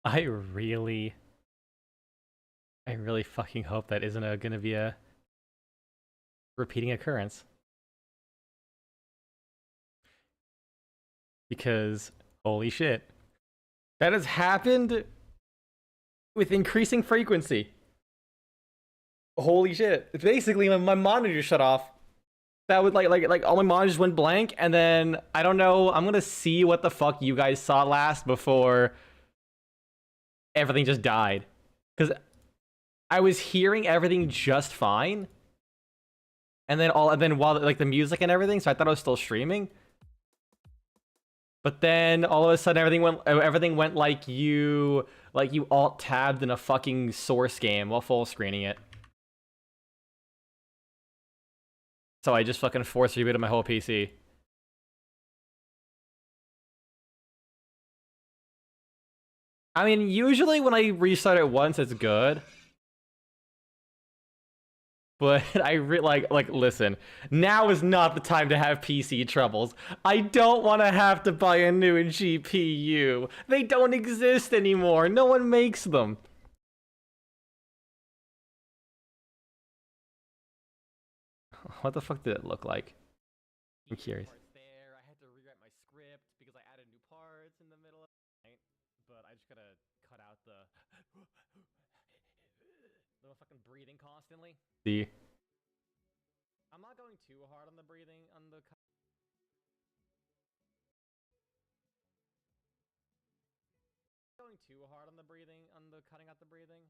I really, I really fucking hope that isn't gonna be a repeating occurrence. Because, holy shit. That has happened with increasing frequency. Holy shit. Basically, my monitor shut off. That would like all my monitors went blank, and then I don't know. I'm gonna see what the fuck you guys saw last before everything just died. Because I was hearing everything just fine, and then while like the music and everything, so I thought I was still streaming. But then all of a sudden everything went like you alt tabbed in a fucking source game while full screening it. So I just fucking force rebooted my whole PC. I mean, usually when I restart it once, it's good. But listen, now is not the time to have PC troubles. I don't want to have to buy a new GPU. They don't exist anymore. No one makes them. What the fuck did it look like? I'm curious. There, I had to rewrite my script because I added new parts in the middle of the night. But I just gotta cut out the little fucking breathing constantly. See, I'm not going too hard on the breathing on the. Going too hard on the breathing on the cutting out the breathing.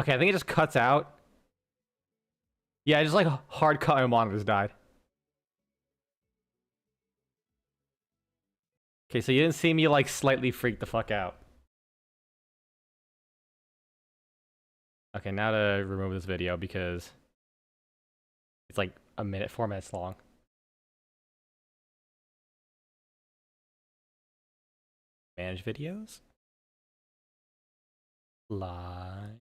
Okay, I think it just cuts out. Yeah, just like hard cut, my monitors died. Okay, so you didn't see me like slightly freak the fuck out. Okay, now to remove this video because it's like a minute, 4 minutes long. Manage videos. Live.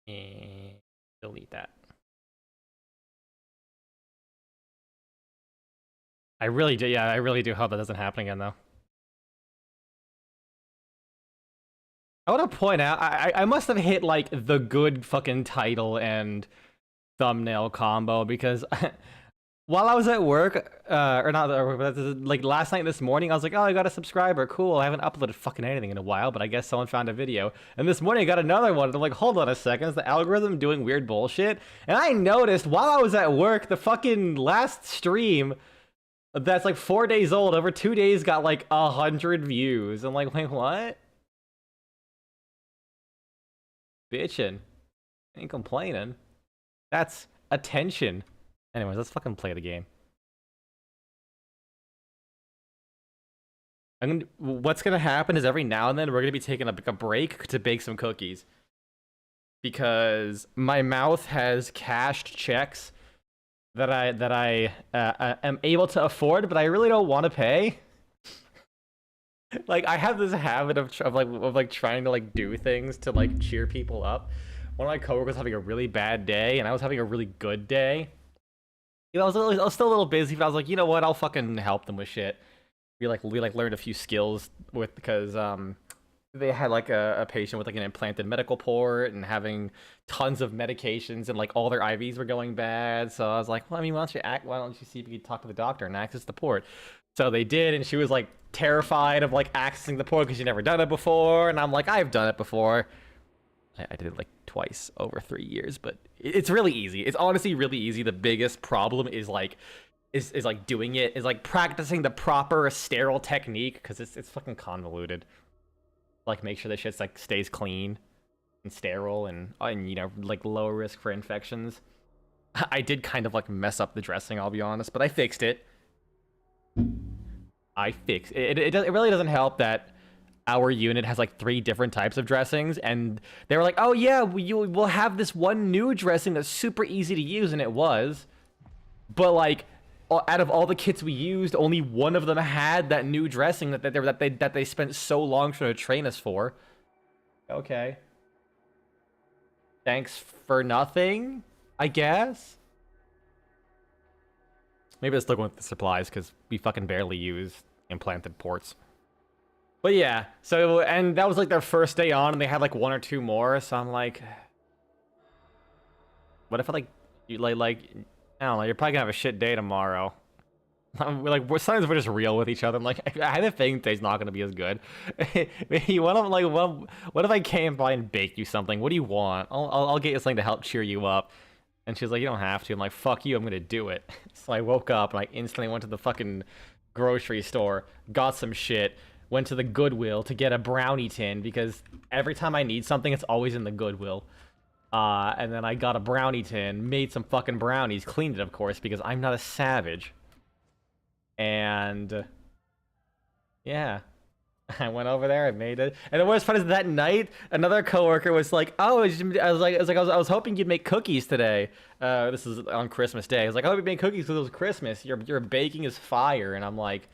And delete that. I really do, yeah, I really do hope that doesn't happen again though. I want to point out, I must have hit like the good fucking title and thumbnail combo because while I was at work, or not at work, but like last night, this morning, I was like, oh, I got a subscriber, cool. I haven't uploaded fucking anything in a while, but I guess someone found a video. And this morning I got another one, and I'm like, hold on a second, is the algorithm doing weird bullshit? And I noticed while I was at work, the fucking last stream that's like 4 days old, over 2 days, got like 100 views. I'm like, wait, what? Bitchin'. Ain't complaining. That's attention. Anyways, let's fucking play the game. What's gonna happen is every now and then we're gonna be taking a break to bake some cookies. Because my mouth has cashed checks that I am able to afford, but I really don't want to pay. Like I have this habit of trying to like do things to like cheer people up. One of my coworkers was having a really bad day, and I was having a really good day. You know, I was still a little busy, but I was like, you know what? I'll fucking help them with shit. We learned a few skills with because they had like a patient with like an implanted medical port and having tons of medications and like all their IVs were going bad. So I was like, well, I mean, why don't you see if you can talk to the doctor and access the port? So they did, and she was like terrified of like accessing the port because she'd never done it before. And I'm like, I've done it before. I did it like twice over 3 years, but it's really easy. It's honestly really easy. The biggest problem is like doing it, is like practicing the proper sterile technique because it's fucking convoluted. Like make sure that shit's like stays clean and sterile and you know like low risk for infections. I did kind of like mess up the dressing, I'll be honest, but I fixed it. It really doesn't help that our unit has like 3 different types of dressings, and they were like, oh yeah, we'll have this one new dressing that's super easy to use, and it was, but like out of all the kits we used, only one of them had that new dressing that they spent so long trying to train us for. Okay. Thanks for nothing, I guess. Maybe they're still going with the supplies because we fucking barely use implanted ports. But yeah, so, and that was like their first day on, and they had like 1 or 2 more, so I'm like, what if I like, you like, I don't know, you're probably gonna have a shit day tomorrow. Sometimes we're just real with each other. I'm like, I have a feeling today's not gonna be as good. You want to like, what if I came by and bake you something? What do you want? I'll get you something to help cheer you up. And she's like, you don't have to. I'm like, fuck you, I'm gonna do it. So I woke up and I instantly went to the fucking grocery store, got some shit, went to the Goodwill to get a brownie tin because every time I need something, it's always in the Goodwill. And then I got a brownie tin, made some fucking brownies, cleaned it, of course, because I'm not a savage. And yeah, I went over there, I made it. And the worst part is that night, another coworker was like, "Oh, I was hoping you'd make cookies today." This is on Christmas Day. I was like, "I hope you made cookies because it was Christmas. Your baking is fire." And I'm like,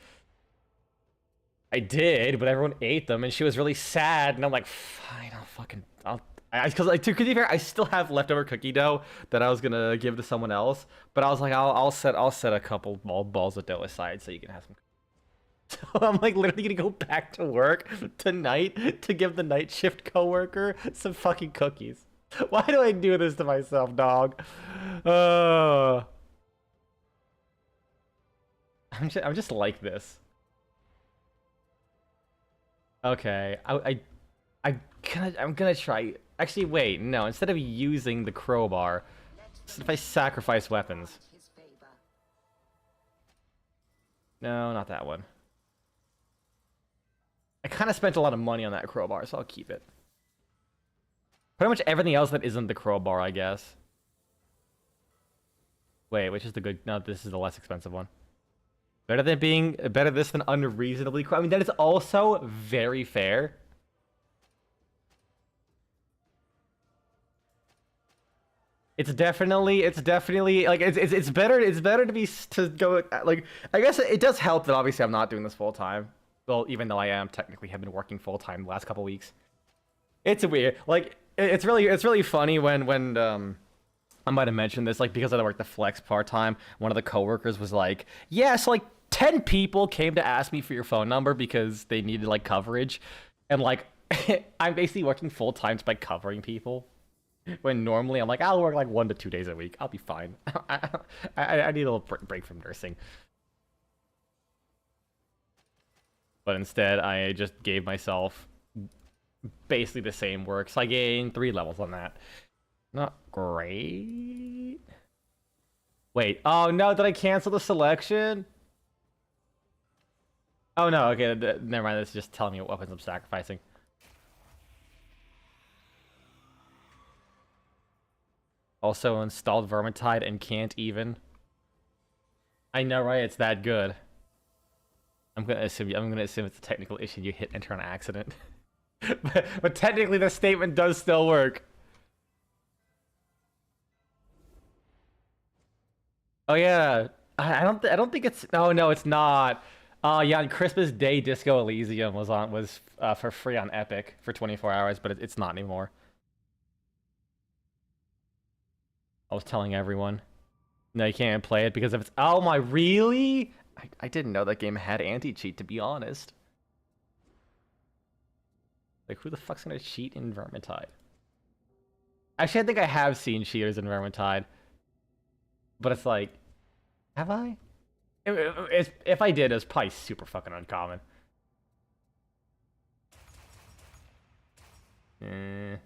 I did, but everyone ate them, and she was really sad. And I'm like, fine, because like, to be fair, I still have leftover cookie dough that I was gonna give to someone else. But I was like, I'll set a couple balls of dough aside so you can have some. So I'm like literally gonna go back to work tonight to give the night shift coworker some fucking cookies. Why do I do this to myself, dog? I'm just like this. Okay, I'm gonna try. Actually, wait, no. Instead of using the crowbar, if I sacrifice weapons. No, not that one. I kind of spent a lot of money on that crowbar, so I'll keep it. Pretty much everything else that isn't the crowbar, I guess. Wait, which is the good? No, this is the less expensive one. Better this than unreasonably. I mean, that is also very fair. It's definitely like it's better to go like, I guess it does help that obviously I'm not doing this full time. Well, even though I am technically have been working full time the last couple weeks. It's weird. Like it's really funny when I might have mentioned this, like, because I work the flex part time. One of the coworkers was like, "Yeah, so like 10 people came to ask me for your phone number because they needed like coverage," and like I'm basically working full time by covering people. When normally I'm like, I'll work like 1 to 2 days a week. I'll be fine. I need a little break from nursing. But instead, I just gave myself basically the same work. So I gained 3 levels on that. Not great. Wait. Oh, no. Did I cancel the selection? Oh, no. Okay. Never mind. That's just telling me what weapons I'm sacrificing. Also installed Vermintide and can't even. I know, right? It's that good. I'm gonna assume it's a technical issue. You hit enter on accident. but technically, the statement does still work. Oh yeah, I don't think it's. No, it's not. Yeah, on Christmas Day, Disco Elysium was for free on Epic for 24 hours, but it's not anymore. I was telling everyone. No, you can't play it because if it's. Oh my, really? I didn't know that game had anti-cheat, to be honest. Like, who the fuck's gonna cheat in Vermintide? Actually, I think I have seen cheaters in Vermintide. But it's like, have I? If I did, it's probably super fucking uncommon. I'm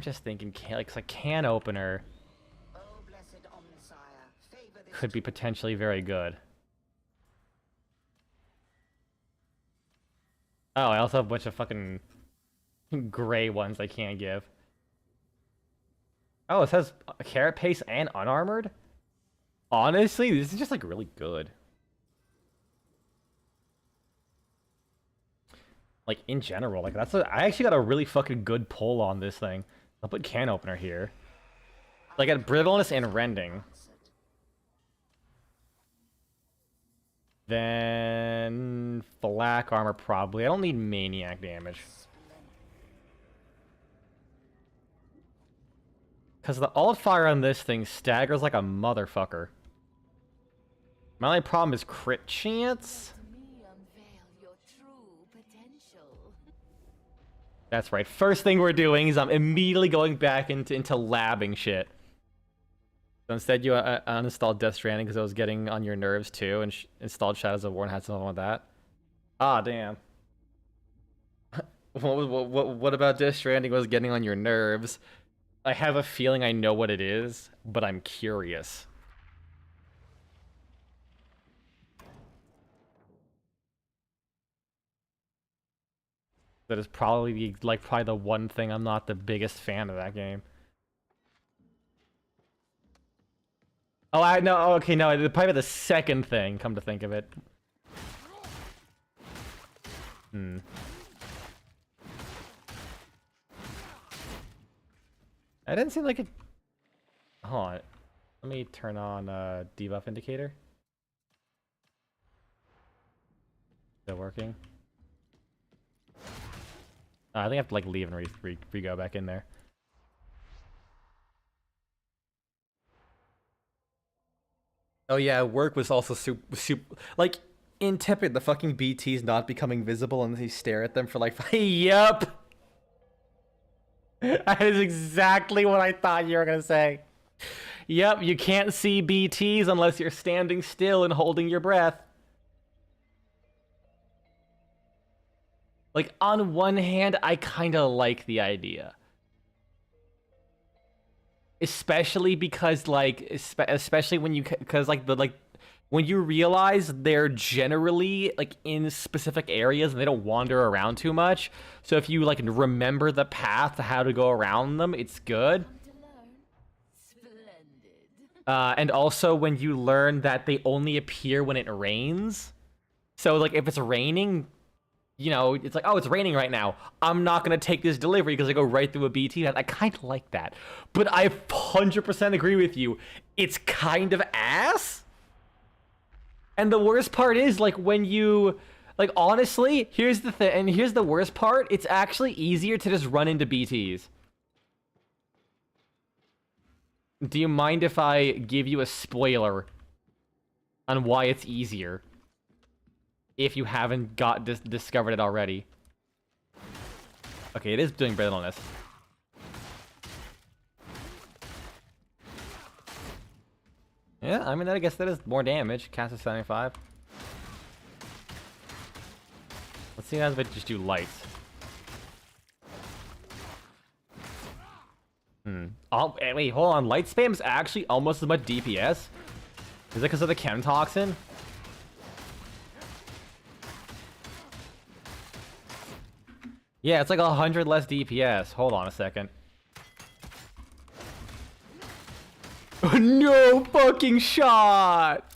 just thinking, like a can opener could be potentially very good. Oh, I also have a bunch of fucking gray ones I can't give. Oh, it says carrot paste and unarmored? Honestly, this is just like really good. Like in general, like I actually got a really fucking good pull on this thing. I'll put can opener here. Like at brittleness and rending. Then black armor probably. I don't need maniac damage. Because the alt fire on this thing staggers like a motherfucker. My only problem is crit chance. That's right. First thing we're doing is I'm immediately going back into labbing shit. So instead, you uninstalled Death Stranding because it was getting on your nerves too, and installed Shadows of War and had something like that. Ah, damn. What about Death Stranding was getting on your nerves? I have a feeling I know what it is, but I'm curious. That is probably probably the one thing I'm not the biggest fan of that game. Oh, I know. Oh, okay, no, probably the second thing. Come to think of it. Hmm. That didn't seem like it. Hold on. Let me turn on debuff indicator. Still working. I think I have to like leave and re-go back in there. Oh yeah, work was also super like in Tepid, the fucking BTs not becoming visible unless you stare at them for like yup. That is exactly what I thought you were gonna say. Yep, you can't see BTs unless you're standing still and holding your breath. Like, on one hand, I kind of like the idea. Especially because, like, especially when you, because, like, when you realize they're generally, like, in specific areas and they don't wander around too much. So if you, like, remember the path to how to go around them, it's good. And also when you learn that they only appear when it rains. So, like, if it's raining, you know, it's like, oh, it's raining right now. I'm not going to take this delivery because I go right through a BT. I kind of like that. But I 100% agree with you. It's kind of ass. And the worst part is, like, when you... Like, honestly, here's the thing. And here's the worst part. It's actually easier to just run into BTs. Do you mind if I give you a spoiler on why it's easier? If you haven't discovered it already. Okay, it is doing better than this. Yeah, I mean, I guess that is more damage. Cast of 75. Let's see how if it just do lights. Oh, wait, hold on. Light spam is actually almost as much DPS? Is it because of the chem toxin? Yeah, it's like 100 less DPS. Hold on a second. No fucking shot!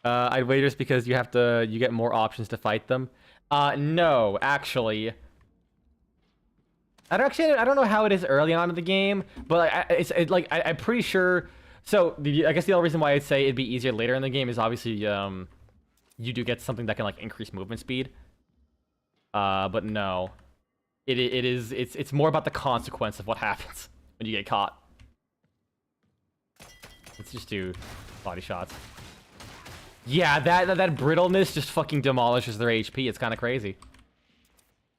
I'd wager it's because you get more options to fight them. No, actually. I don't know how it is early on in the game, but I'm pretty sure. So I guess the only reason why I'd say it'd be easier later in the game is obviously you do get something that can like increase movement speed. But no, it's more about the consequence of what happens when you get caught. Let's just do body shots. Yeah, that brittleness just fucking demolishes their HP. It's kind of crazy.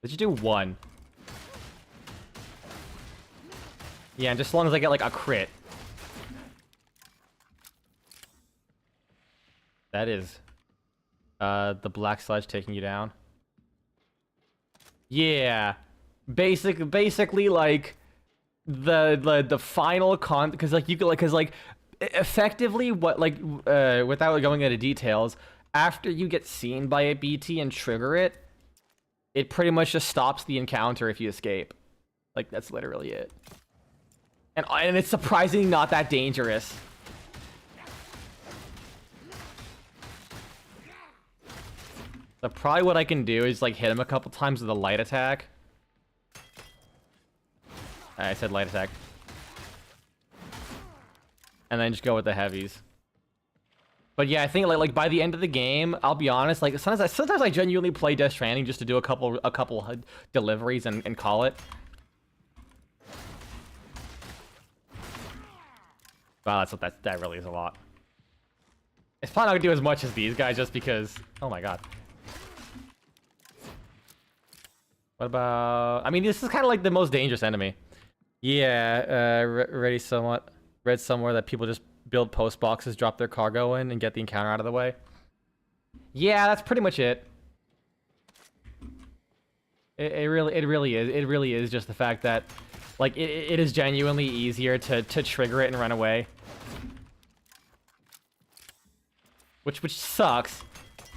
Let's just do one. Yeah, and just as long as I get, like, a crit. That is. The black sludge taking you down. Yeah. Basically, like, the final because, like, you could, like, because, like, effectively, what, like, without going into details, after you get seen by a BT and trigger it, it pretty much just stops the encounter if you escape. Like, that's literally it. And it's surprisingly not that dangerous. So probably what I can do is like hit him a couple times with a light attack. I said light attack. And then just go with the heavies. But yeah, I think like by the end of the game, I'll be honest, like sometimes I genuinely play Death Stranding just to do a couple deliveries and call it. Wow, that really is a lot. It's probably not gonna do as much as these guys just because... Oh my god. What about... I mean, this is kind of like the most dangerous enemy. Yeah, read somewhere that people just build post boxes, drop their cargo in, and get the encounter out of the way. Yeah, that's pretty much it. It really is just the fact that, like, it is genuinely easier to trigger it and run away. Which sucks.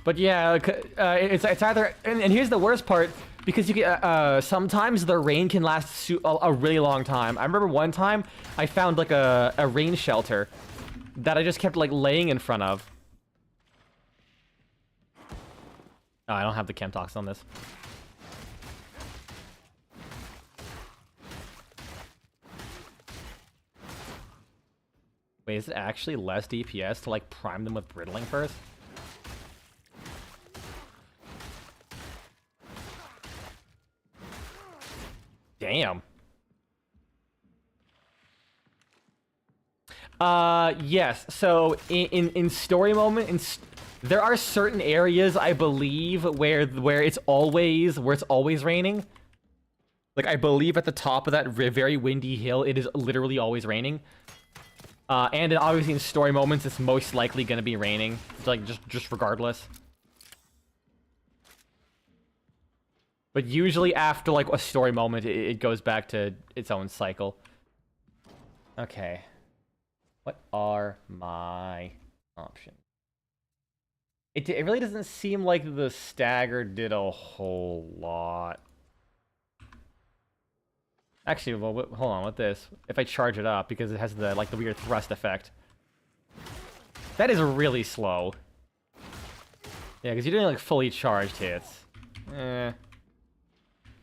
But yeah, it's either... And here's the worst part. Because you get, sometimes the rain can last a really long time. I remember one time I found like a rain shelter that I just kept like laying in front of. Oh, I don't have the chem tox on this. Wait, is it actually less DPS to like prime them with brittling first? Damn. Yes. So in story moment, there are certain areas I believe where it's always raining. Like I believe at the top of that very windy hill, it is literally always raining. And obviously in story moments, it's most likely gonna be raining. Like just regardless. But usually after, like, a story moment, it goes back to its own cycle. Okay. What are my options? It really doesn't seem like the stagger did a whole lot. Actually, well, hold on with this. If I charge it up, because it has the, like, the weird thrust effect. That is really slow. Yeah, because you're doing, like, fully charged hits.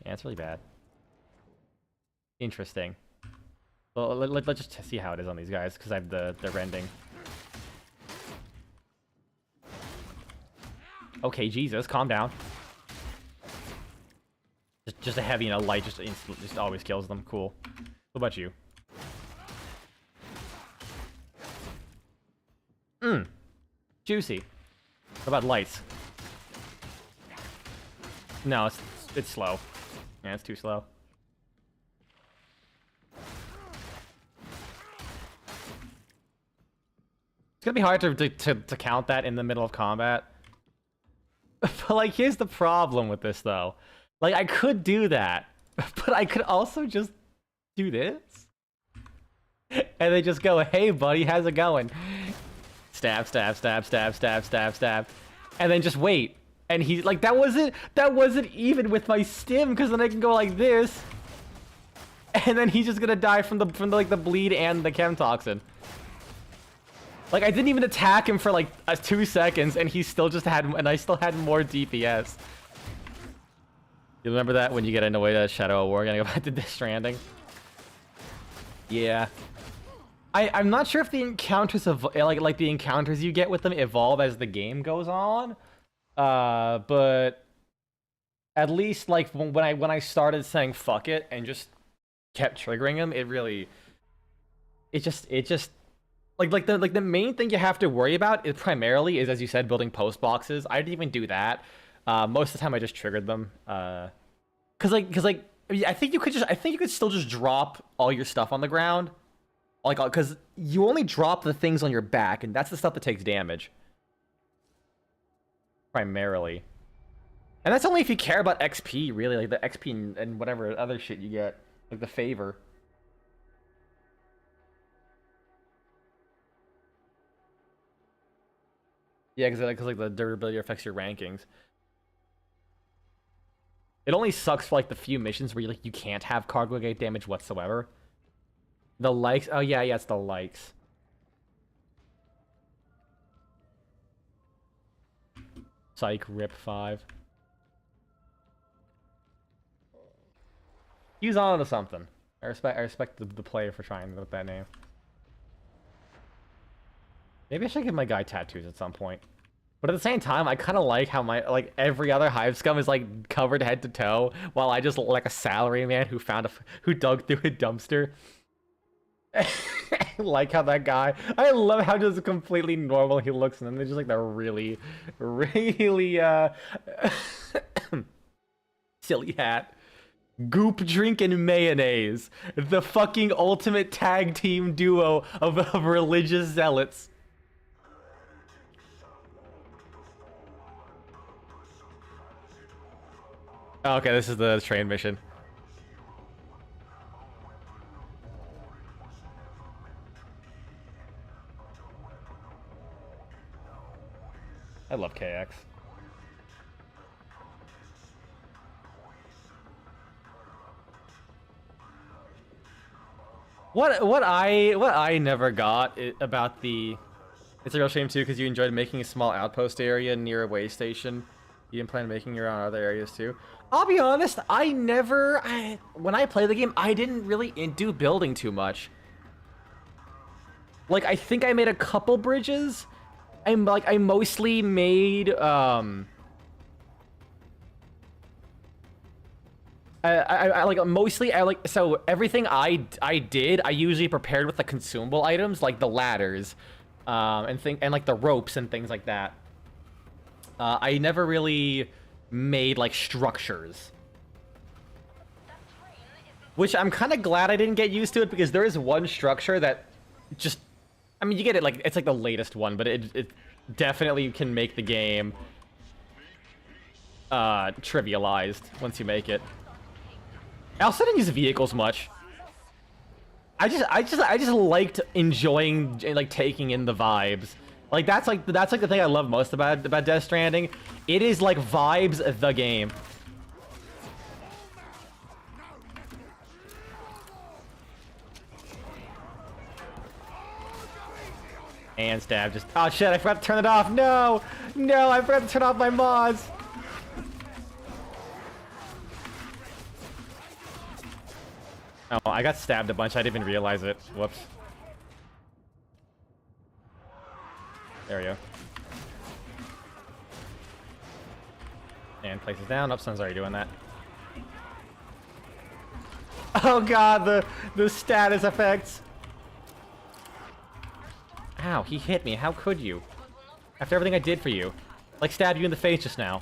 Yeah, it's really bad. Interesting. Well, let's just see how it is on these guys, because I have the rending. Okay, Jesus, calm down. Just a heavy and a light just always kills them. Cool. What about you? Juicy. What about lights? No, it's slow. Yeah, it's too slow. It's gonna be hard to count that in the middle of combat. But, like, here's the problem with this, though. Like, I could do that, but I could also just do this. And they just go, hey, buddy, how's it going? Stab, stab, stab, stab, stab, stab, stab. And then just wait. And he's like, that wasn't even with my stim, because then I can go like this. And then he's just gonna die from the like the bleed and the chem toxin. Like, I didn't even attack him for like 2 seconds, and he still just had, and I still had more DPS. You remember that when you get annoyed at Shadow of War? Gonna go back to Death Stranding. Yeah. I'm not sure if the encounters of like the encounters you get with them evolve as the game goes on. But at least like when I started saying fuck it and just kept triggering him, it just like the main thing you have to worry about is primarily is, as you said, building post boxes. I didn't even do that. Most of the time I just triggered them. Cause I think you could still just drop all your stuff on the ground. Like, cause you only drop the things on your back, and that's the stuff that takes damage. Primarily. And that's only if you care about XP, really, like the XP and whatever other shit you get. Like the favor. Yeah, because like the durability affects your rankings. It only sucks for like the few missions where you can't have cargo gate damage whatsoever. The likes, oh yeah, it's the likes. Psych, rip 5. He's on to something. I respect the player for trying with that name. Maybe I should get my guy tattoos at some point. But at the same time, I kind of like how my every other hive scum is like covered head to toe, while I just look like a salaryman who dug through a dumpster. like how that guy. I love how just completely normal he looks, and then there's just like the really, really silly hat. Goop drink and mayonnaise, the fucking ultimate tag team duo of religious zealots. Oh, okay, this is the train mission. I love KX. What I never got about the, it's a real shame too, because you enjoyed making a small outpost area near a way station. You didn't plan on making your own other areas too. I'll be honest, when I play the game, I didn't really do building too much. Like, I think I made a couple bridges. I mostly made so everything I did, I usually prepared with the consumable items like the ladders, and like the ropes and things like that. I never really made like structures, which I'm kind of glad I didn't get used to it, because there is one structure that just, I mean, you get it, like it's like the latest one, but it definitely can make the game trivialized once you make it. I also didn't use vehicles much. I just liked enjoying, like, taking in the vibes. Like that's like the thing I love most about Death Stranding. It is like vibes the game. And stab just, oh shit, I forgot to turn it off. No, I forgot to turn off my mods. Oh, I got stabbed a bunch. I didn't even realize it. Whoops. There we go. And places down. Oh, someone's already doing that. Oh god, the status effects. Ow, he hit me. How could you? After everything I did for you. Like, stab you in the face just now.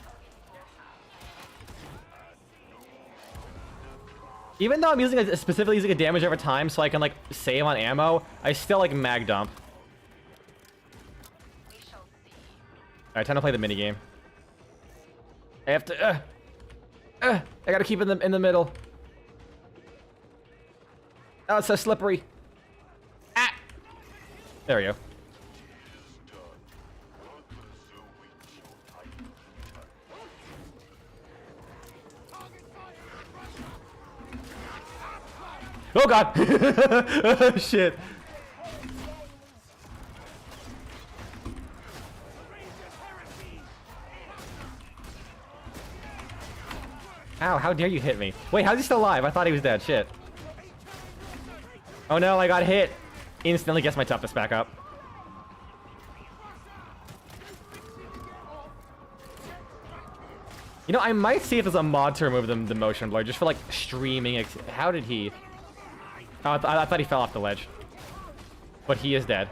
Even though I'm using specifically using a damage over time so I can, like, save on ammo, I still, like, mag dump. Alright, time to play the minigame. I have to, I gotta keep it in the middle. Oh, it's so slippery. Ah! There we go. Oh god! Oh, shit. Ow, how dare you hit me? Wait, how's he still alive? I thought he was dead. Shit. Oh no, I got hit. Instantly gets my toughness back up. You know, I might see if there's a mod to remove the motion blur, just for, like, streaming. How did he... Oh, I thought he fell off the ledge. But he is dead.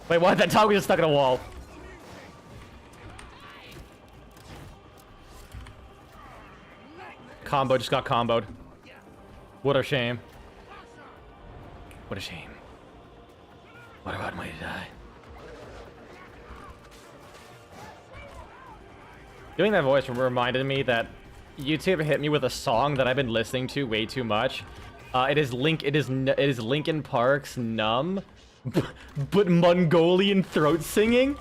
Wait, what? That dog was just stuck in a wall. Combo just got comboed. What a shame. What a shame. What about my die? Doing that voice reminded me that YouTube hit me with a song that I've been listening to way too much. It is Linkin Park's "Numb," but Mongolian throat singing.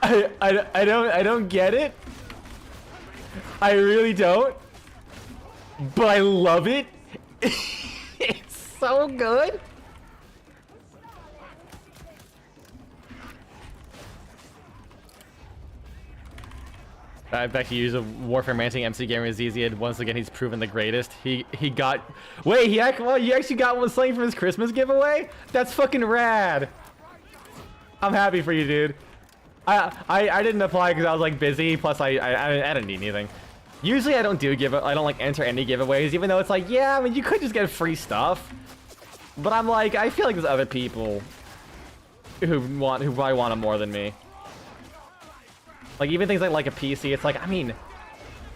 I don't get it. I really don't. But I love it. It's so good. I bet he used a Warfare Manting MC Gamer Zeziad. Once again, he's proven the greatest. He got... Wait, you actually got one something from his Christmas giveaway? That's fucking rad. I'm happy for you, dude. I didn't apply because I was, like, busy. Plus, I didn't need anything. Usually I don't like enter any giveaways, even though it's like, yeah, I mean, you could just get free stuff. But I'm like, I feel like there's other people who probably want it more than me. Like, even things like a PC, it's like, I mean,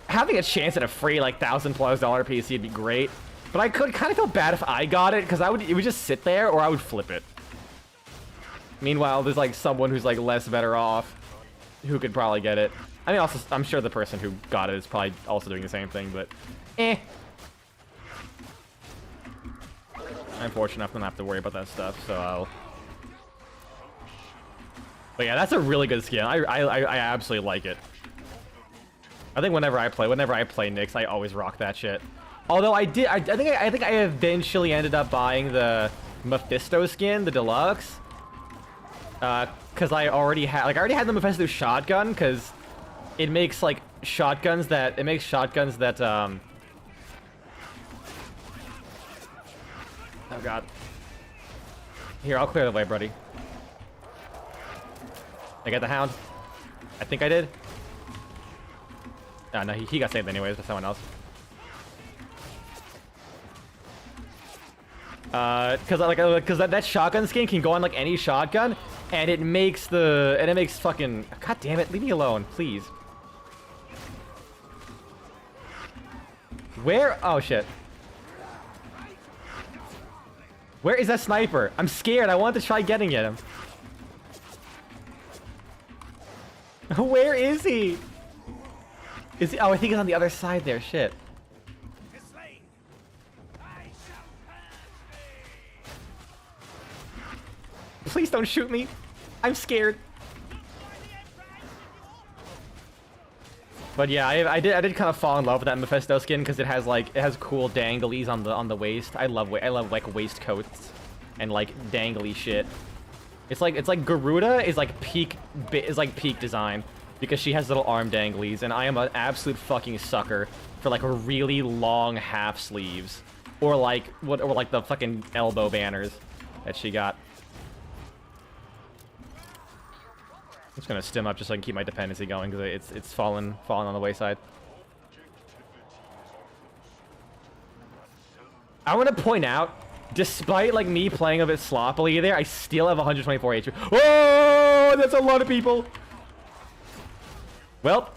having a chance at a free, like, $1,000+ PC would be great. But I could kind of feel bad if I got it, because it would just sit there, or I would flip it. Meanwhile, there's, like, someone who's, like, less better off who could probably get it. I mean, also, I'm sure the person who got it is probably also doing the same thing, but eh. I'm fortunate enough to not have to worry about that stuff, so I'll... But yeah, that's a really good skin. I absolutely like it. I think whenever I play Nyx, I always rock that shit. Although I think I eventually ended up buying the Mephisto skin, the deluxe. Cause I already had the Mephisto shotgun, cause it makes like shotguns that oh god. Here, I'll clear the way, buddy. I got the hound. I think I did. Oh, no, he got saved anyways by someone else. Cause that shotgun skin can go on like any shotgun, and it makes fucking, god damn it, leave me alone, please. Where? Oh shit. Where is that sniper? I'm scared. I want to try getting at him. Where is he? Is he? Oh, I think he's on the other side there. Shit. Please don't shoot me. I'm scared. But yeah, I did kind of fall in love with that Mephisto skin because it has cool danglies on the waist. I love like waistcoats and like dangly shit. It's like Garuda is like peak design because she has little arm danglies, and I am an absolute fucking sucker for like really long half sleeves or like the fucking elbow banners that she got. I'm just gonna stim up just so I can keep my dependency going because it's fallen on the wayside. I want to point out, despite like me playing a bit sloppily there, I still have 124 HP. Whoa, that's a lot of people. Well,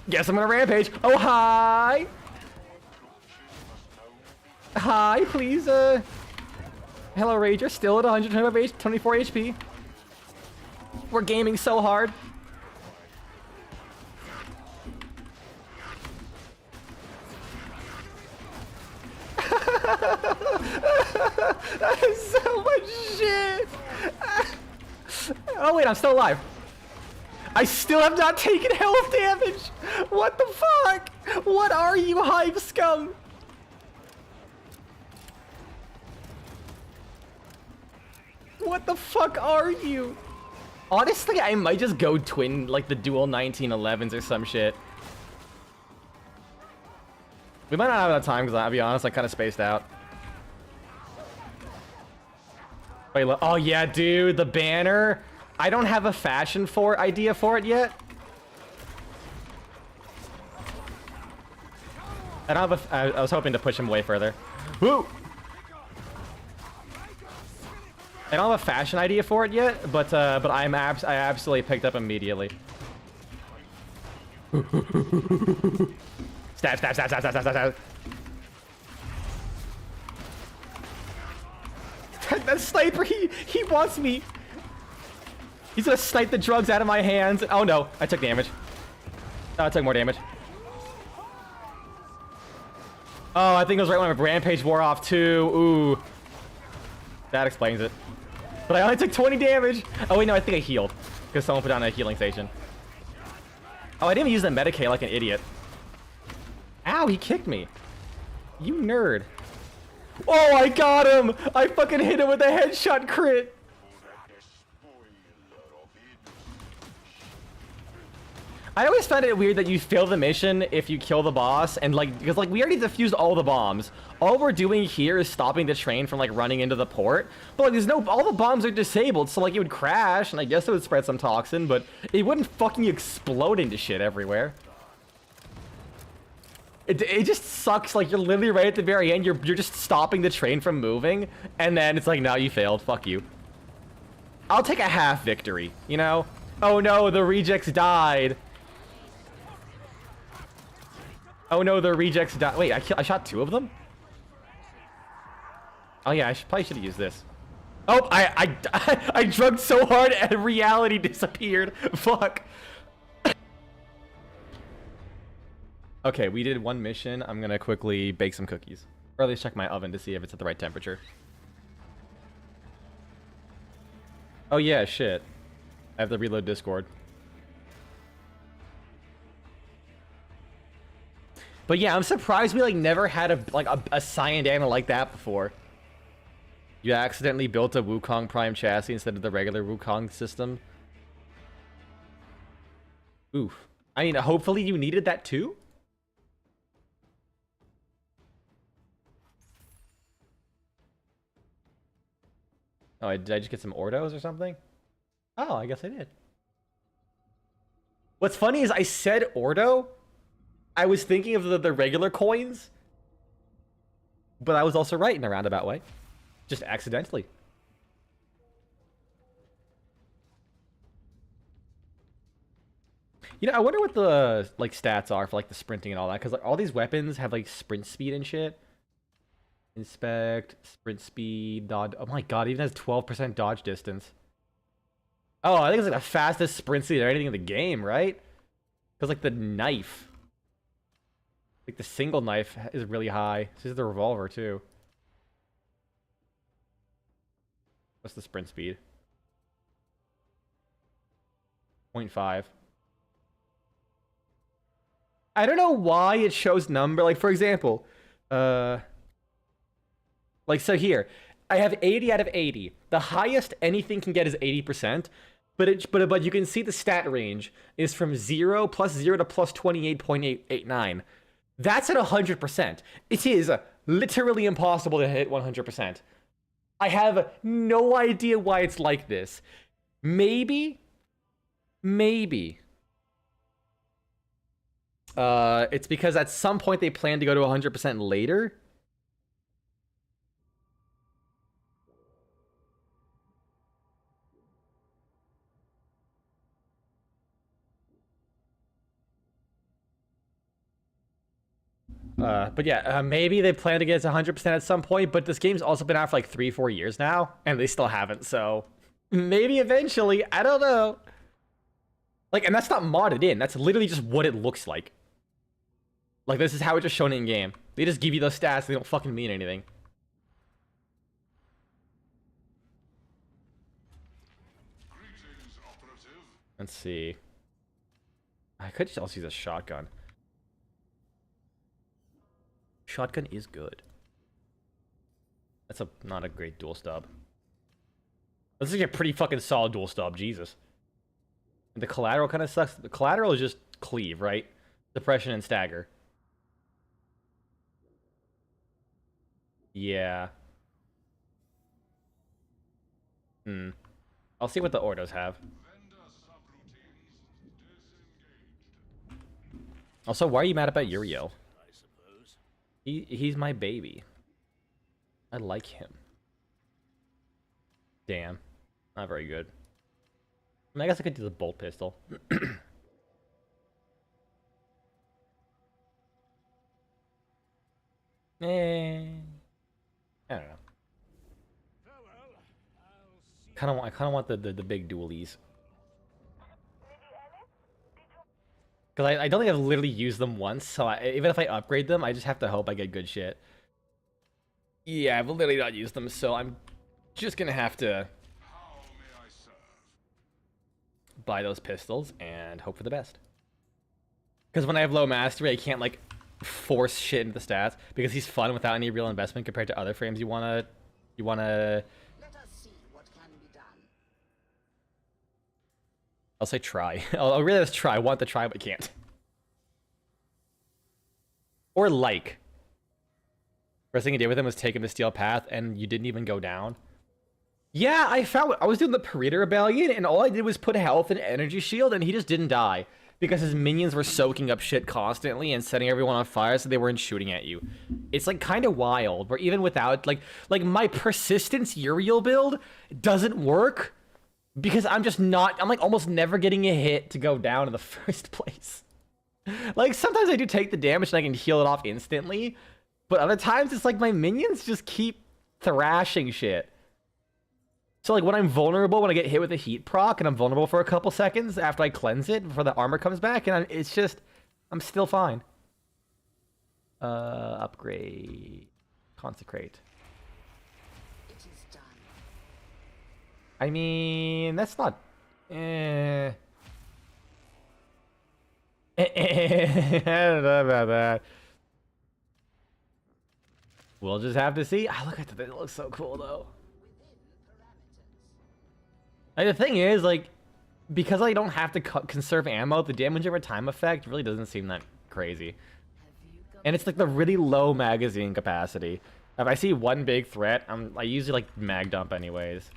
guess I'm gonna rampage. Oh hi, hi, please. Hello, Rager, still at 124 HP. We're gaming so hard. That is so much shit. Oh wait, I'm still alive. I still have not taken health damage. What the fuck? What are you, hive scum? What the fuck are you? Honestly, I might just go twin, like the dual 1911s or some shit. We might not have enough time, because I'll be honest, I kind of spaced out. Wait, look. Oh yeah, dude, the banner. I don't have a idea for it yet. I don't have I was hoping to push him way further. Woo! I don't have a fashion idea for it yet, but I absolutely picked up immediately. Stab, stab, stab, stab, stab, stab, stab. That sniper, he wants me. He's gonna snipe the drugs out of my hands. Oh no, I took damage. Oh, I took more damage. Oh, I think it was right when my rampage wore off too. Ooh. That explains it. But I only took 20 damage. Oh wait, no, I think I healed. Because someone put down a healing station. Oh, I didn't even use the Medicaid like an idiot. Ow, he kicked me. You nerd. Oh, I got him! I fucking hit him with a headshot crit! I always found it weird that you fail the mission if you kill the boss, and like, because like we already defused all the bombs. All we're doing here is stopping the train from like running into the port, but like all the bombs are disabled, so like it would crash, and I guess it would spread some toxin, but it wouldn't fucking explode into shit everywhere. It just sucks. Like, you're literally right at the very end. You're just stopping the train from moving, and then it's like, no, you failed. Fuck you. I'll take a half victory, you know? Oh no, the rejects died. Oh no, the rejects died. Wait, I shot 2 of them? Oh yeah, probably should have used this. Oh, I drugged so hard and reality disappeared. Fuck. Okay, we did 1 mission. I'm gonna quickly bake some cookies. Or at least check my oven to see if it's at the right temperature. Oh yeah, shit. I have to reload Discord. But yeah, I'm surprised we like never had a Cyandana like that before. You accidentally built a Wukong Prime chassis instead of the regular Wukong system. Oof. I mean, hopefully you needed that too? Oh, did I just get some Ordos or something? Oh, I guess I did. What's funny is I said Ordo. I was thinking of the regular coins. But I was also right in a roundabout way. Just accidentally. You know, I wonder what the like stats are for like the sprinting and all that, because like all these weapons have like sprint speed and shit. Inspect, sprint speed, dodge. Oh my god, it even has 12% dodge distance. Oh, I think it's like the fastest sprint speed or anything in the game, right? Because like the knife, like the single knife is really high. This is the revolver too. What's the sprint speed? 0.5. I don't know why it shows number. Like, for example, like, so here, I have 80 out of 80. The highest anything can get is 80%, but you can see the stat range is from 0 plus 0 to plus 28.889. That's at 100%. It is literally impossible to hit 100%. I have no idea why it's like this. Maybe. It's because at some point they plan to go to 100% later. But yeah, maybe they plan to get to 100% at some point, but this game's also been out for like 3-4 years now, and they still haven't, so maybe eventually, I don't know. Like, and that's not modded in, that's literally just what it looks like. Like, this is how it's just shown in game. They just give you those stats, they don't fucking mean anything. Let's see. I could just also use a shotgun. Shotgun is good. That's not a great dual stub. This is a pretty fucking solid dual stub, Jesus. And the collateral kind of sucks. The collateral is just cleave, right? Depression and stagger. Yeah. I'll see what the Ordos have. Also, why are you mad about Uriel? He's my baby. I like him. Damn. Not very good. I mean, I guess I could do the bolt pistol. I don't know. I kind of want the big dualies. Because I don't think I've literally used them once, so even if I upgrade them, I just have to hope I get good shit. Yeah, I've literally not used them, so I'm just gonna have to buy those pistols and hope for the best. Because when I have low mastery, I can't like force shit into the stats because he's fun without any real investment compared to other frames you wanna. Let us see what can be done. I'll say try. I'll really just try. I want to try, but can't. Or like. First thing I did with him was take him to Steel Path, and you didn't even go down. Yeah, I was doing the Parida Rebellion, and all I did was put health and energy shield, and he just didn't die. because his minions were soaking up shit constantly and setting everyone on fire, so they weren't shooting at you. It's like kind of wild, where even without like my persistence Uriel build doesn't work because I'm like almost never getting a hit to go down in the first place. Like sometimes I do take the damage and I can heal it off instantly, but other times it's like my minions just keep thrashing shit. So like when I'm vulnerable, when I get hit with a heat proc and I'm vulnerable for a couple seconds after I cleanse it before the armor comes back, and I'm still fine. Upgrade, consecrate. It is done. I mean, that's not. I don't know about that. We'll just have to see. Oh, look at that! It looks so cool though. Like, the thing is, like, because I don't have to conserve ammo, the damage over time effect really doesn't seem that crazy. And it's like the really low magazine capacity. If I see one big threat, I usually like mag dump anyways.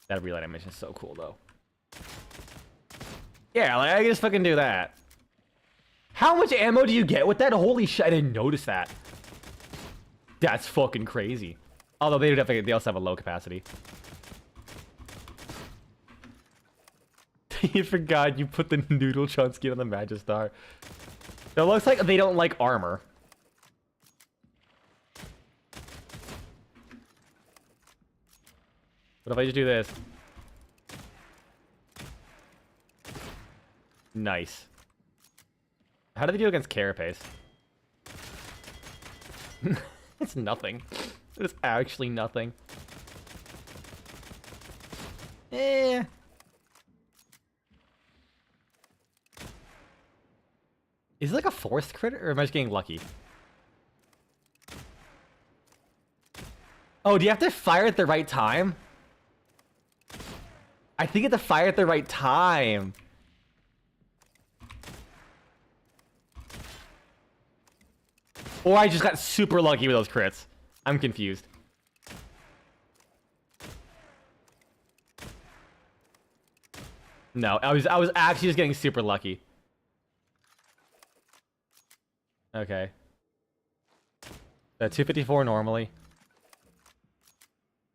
That relay animation is so cool though. Yeah, like I can just fucking do that. How much ammo do you get with that? Holy shit, I didn't notice that. That's fucking crazy. Although they also have a low capacity. You forgot you put the noodle Chun-Ski on the Magistar. It looks like they don't like armor. What if I just do this? Nice. How do they do against Carapace? It's nothing. It's actually nothing. Eh. Is it like a forced crit, or am I just getting lucky? Oh, do you have to fire at the right time? I think you have to fire at the right time. Or I just got super lucky with those crits. I'm confused. No, I was actually just getting super lucky. Okay. 254 normally.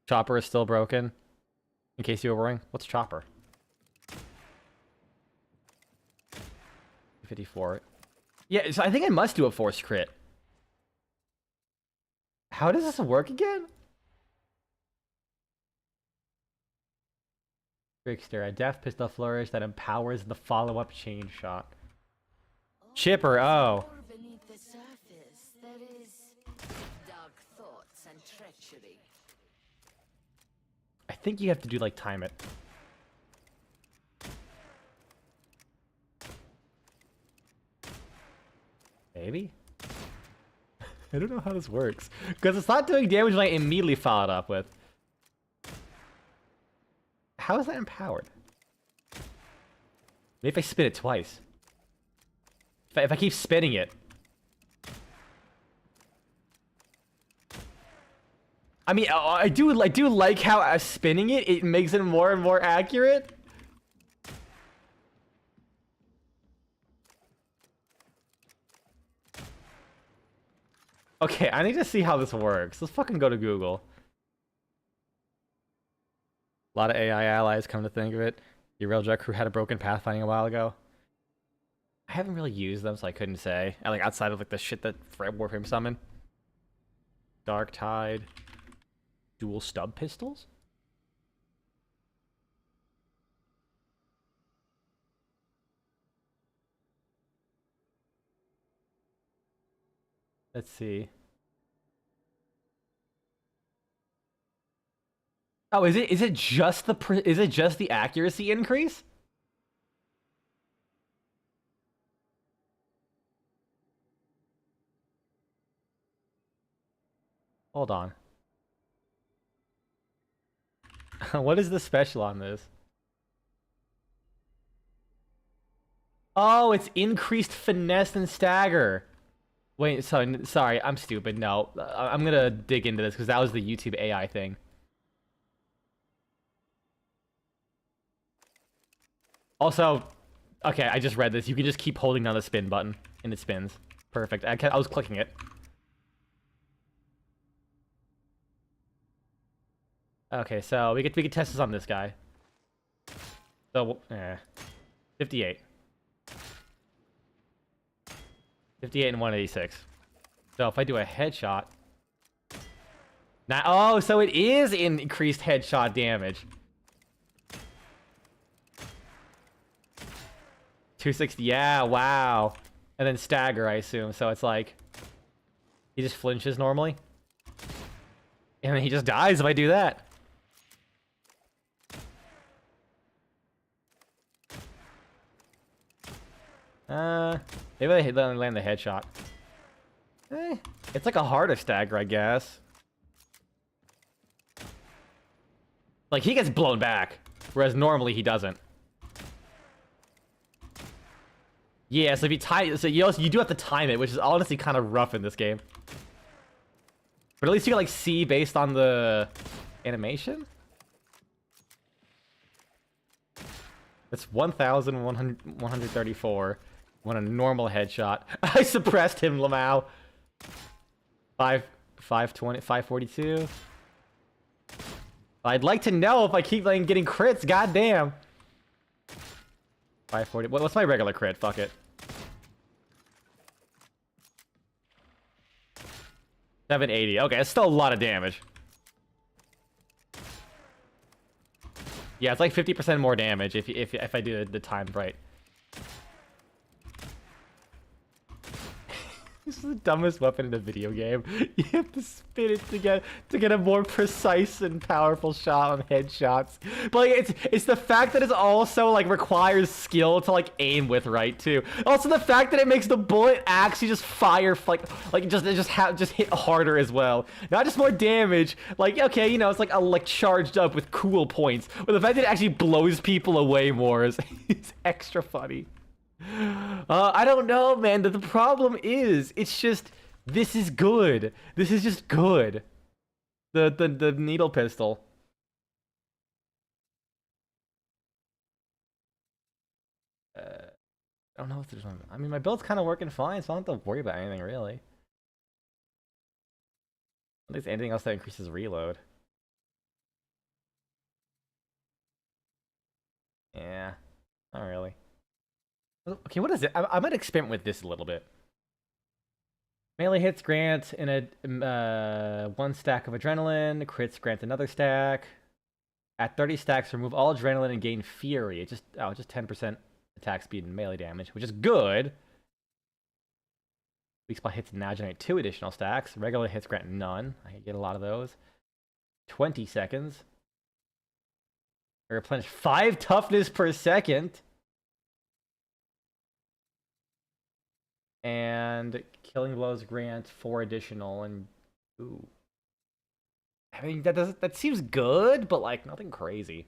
Chopper is still broken. In case you were worrying, what's Chopper? 254. Yeah, so I think I must do a forced crit. How does this work again? Trickster, a death pistol flourish that empowers the follow-up chain shot. Chipper, oh. Beneath the surface, there is dark thoughts and treachery. I think you have to do like time it. Maybe? I don't know how this works. Because it's not doing damage when I immediately follow it up with. How is that empowered? Maybe if I spin it twice. If I keep spinning it. I mean, I do like how spinning it makes it more and more accurate. Okay, I need to see how this works. Let's fucking go to Google. A lot of AI allies, come to think of it. The Railjet crew had a broken pathfinding a while ago. I haven't really used them, so I couldn't say. And like outside of like the shit that Warframe summon. Darktide. Dual stub pistols? Let's see. Oh, is it just the accuracy increase? Hold on. What is the special on this? Oh, it's increased finesse and stagger. Wait, sorry, I'm stupid. No, I'm gonna dig into this because that was the YouTube AI thing. Also, okay, I just read this. You can just keep holding down the spin button, and it spins. Perfect. I was clicking it. Okay, so we could test this on this guy. So, 58. 58 and 186. So if I do a headshot... Now, oh, so it is increased headshot damage. 260, yeah, wow. And then stagger, I assume. So it's like... He just flinches normally. And then he just dies if I do that. Maybe they land the headshot. It's like a harder stagger, I guess. Like, he gets blown back, whereas normally he doesn't. Yeah, so if you time, so you do have to time it, which is honestly kind of rough in this game. But at least you can like see based on the animation. It's 1,134 when a normal headshot. I suppressed him, Lamau. 520, 542. I'd like to know if I keep like, getting crits. Goddamn. 540. What's my regular crit? Fuck it. 780. Okay, it's still a lot of damage. Yeah, it's like 50% more damage if I do the time right. This is the dumbest weapon in a video game. You have to spin it to get a more precise and powerful shot on headshots. But like, it's the fact that it also like requires skill to like aim with right too. Also the fact that it makes the bullet actually just fire like just hit harder as well. Not just more damage. Like okay, you know it's like charged up with cool points. But the fact that it actually blows people away more is extra funny. I don't know, man. The problem is, it's just this is good. This is just good. The needle pistol. I don't know if there's one. I mean, my build's kind of working fine, so I don't have to worry about anything really. I don't think there's anything else that increases reload. Yeah, not really. Okay, what is it? I might experiment with this a little bit. Melee hits grant in a 1 stack of adrenaline. Crits grant another stack. At 30 stacks, remove all adrenaline and gain fury. It just 10% attack speed and melee damage, which is good. Weak spot hits now generate 2 additional stacks. Regular hits grant none. I can get a lot of those. 20 seconds. Replenish 5 toughness per second. And killing blows grant 4 additional and ooh. I mean that seems good, but like nothing crazy.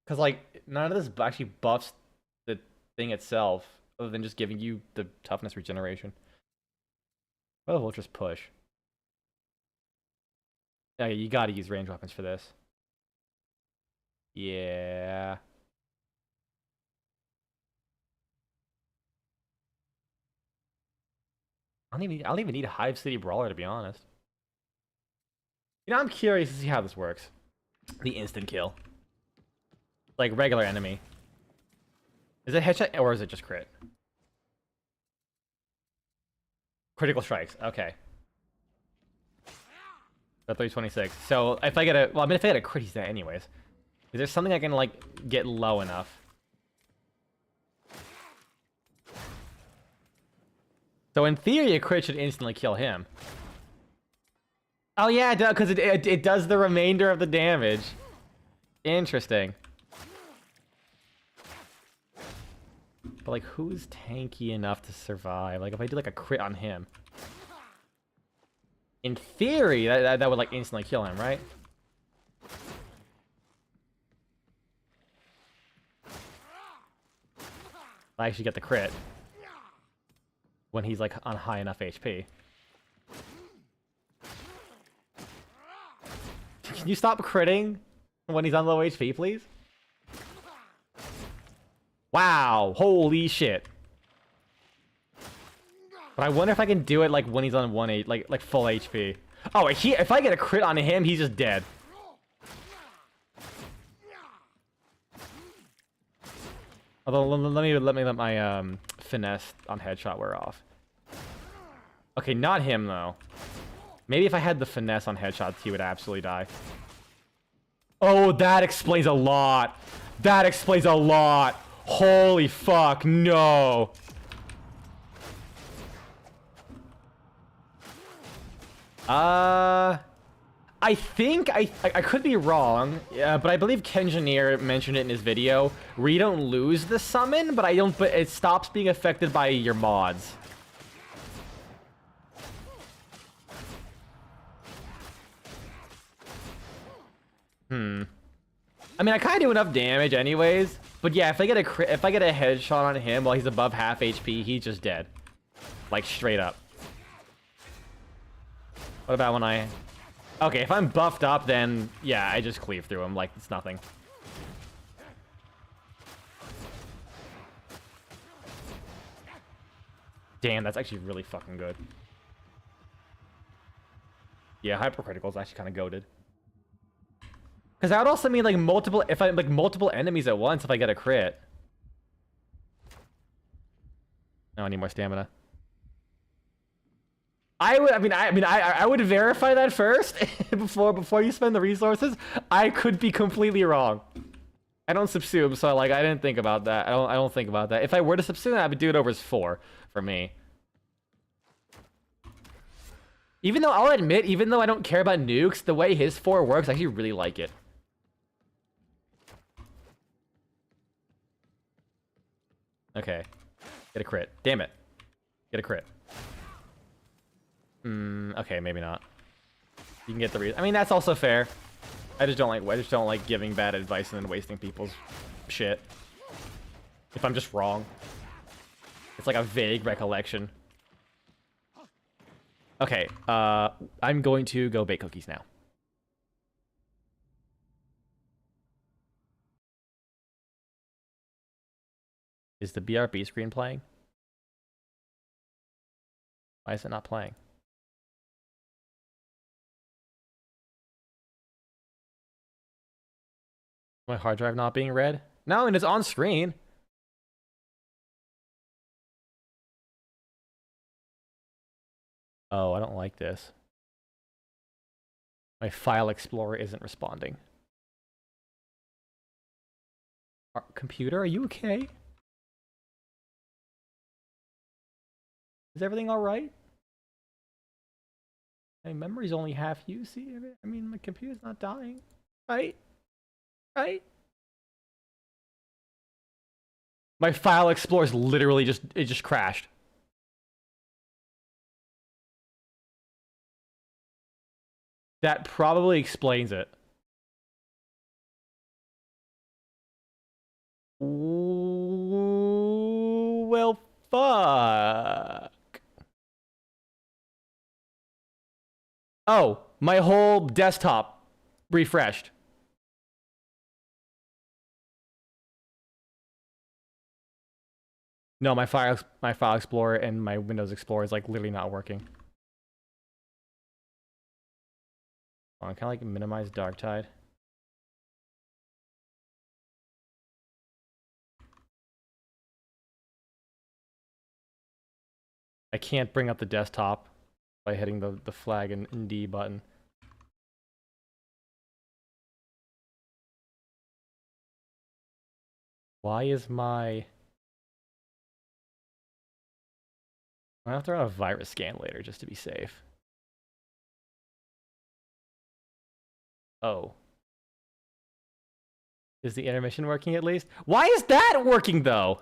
Cause like none of this actually buffs the thing itself, other than just giving you the toughness regeneration. Oh, we'll just push. Yeah, you gotta use range weapons for this. Yeah. I don't even need a Hive City Brawler, to be honest. You know, I'm curious to see how this works. The instant kill. Like, regular enemy. Is it headshot, or is it just crit? Critical strikes, okay. So 326. So, if I get a... Well, I mean, if I get a crit, he's dead anyways. Is there something I can, like, get low enough? So in theory, a crit should instantly kill him. Oh yeah, because it does the remainder of the damage. Interesting. But like, who's tanky enough to survive? Like, if I do like a crit on him, in theory, that would like instantly kill him, right? I actually get the crit when he's like on high enough HP. Can you stop critting when he's on low HP, please? Wow, holy shit. But I wonder if I can do it like when he's on 1 8, like full HP. Oh, if I get a crit on him, he's just dead. Although let me let my finesse on headshot wear off. Okay, not him though. Maybe if I had the finesse on headshots, he would absolutely die. Oh, that explains a lot. That explains a lot. Holy fuck, no. I think I could be wrong, but I believe Kengineer mentioned it in his video where you don't lose the summon, but it stops being affected by your mods. I mean, I kind of do enough damage anyways, but yeah, if I get a headshot on him while he's above half HP, he's just dead. Like straight up. What about when I... Okay, if I'm buffed up, then yeah, I just cleave through him like it's nothing. Damn, that's actually really fucking good. Yeah, hypercritical is actually kind of goated. Because that would also mean like multiple enemies at once if I get a crit. No, I need more stamina. I would verify that first before you spend the resources. I could be completely wrong. I don't subsume, so like I didn't think about that. I don't think about that. If I were to subsume, I would do it over as 4 for me. Even though I'll admit, even though I don't care about nukes, the way his 4 works, I actually really like it. Okay. Get a crit. Damn it. Get a crit. Okay, maybe not. You can get the reason. I mean, that's also fair. I just don't like giving bad advice and then wasting people's shit. If I'm just wrong. It's like a vague recollection. Okay, I'm going to go bake cookies now. Is the BRB screen playing? Why is it not playing? My hard drive not being read? No, and it's on screen. Oh, I don't like this. My file explorer isn't responding. Computer, are you okay? Is everything all right? My memory's only half used. See, I mean, my computer's not dying, right? Right? My file explorer's literally just crashed. That probably explains it. Ooh, well, fuck. Oh, my whole desktop refreshed. No, my file explorer and my Windows Explorer is like literally not working. Hold on, can I like minimize Darktide? I can't bring up the desktop by hitting the flag and D button. Why is my... I have to run a virus scan later just to be safe. Oh. Is the intermission working at least? Why is that working though?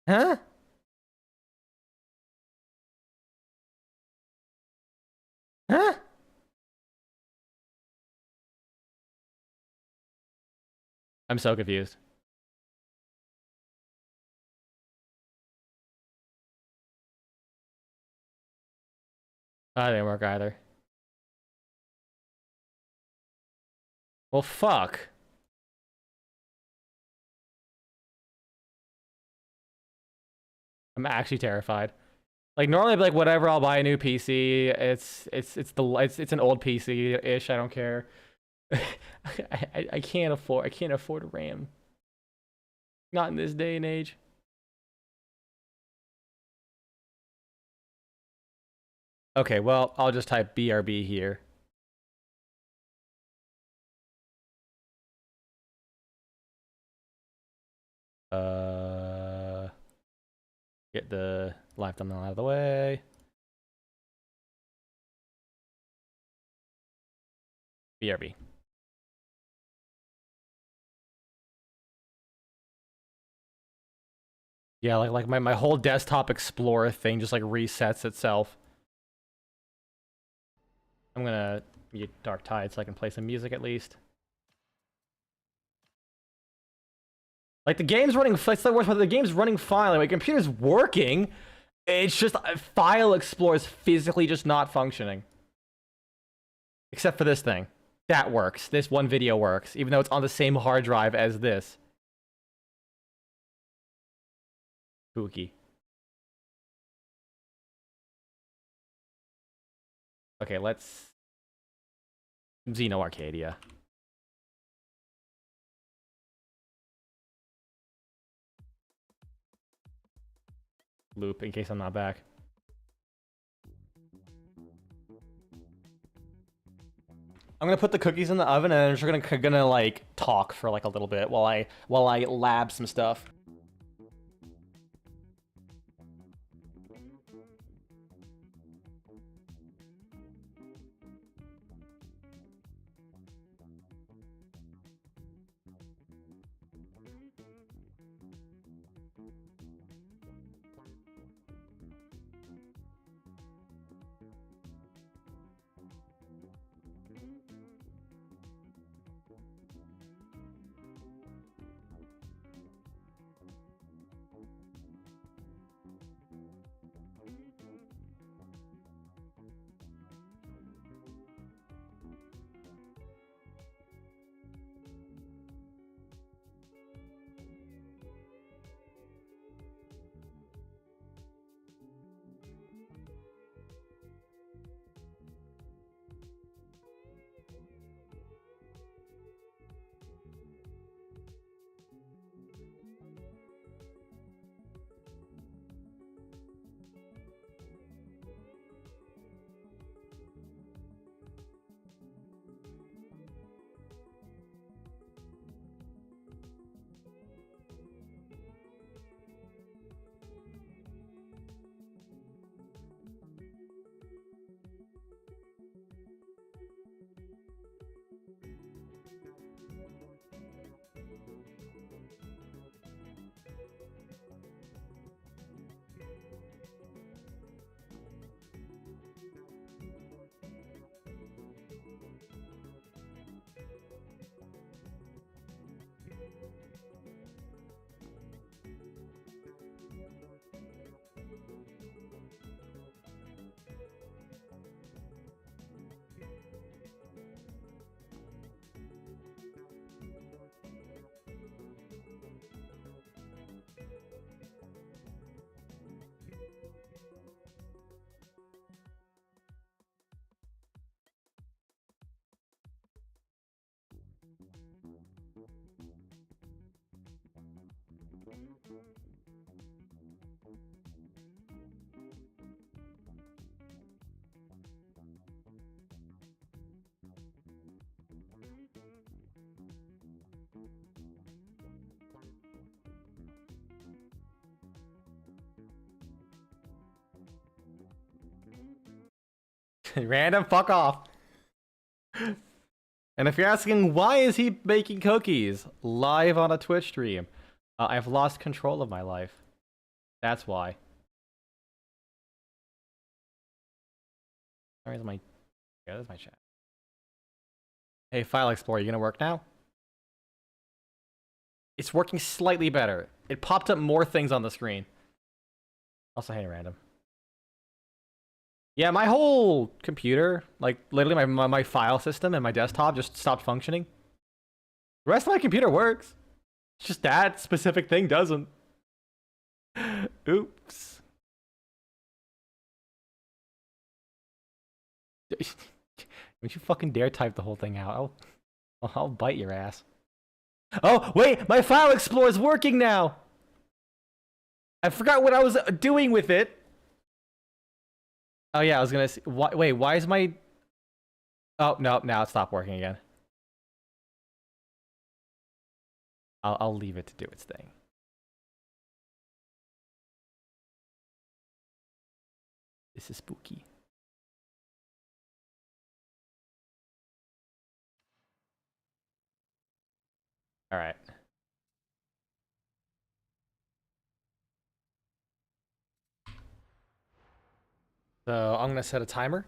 Huh? Huh? I'm so confused. That didn't work either. Well, fuck. I'm actually terrified. Like normally, I'd be like, whatever, I'll buy a new PC. It's an old PC-ish. I don't care. I can't afford a RAM. Not in this day and age. Okay, well, I'll just type BRB here. Get the live thumbnail out of the way. BRB. Yeah, like my whole desktop explorer thing just like resets itself. I'm gonna mute Darktide so I can play some music at least. Like the game's running, it's the worst part, the game's running fine, like my computer's working, it's just File Explorer's physically just not functioning. Except for this thing. That works. This one video works, even though it's on the same hard drive as this. Spooky. Okay, let's... Xeno Arcadia. Loop in case I'm not back. I'm gonna put the cookies in the oven and I'm just gonna like talk for like a little bit while I lab some stuff. Random, fuck off. And if you're asking why is he making cookies live on a Twitch stream, I've lost control of my life. That's why. Where's my... Yeah, there's my chat. Hey, File Explorer, you gonna work now? It's working slightly better. It popped up more things on the screen. Also, hey, random. Yeah, my whole computer, like literally my file system and my desktop just stopped functioning. The rest of my computer works. It's just that specific thing doesn't. Oops. Don't you fucking dare type the whole thing out. I'll bite your ass. Oh, wait! My File Explorer is working now! I forgot what I was doing with it. Oh yeah, I was gonna say, wait, why is my... Oh, no, now it stopped working again. I'll leave it to do its thing. This is spooky. All right. So I'm gonna set a timer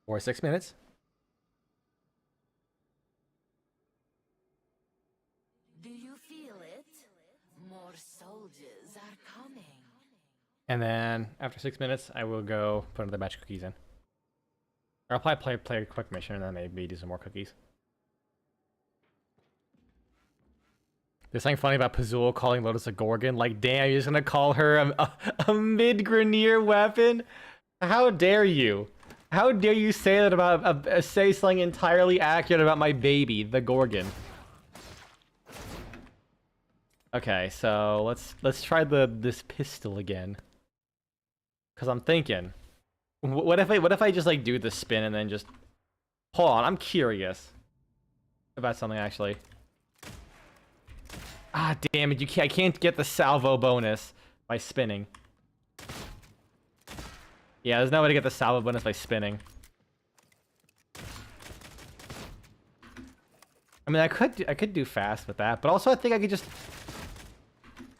for 6 minutes. Do you feel it? More soldiers are coming. And then after 6 minutes, I will go put another batch of cookies in. Or I'll probably play a quick mission and then maybe do some more cookies. There's something funny about Pazul calling Lotus a Gorgon. Like, damn, you're just gonna call her a mid-Grenier weapon? How dare you? How dare you say that about say something entirely accurate about my baby, the Gorgon? Okay, so let's try this pistol again. Cause I'm thinking, what if I just like do the spin and then just hold on? I'm curious about something actually. Ah, damn it! I can't get the salvo bonus by spinning. Yeah, there's no way to get the salvo bonus by spinning. I mean, I could do fast with that, but also I think I could just...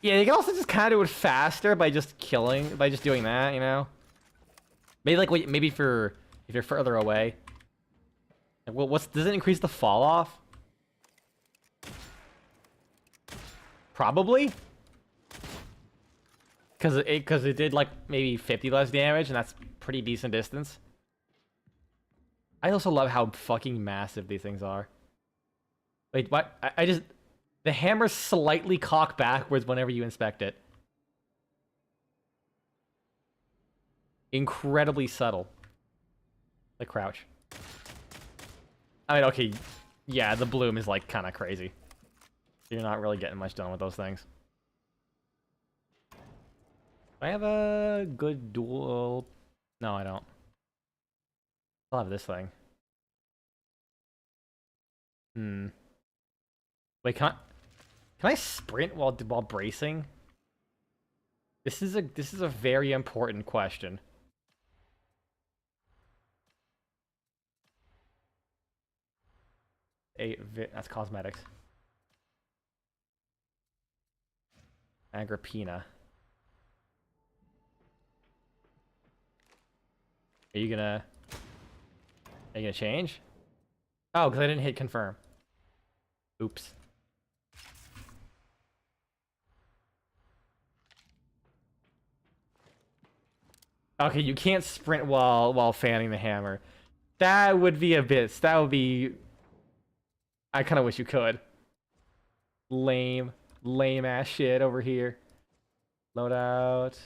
Yeah, you can also just kind of do it faster by just doing that, you know? Maybe like maybe if you're further away. Well, does it increase the fall off? Probably. Because it did like maybe 50 less damage, and that's pretty decent distance. I also love how fucking massive these things are. Wait, what? The hammer's slightly cocked backwards whenever you inspect it. Incredibly subtle. The crouch. I mean, okay, yeah, the bloom is like kind of crazy. You're not really getting much done with those things. Do I have a good dual? No, I don't. I'll have this thing. Wait, can I sprint while bracing? This is a very important question. That's cosmetics. Agrippina. Are you gonna change? Oh, because I didn't hit confirm. Oops. Okay, you can't sprint while fanning the hammer. That would be a bit. That would be. I kind of wish you could. Lame ass shit over here. Loadout.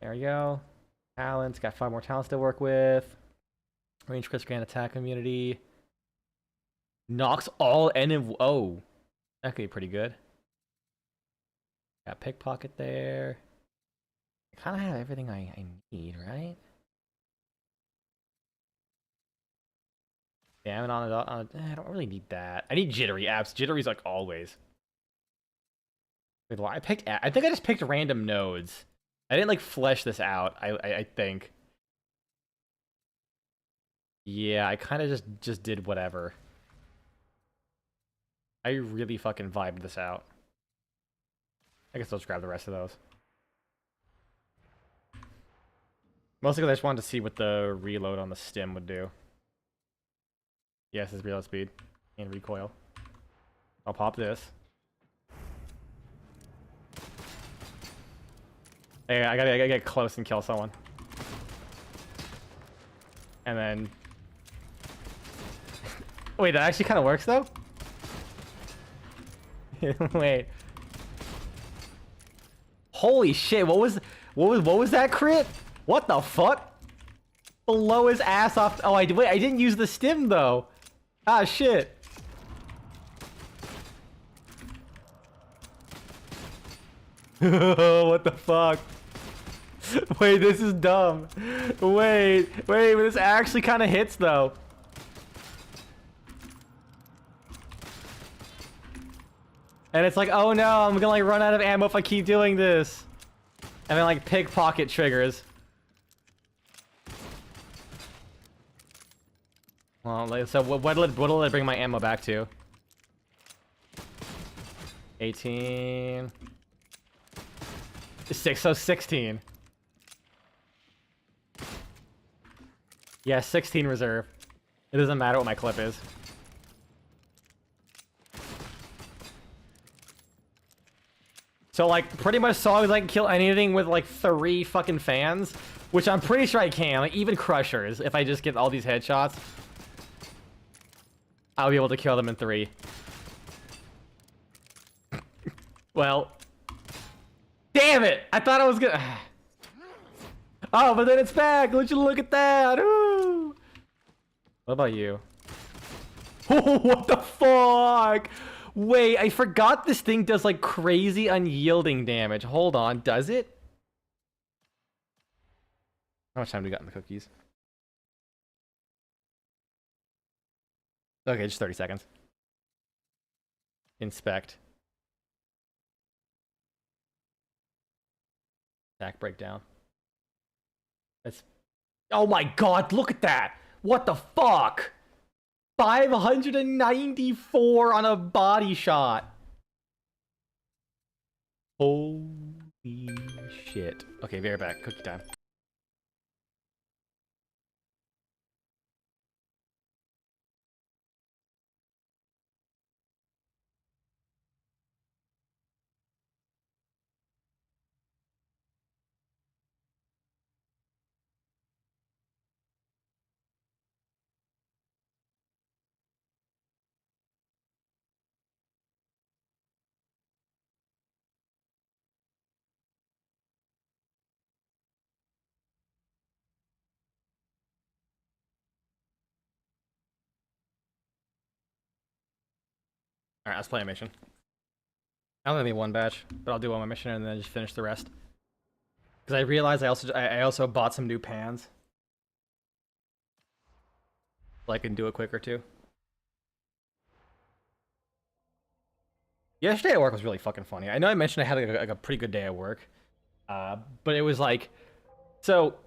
There we go. Talents. Got 5 more talents to work with. Range crit grand attack immunity. Knocks all enemy. Oh, that could be pretty good. Got pickpocket there. I kind of have everything I need, right? Damn it on it. I don't really need that. I need jittery apps. Jittery's like always. Wait, well, I think I just picked random nodes. I didn't like flesh this out. I think. Yeah, I kind of just did whatever. I really fucking vibed this out. I guess I'll just grab the rest of those. Mostly because I just wanted to see what the reload on the stim would do. Yes, it's reload speed and recoil. I'll pop this. Hey, I gotta get close and kill someone. And then... Wait, that actually kind of works though. Wait. Holy shit! What was that crit? What the fuck? Blow his ass off. Oh, wait. I didn't use the stim though. Ah, shit. What the fuck? Wait, this is dumb. Wait, this actually kind of hits though. And it's like, oh no, I'm gonna like run out of ammo if I keep doing this. And then like pickpocket triggers. Well, like, so what'll it bring my ammo back to? 18. 6, so 16. Yeah, 16 reserve. It doesn't matter what my clip is. So like pretty much as long as I can kill anything with like 3 fucking fans, which I'm pretty sure I can, like even crushers, if I just get all these headshots, I'll be able to kill them in 3. Well, damn it! I thought I was gonna. Oh, but then it's back. Would you look at that? Ooh. What about you? Oh, what the fuck? Wait, I forgot this thing does like crazy unyielding damage. Hold on, does it? How much time do we got in the cookies? Okay, just 30 seconds. Inspect. Attack breakdown. That's... Oh my god, look at that! What the fuck? 594 on a body shot. Holy shit. Okay, be right back. Cookie time. Alright, let's play a mission. I'm gonna be one batch, but I'll do one mission and then just finish the rest. Because I realized I also bought some new pans. So I can do it quicker too. Yesterday at work was really fucking funny. I know I mentioned I had like a pretty good day at work. But it was like... So,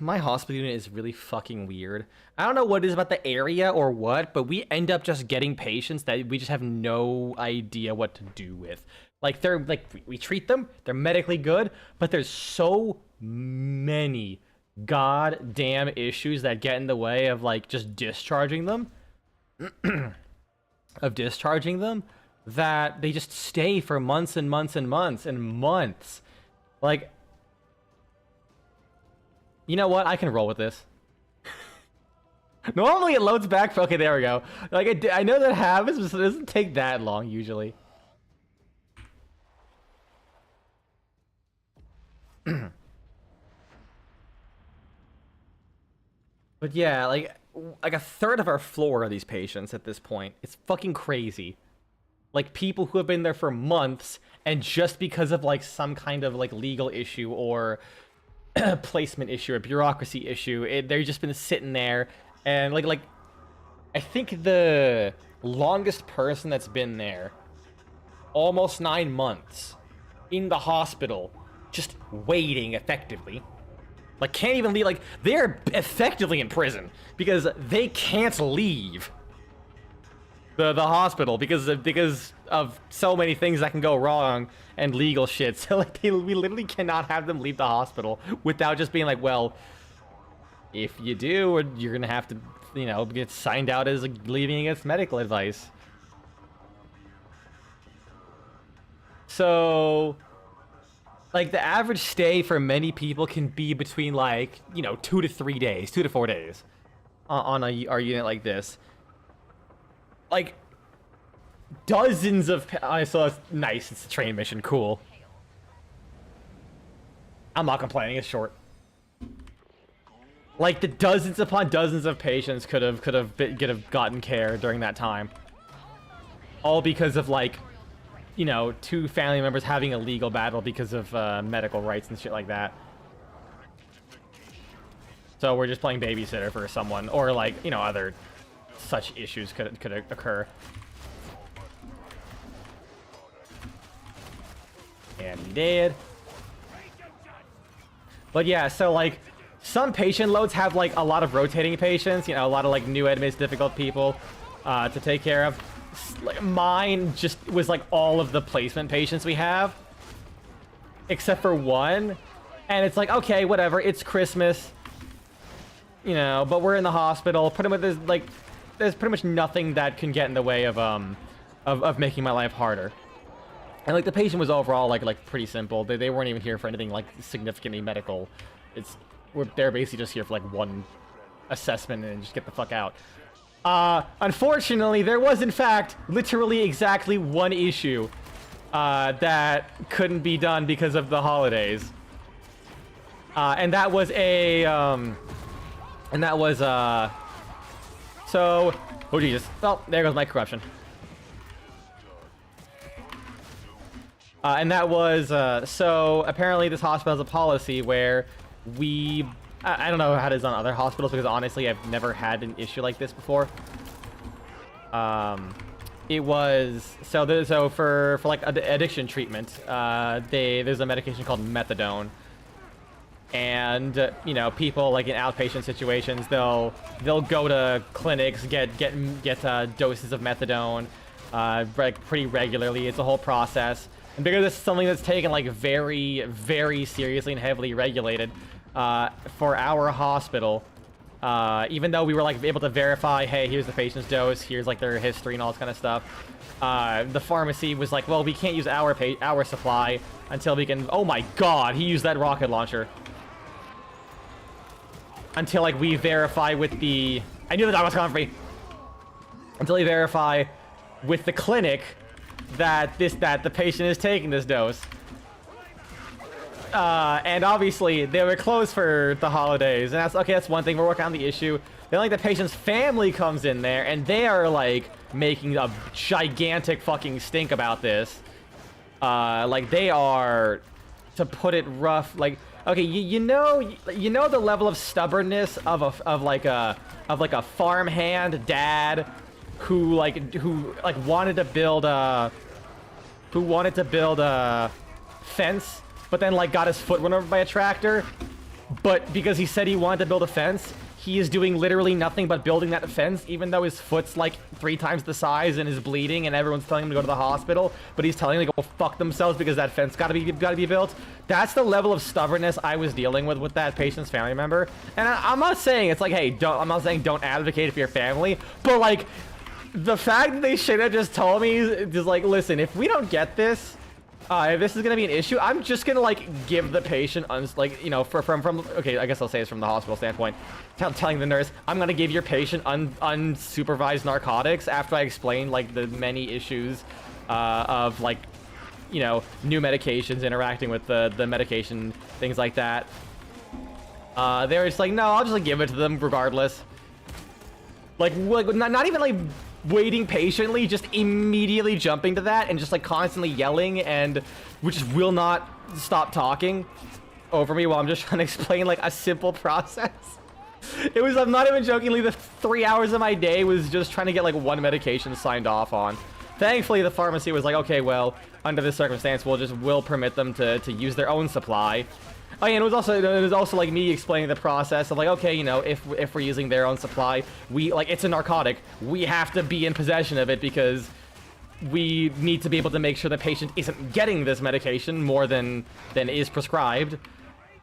my hospital unit is really fucking weird. I don't know what it is about the area or what, but we end up just getting patients that we just have no idea what to do with. Like, they're like, we treat them, they're medically good, but there's so many goddamn issues that get in the way of like just discharging them. That they just stay for months and months and months and months. Like, you know what? I can roll with this. Normally it loads back. Okay, there we go. Like, I know that happens, but it doesn't take that long usually. But yeah, like a third of our floor are these patients at this point. It's fucking crazy. Like, people who have been there for months, and just because of like some kind of like legal issue or placement issue or bureaucracy issue, they've just been sitting there. And like I think the longest person that's been there, almost 9 months in the hospital, just waiting effectively. Like, can't even leave. Like, they're effectively in prison because they can't leave the hospital because of so many things that can go wrong and legal shit. So like, we literally cannot have them leave the hospital without just being like, well, if you do, you're gonna have to, you know, get signed out as like, leaving against medical advice. So, like, the average stay for many people can be between, like, you know, 2 to 3 days, 2 to 4 days on our unit like this. like dozens of. I saw it's nice. It's a train mission. Cool. I'm not complaining. It's short. Like the dozens upon dozens of patients could have gotten care during that time. All because of like, you know, 2 family members having a legal battle because of medical rights and shit like that. So we're just playing babysitter for someone, or like, you know, other such issues could occur. And he did. But yeah, so like some patient loads have like a lot of rotating patients, you know, a lot of like new admits, difficult people to take care of. Like, mine just was like all of the placement patients we have, except for one, and it's like, okay, whatever, it's Christmas, you know, but we're in the hospital. Pretty much, there's pretty much nothing that can get in the way of making my life harder. And like the patient was overall like pretty simple. They weren't even here for anything like significantly medical. They're basically just here for like one assessment and just get the fuck out. Unfortunately, there was in fact literally exactly one issue that couldn't be done because of the holidays. And that was so, oh Jesus, oh, there goes my corruption. And that was, so apparently this hospital has a policy where I don't know how it is on other hospitals, because honestly I've never had an issue like this before. It was, so for like addiction treatment, there's a medication called methadone. And you know, people like in outpatient situations, they'll go to clinics, get doses of methadone like pretty regularly. It's a whole process. And because it's something that's taken like very, very seriously and heavily regulated, for our hospital, even though we were like able to verify, hey, here's the patient's dose, here's like their history and all this kind of stuff, the pharmacy was like, well, we can't use our supply until we can. Oh my God, he used that rocket launcher. Until like we verify with the. I knew the dog was coming for me. Until we verify with the clinic that the patient is taking this dose. And obviously they were closed for the holidays, and that's one thing. We're working on the issue. Then like the patient's family comes in there, and they are like making a gigantic fucking stink about this. Like they are, to put it rough, like, okay, you know the level of stubbornness of a farmhand dad who wanted to build a fence, but then like got his foot run over by a tractor. But because he said he wanted to build a fence, he is doing literally nothing but building that fence, even though his foot's like 3 times the size and is bleeding, and everyone's telling him to go to the hospital, but he's telling them to go fuck themselves because that fence gotta be built. That's the level of stubbornness I was dealing with that patient's family member. And I'm not saying it's like, hey, I'm not saying don't advocate for your family, but like the fact that they should have just told me is like, listen, if we don't get this, if this is gonna be an issue, I'm just gonna like give the patient like, you know, from okay, I guess I'll say it's from the hospital standpoint, telling the nurse, I'm gonna give your patient unsupervised narcotics after I explain like the many issues of like, you know, new medications interacting with the medication, things like that. They were just like, no, I'll just like give it to them regardless. Like not even like waiting patiently, just immediately jumping to that and just like constantly yelling, and which will not stop talking over me while I'm just trying to explain like a simple process. It was, I'm not even jokingly, the 3 hours of my day was just trying to get like one medication signed off on. Thankfully the pharmacy was like, okay, well, under this circumstance we'll permit them to use their own supply. Oh yeah, and it was also like me explaining the process of like, okay, you know, if we're using their own supply, we like, it's a narcotic, we have to be in possession of it because we need to be able to make sure the patient isn't getting this medication more than is prescribed.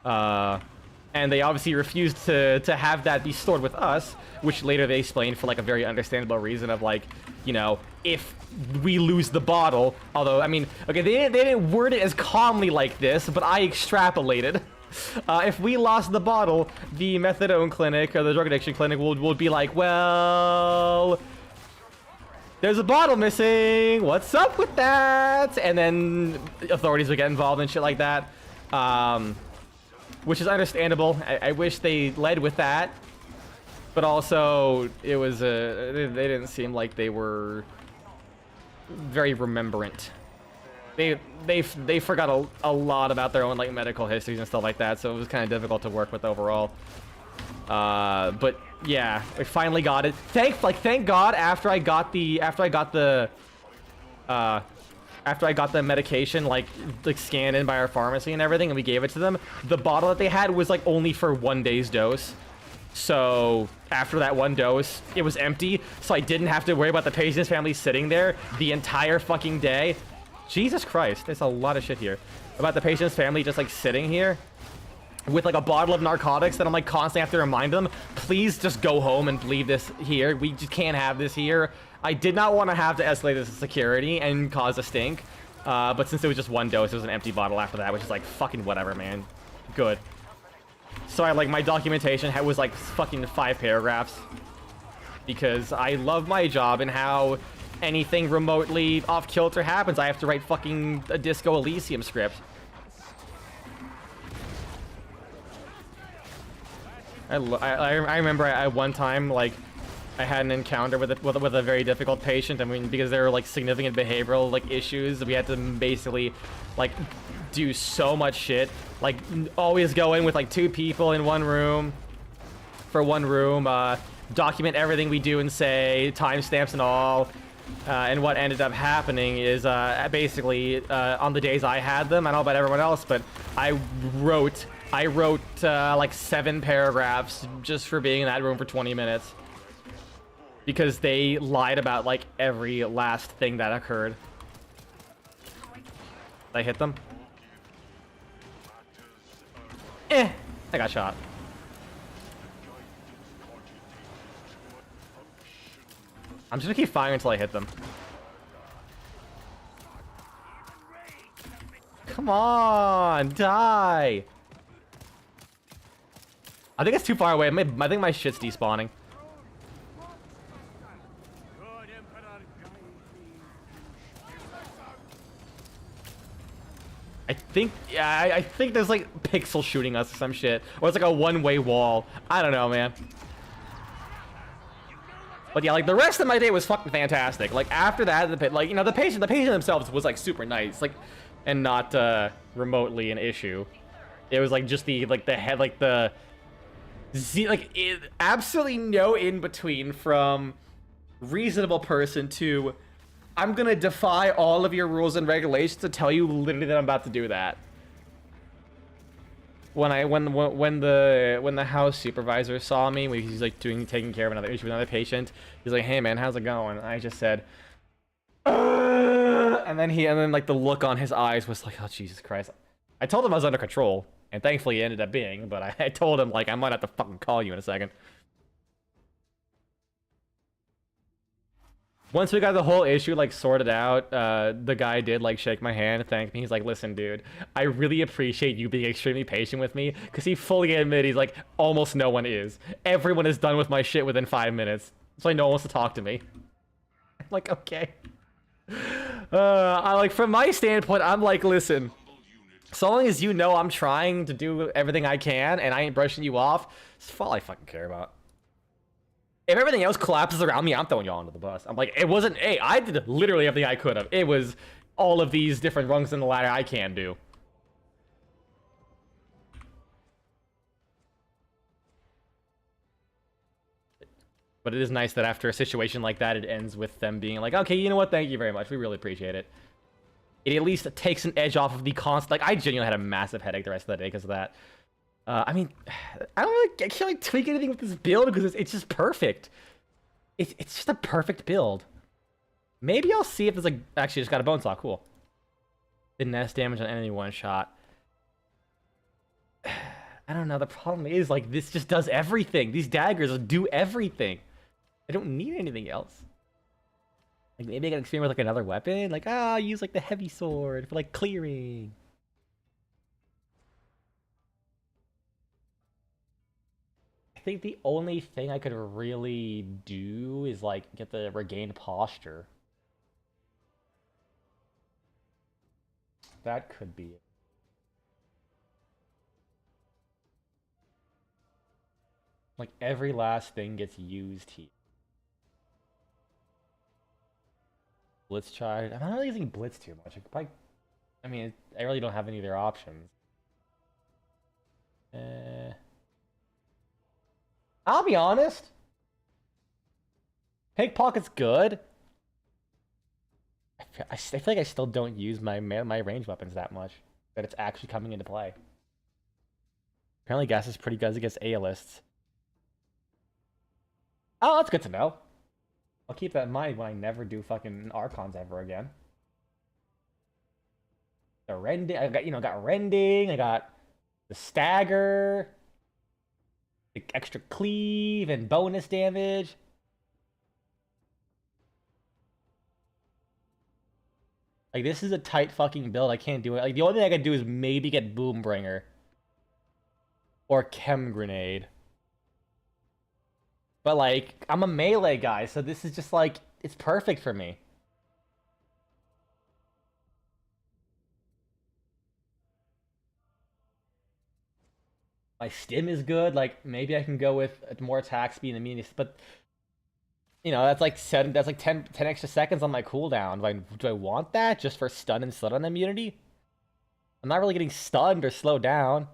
And they obviously refused to have that be stored with us, which later they explained for like a very understandable reason of like, you know, if we lose the bottle, although, I mean, okay, they didn't word it as calmly like this, but I extrapolated. If we lost the bottle, the methadone clinic or the drug addiction clinic would be like, well, there's a bottle missing. What's up with that? And then authorities would get involved and shit like that, which is understandable. I wish they led with that, but also it was they didn't seem like they were very remembrant. They forgot a lot about their own like medical histories and stuff like that, so it was kind of difficult to work with overall. But yeah, we finally got it. Thank God after I got the medication like scanned in by our pharmacy and everything, and we gave it to them, the bottle that they had was like only for 1 day's dose. So after that 1 dose, it was empty, so I didn't have to worry about the patient's family sitting there the entire fucking day. Jesus Christ, there's a lot of shit here. About the patient's family just like sitting here with like a bottle of narcotics that I'm like constantly have to remind them, please just go home and leave this here. We just can't have this here. I did not want to have to escalate this to security and cause a stink. But since it was just 1 dose, it was an empty bottle after that, which is like fucking whatever, man. Good. So I like my documentation was like fucking 5 paragraphs because I love my job and how anything remotely off kilter happens, I have to write fucking a Disco Elysium script. I remember at one time, like, I had an encounter with a very difficult patient. I mean, because there were like significant behavioral like issues, we had to basically like do so much shit. Like always go in with like 2 people in one room, document everything we do and say, timestamps and all. And what ended up happening is basically on the days I had them, I don't know about everyone else, but I wrote like 7 paragraphs just for being in that room for 20 minutes. Because they lied about like every last thing that occurred. Did I hit them? I got shot. I'm just gonna keep firing until I hit them. Come on, die! I think it's too far away. I think my shit's despawning. I think there's like pixel shooting us or some shit. Or it's like a one-way wall. I don't know, man. But yeah, like the rest of my day was fucking fantastic. Like after that, the patient themselves was like super nice, like, and not remotely an issue. It was like just absolutely no in between from reasonable person to I'm gonna defy all of your rules and regulations to tell you literally that I'm about to do that. When the house supervisor saw me, when he's like taking care of another issue with another patient, he's like, "Hey man, how's it going?" And I just said, and then like the look on his eyes was like, "Oh Jesus Christ!" I told him I was under control, and thankfully it ended up being. But I told him like I might have to fucking call you in a second. Once we got the whole issue like sorted out, the guy did like shake my hand and thank me. He's like, "Listen, dude, I really appreciate you being extremely patient with me," because he fully admitted he's like, almost no one is. Everyone is done with my shit within 5 minutes, so no one wants to talk to me. I'm like, okay. I like from my standpoint, I'm like, listen, so long as you know I'm trying to do everything I can and I ain't brushing you off, it's all I fucking care about. If everything else collapses around me, I'm throwing y'all under the bus. I'm like, it wasn't, hey, I did literally everything I could have. It was all of these different rungs in the ladder I can do. But it is nice that after a situation like that, it ends with them being like, okay, you know what, thank you very much. We really appreciate it. It at least takes an edge off of the constant, like, I genuinely had a massive headache the rest of the day because of that. I mean, I can't really tweak anything with this build because it's just perfect. It's just a perfect build. Maybe I'll see if there's like, actually just got a bone saw, cool. The nest damage on enemy one shot. I don't know, the problem is like, this just does everything. These daggers do everything. I don't need anything else. Like maybe I can experiment with like another weapon. Like, I'll use like the heavy sword for like clearing. think the only thing I could really do is like get the regained posture. That could be it. Like every last thing gets used here. Blitz charge. I'm not really using Blitz too much. I mean, I really don't have any other options. I'll be honest. Pickpocket's good. I feel like I still don't use my range weapons that much. That it's actually coming into play. Apparently gas is pretty good against A-lists. Oh, that's good to know. I'll keep that in mind when I never do fucking Archons ever again. The rending, I got, got rending, I got the stagger, the extra cleave and bonus damage. Like, this is a tight fucking build. I can't do it. Like, the only thing I can do is maybe get Boombringer. Or Chem Grenade. But, like, I'm a melee guy, so this is just, like, it's perfect for me. My stim is good. Like, maybe I can go with more attack speed and immunity. But, that's like 10 extra seconds on my cooldown. Do I want that just for stun and stun on immunity? I'm not really getting stunned or slowed down.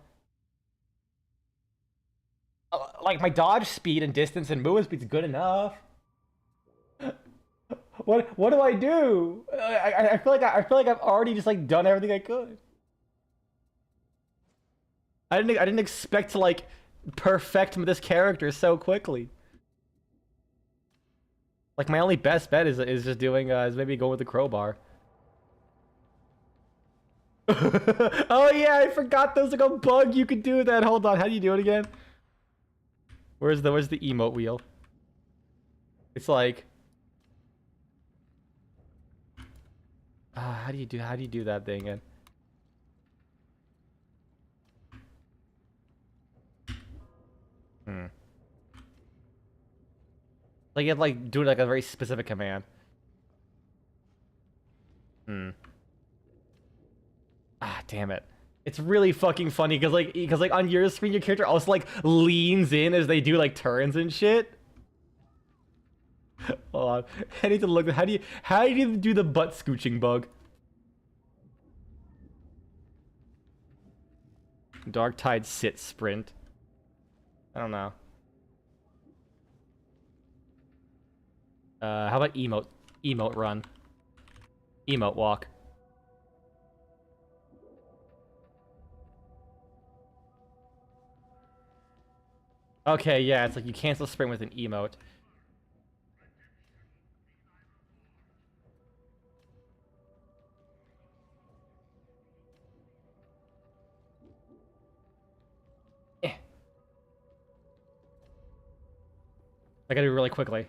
Like, my dodge speed and distance and movement speed's good enough. What do I do? I feel like I've already just like done everything I could. I didn't expect to like perfect this character so quickly. Like, my only best bet is just doing is maybe going with the crowbar. Oh yeah, I forgot there's like a bug you could do that. Hold on, how do you do it again? Where's the emote wheel? It's like how do you do that thing again? Like, you have to like do like a very specific command. Ah, damn it. It's really fucking funny because like on your screen your character also like leans in as they do like turns and shit. Hold on. I need to look at how do you do the butt scooching bug? Darktide sit sprint. I don't know. How about emote run? Emote walk. Okay, yeah, it's like you cancel sprint with an emote. I gotta do it really quickly.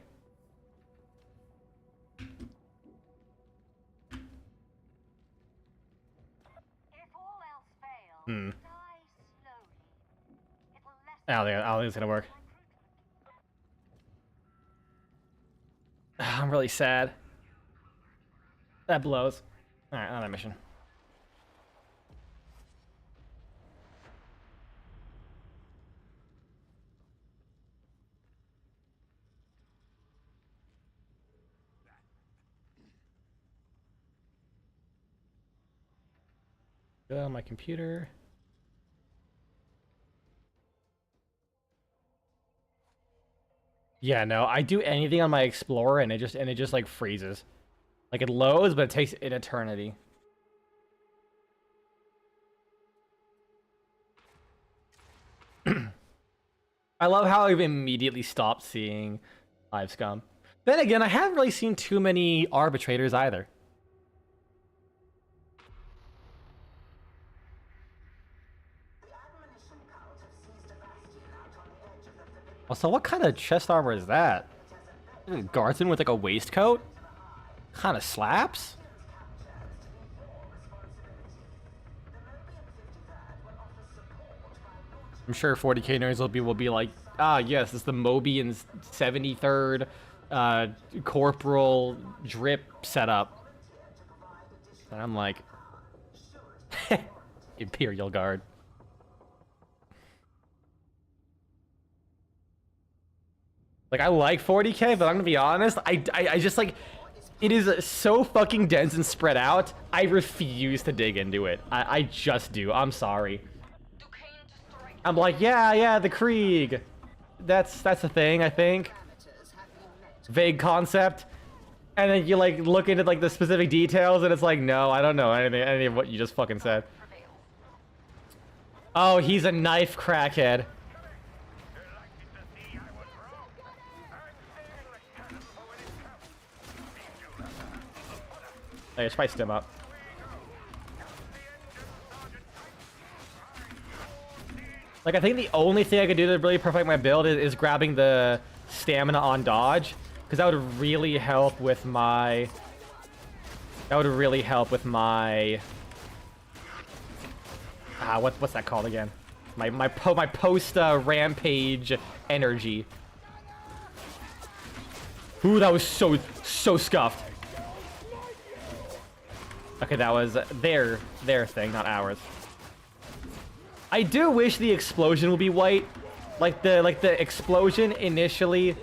I don't think it's gonna work. I'm really sad. That blows. Alright, another mission. Go on my computer. Yeah, no, I do anything on my Explorer and it just like freezes. Like, it loads, but it takes an eternity. I love how I've immediately stopped seeing Hive Scum. Then again, I haven't really seen too many arbitrators either. Also, what kind of chest armor is that? Guardsman with like a waistcoat? Kind of slaps? I'm sure 40k nerds will be like yes, it's the Mobian's 73rd corporal drip setup. And I'm like, Imperial Guard. Like, I like 40k, but I'm gonna be honest, I just like, it is so fucking dense and spread out, I refuse to dig into it. I just do, I'm sorry. I'm like, yeah, the Krieg. That's a thing, I think. Vague concept. And then you like look into like the specific details and it's like, no, I don't know any of what you just fucking said. Oh, he's a knife crackhead. Hey, spiced him up. Like, I think the only thing I could do to really perfect my build is grabbing the stamina on dodge, because that would really help with my... what's that called again? My post rampage energy. Ooh, that was so scuffed. Okay, that was their thing, not ours. I do wish the explosion would be white. Like the explosion initially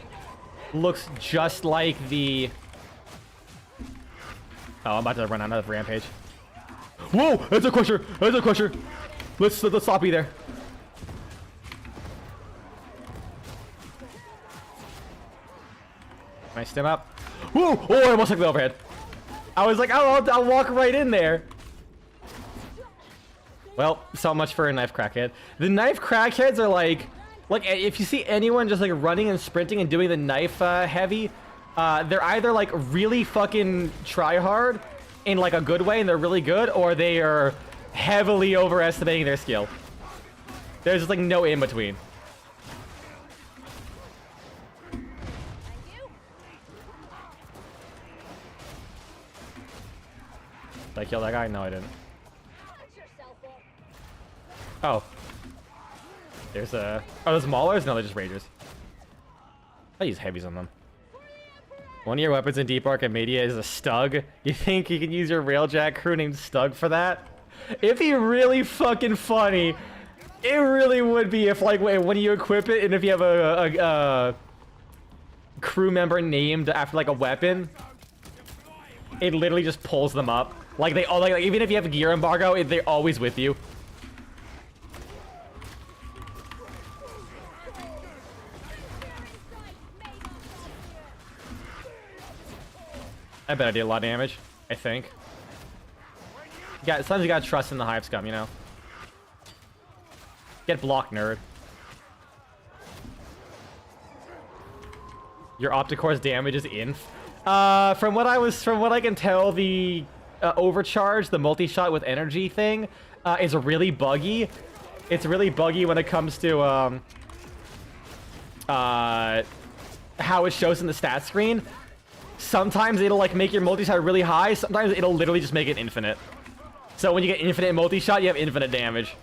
looks just like the... Oh, I'm about to run out of rampage. Whoa! That's a crusher! That's a crusher! Let's stop you there. Can I stem up? Whoa! Oh, I almost took the overhead. I was like, I'll walk right in there. Well, so much for a knife crackhead. The knife crackheads are like if you see anyone just like running and sprinting and doing the knife heavy, they're either like really fucking try hard in like a good way and they're really good, or they are heavily overestimating their skill. There's just like no in between. Did I kill that guy? No, I didn't. Oh. There's a... Oh, those maulers? No, they're just ragers. I use heavies on them. One of your weapons in Deep Arcadia is a Stug. You think you can use your Railjack crew named Stug for that? It'd be really fucking funny. It really would be if, like, when you equip it and if you have a crew member named after, like, a weapon, it literally just pulls them up. Like, they all, like even if you have a gear embargo, they're always with you. I bet I did a lot of damage, I think. Yeah, sometimes you gotta trust in the hive scum, you know? Get blocked, nerd. Your Opticore's damage is inf. From what I can tell, the overcharge, the multi-shot with energy thing, is really buggy. It's really buggy when it comes to how it shows in the stat screen. Sometimes it'll like make your multi-shot really high, sometimes it'll literally just make it infinite. So when you get infinite multi-shot, you have infinite damage.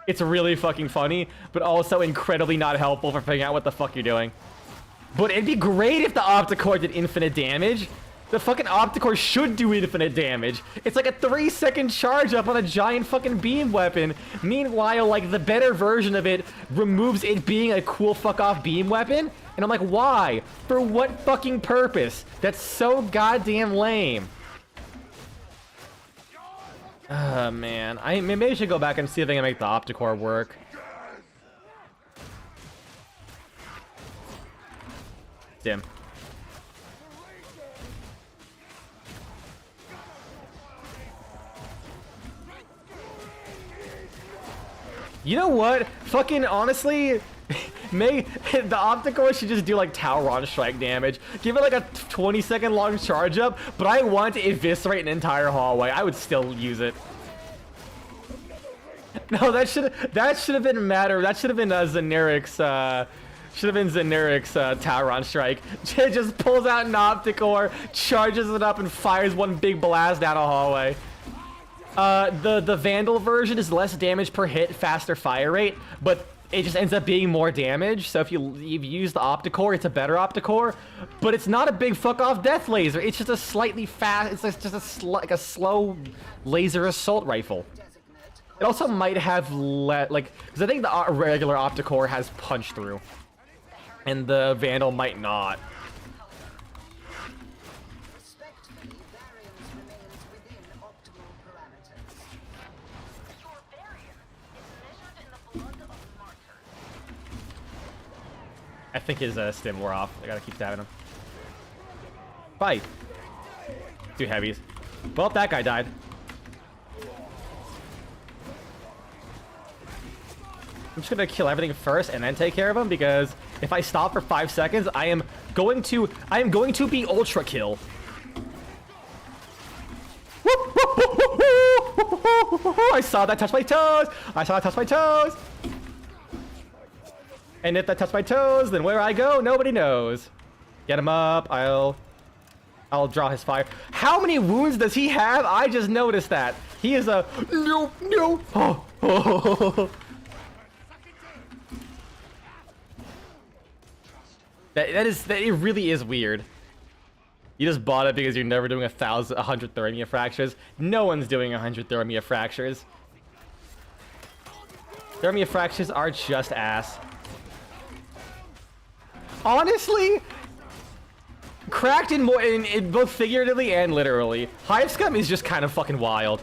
It's really fucking funny, but also incredibly not helpful for figuring out what the fuck you're doing. But it'd be great if the Opticore did infinite damage. The fucking Opticore should do infinite damage. It's like a 3-second charge up on a giant fucking beam weapon. Meanwhile, like, the better version of it removes it being a cool fuck off beam weapon. And I'm like, why? For what fucking purpose? That's so goddamn lame. Man. Maybe I should go back and see if I can make the Opticore work. Dim. You know what? Fucking honestly, the Opticore should just do like Talron strike damage. Give it like a 20-second long charge up, but I want to eviscerate an entire hallway. I would still use it. No, that should have been Matter. That should have been Zeneric's Talron strike. It just pulls out an Opticore, charges it up, and fires one big blast down a hallway. The Vandal version is less damage per hit, faster fire rate, but it just ends up being more damage. So if you've used the Opticore, it's a better Opticore, but it's not a big fuck off death laser. It's just a slightly fast. It's just like a slow laser assault rifle. It also might have because I think the regular Opticore has punch through, and the Vandal might not. I think his stim wore off. I gotta keep stabbing him. Fight! 2 heavies. Well, that guy died. I'm just gonna kill everything first and then take care of him, because if I stop for 5 seconds, I am going to be ultra kill. I saw that touch my toes! I saw that touch my toes! And if that touched my toes, then where I go, nobody knows. Get him up. I'll draw his fire. How many wounds does he have? I just noticed that. He is a no. Oh. That it really is weird. You just bought it because you're never doing 100 Thermia fractures. No one's doing 100 Thermia fractures. Thermia fractures are just ass. Honestly, cracked in both figuratively and literally. Hive scum is just kind of fucking wild.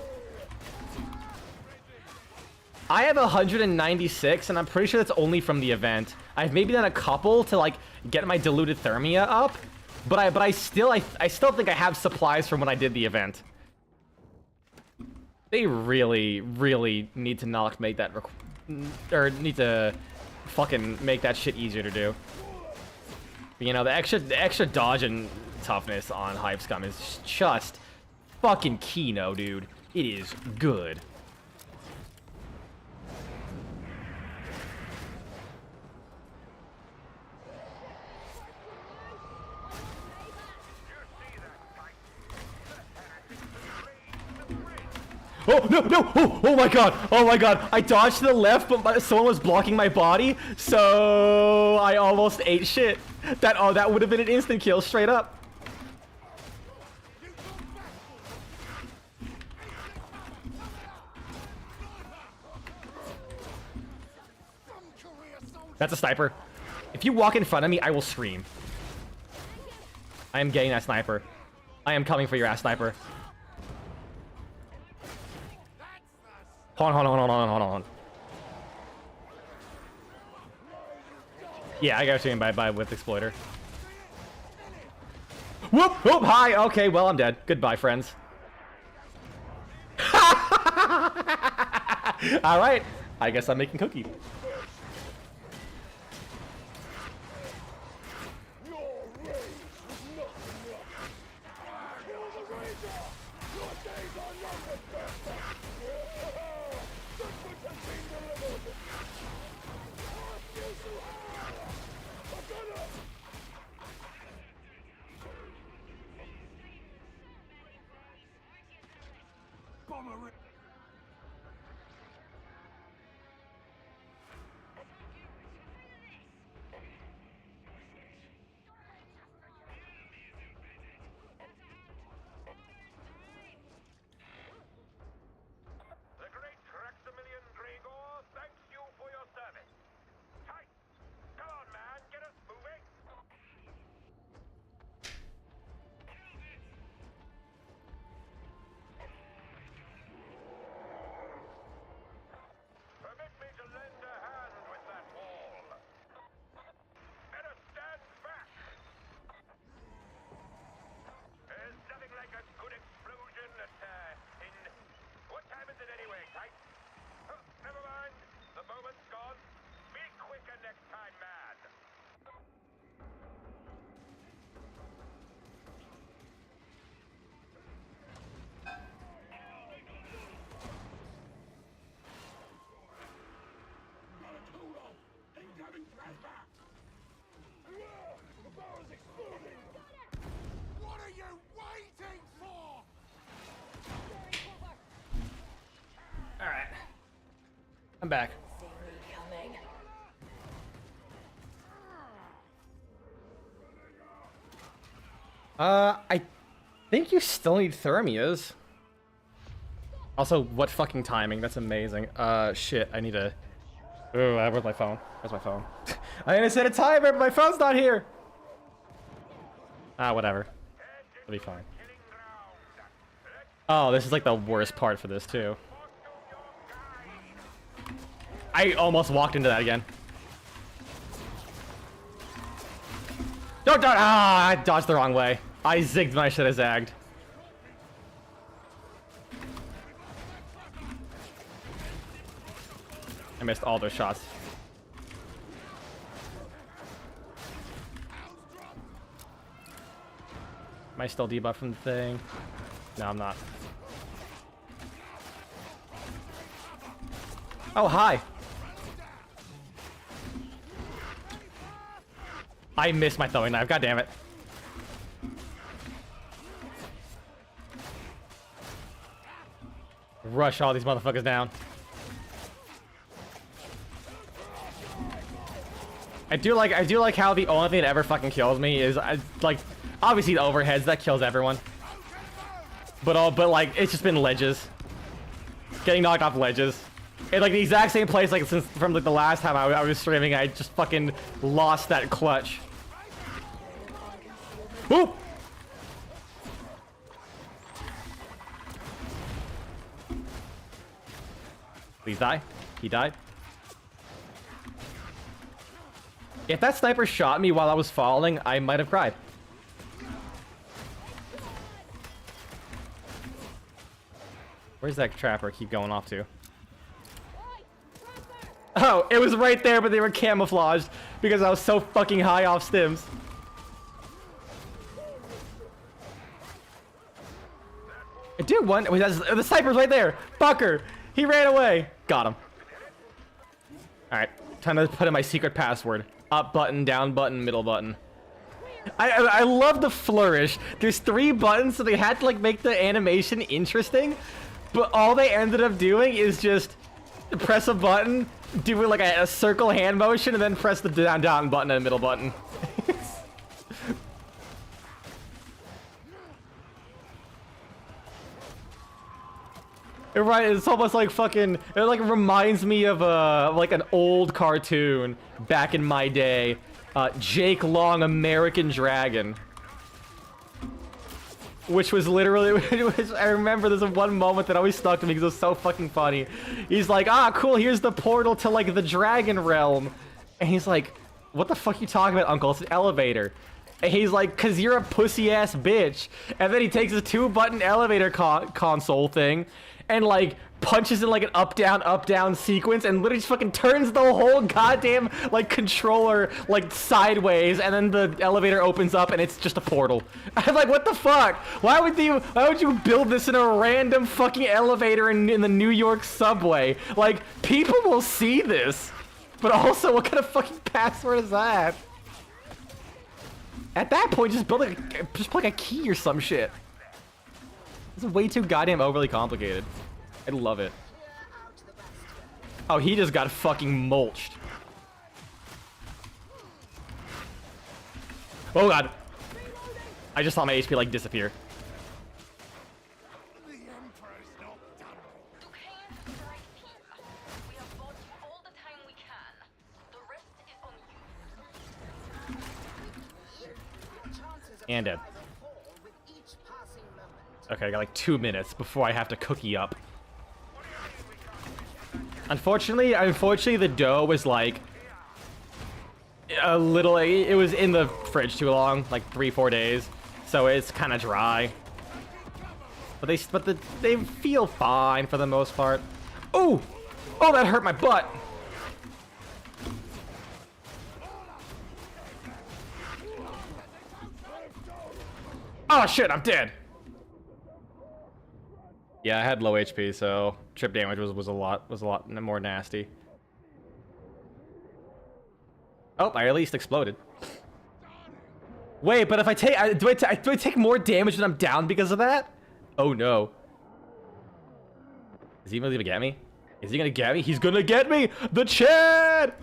I have 196, and I'm pretty sure that's only from the event. I've maybe done a couple to like get my diluted Thermia up, but I still think I have supplies from when I did the event. They really need to not make that or need to fucking make that shit easier to do. You know, the extra dodge and toughness on Hive Scum is just fucking Kino, dude. It is good. Oh, no! Oh my god! Oh my god! I dodged to the left, but someone was blocking my body, so I almost ate shit. That would have been an instant kill, straight up. That's a sniper. If you walk in front of me, I will scream. I am getting that sniper. I am coming for your ass, sniper. Hold on. Yeah, I got you by with exploiter. Whoop! Hi! Okay, well, I'm dead. Goodbye, friends. Alright. I guess I'm making cookie. I'm back. I think you still need thermias. Also, what fucking timing? That's amazing. Shit, I need to... Ooh, where's my phone? Where's my phone? I need to set a timer, but my phone's not here! Ah, whatever. It'll be fine. Oh, this is like the worst part for this, too. I almost walked into that again. Don't! Ah, I dodged the wrong way. I zigged when I should have zagged. I missed all those shots. Am I still debuffed from the thing? No, I'm not. Oh, hi! I missed my throwing knife, god damn it. Rush all these motherfuckers down. I do like how the only thing that ever fucking kills me is like obviously the overheads that kills everyone. But like it's just been ledges. Getting knocked off ledges. In like the exact same place like since from like the last time I was streaming, I just fucking lost that clutch. Whoop! Please die. He died. If that sniper shot me while I was falling, I might have cried. Where's that trapper keep going off to? Oh, it was right there, but they were camouflaged because I was so fucking high off stims. Dude, one. Wait, the sniper's right there. Fucker. He ran away. Got him. All right, time to put in my secret password. Up button, down button, middle button. I love the flourish. There's 3 buttons, so they had to like make the animation interesting, but all they ended up doing is just press a button, do like a circle hand motion, and then press the down button and middle button. Right, it's almost like fucking, it like reminds me of like an old cartoon back in my day. Jake Long, American Dragon. Which was literally, I remember there's one moment that always stuck to me because it was so fucking funny. He's like, ah, cool, here's the portal to like the dragon realm. And he's like, what the fuck you talking about, uncle? It's an elevator. And he's like, cause you're a pussy ass bitch. And then he takes his 2-button elevator console thing and like punches in like an up down sequence and literally just fucking turns the whole goddamn like controller like sideways, and then the elevator opens up and it's just a portal. I'm like, what the fuck? Why would you build this in a random fucking elevator in the New York subway? Like, people will see this. But also, what kind of fucking password is that? At that point, just build just put like a key or some shit. This is way too goddamn overly complicated. I love it. Oh, he just got fucking mulched. Oh god. I just saw my HP like disappear. And dead. Okay, I got like 2 minutes before I have to cookie up. Unfortunately, the dough was like a little. It was in the fridge too long, like 3-4 days, so it's kind of dry. But they feel fine for the most part. Oh, oh, that hurt my butt. Oh shit, I'm dead. Yeah, I had low HP, so trip damage was a lot more nasty. Oh, I at least exploded. Wait, but if I take, do I take more damage when I'm down because of that? Oh no. Is he really gonna get me? Is he gonna get me? He's gonna get me! The Chad!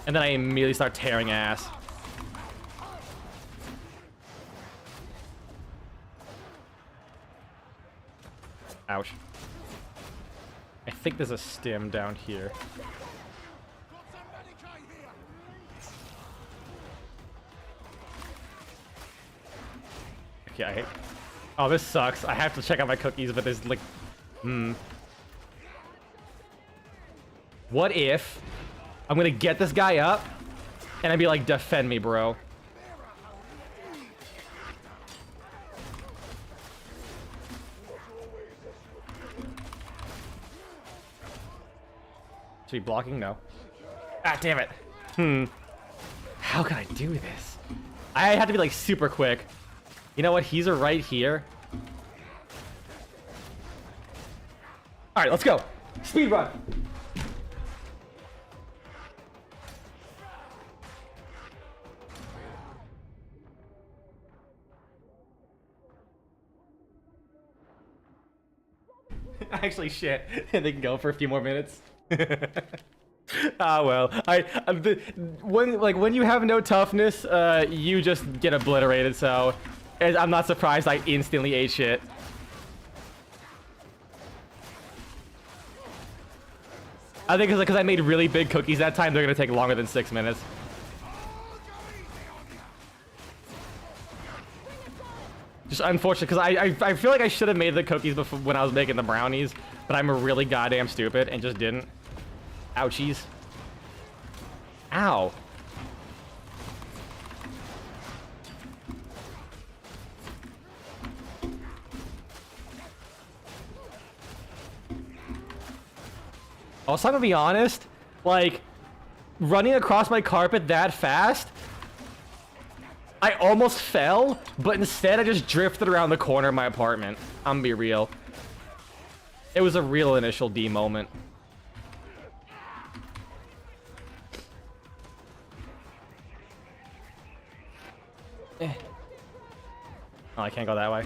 And then I immediately start tearing ass. Ouch. I think there's a stim down here. Okay, oh, this sucks. I have to check out my cookies, but there's like... What if I'm gonna get this guy up and I'd be like, defend me, bro. Should be blocking? No. Ah, damn it. How can I do this? I have to be like super quick. You know what? He's right here. All right, let's go. Speed run. Actually, shit. They can go for a few more minutes. Ah, well. When you have no toughness, you just get obliterated. So, I'm not surprised. I instantly ate shit. I think because I made really big cookies that time, they're gonna take longer than 6 minutes. Just unfortunate, because I feel like I should have made the cookies before when I was making the brownies, but I'm really goddamn stupid and just didn't. Ouchies. Ow. Also, I'm gonna be honest, like, running across my carpet that fast, I almost fell, but instead I just drifted around the corner of my apartment. I'm gonna be real. It was a real initial D moment. Oh, I can't go that way.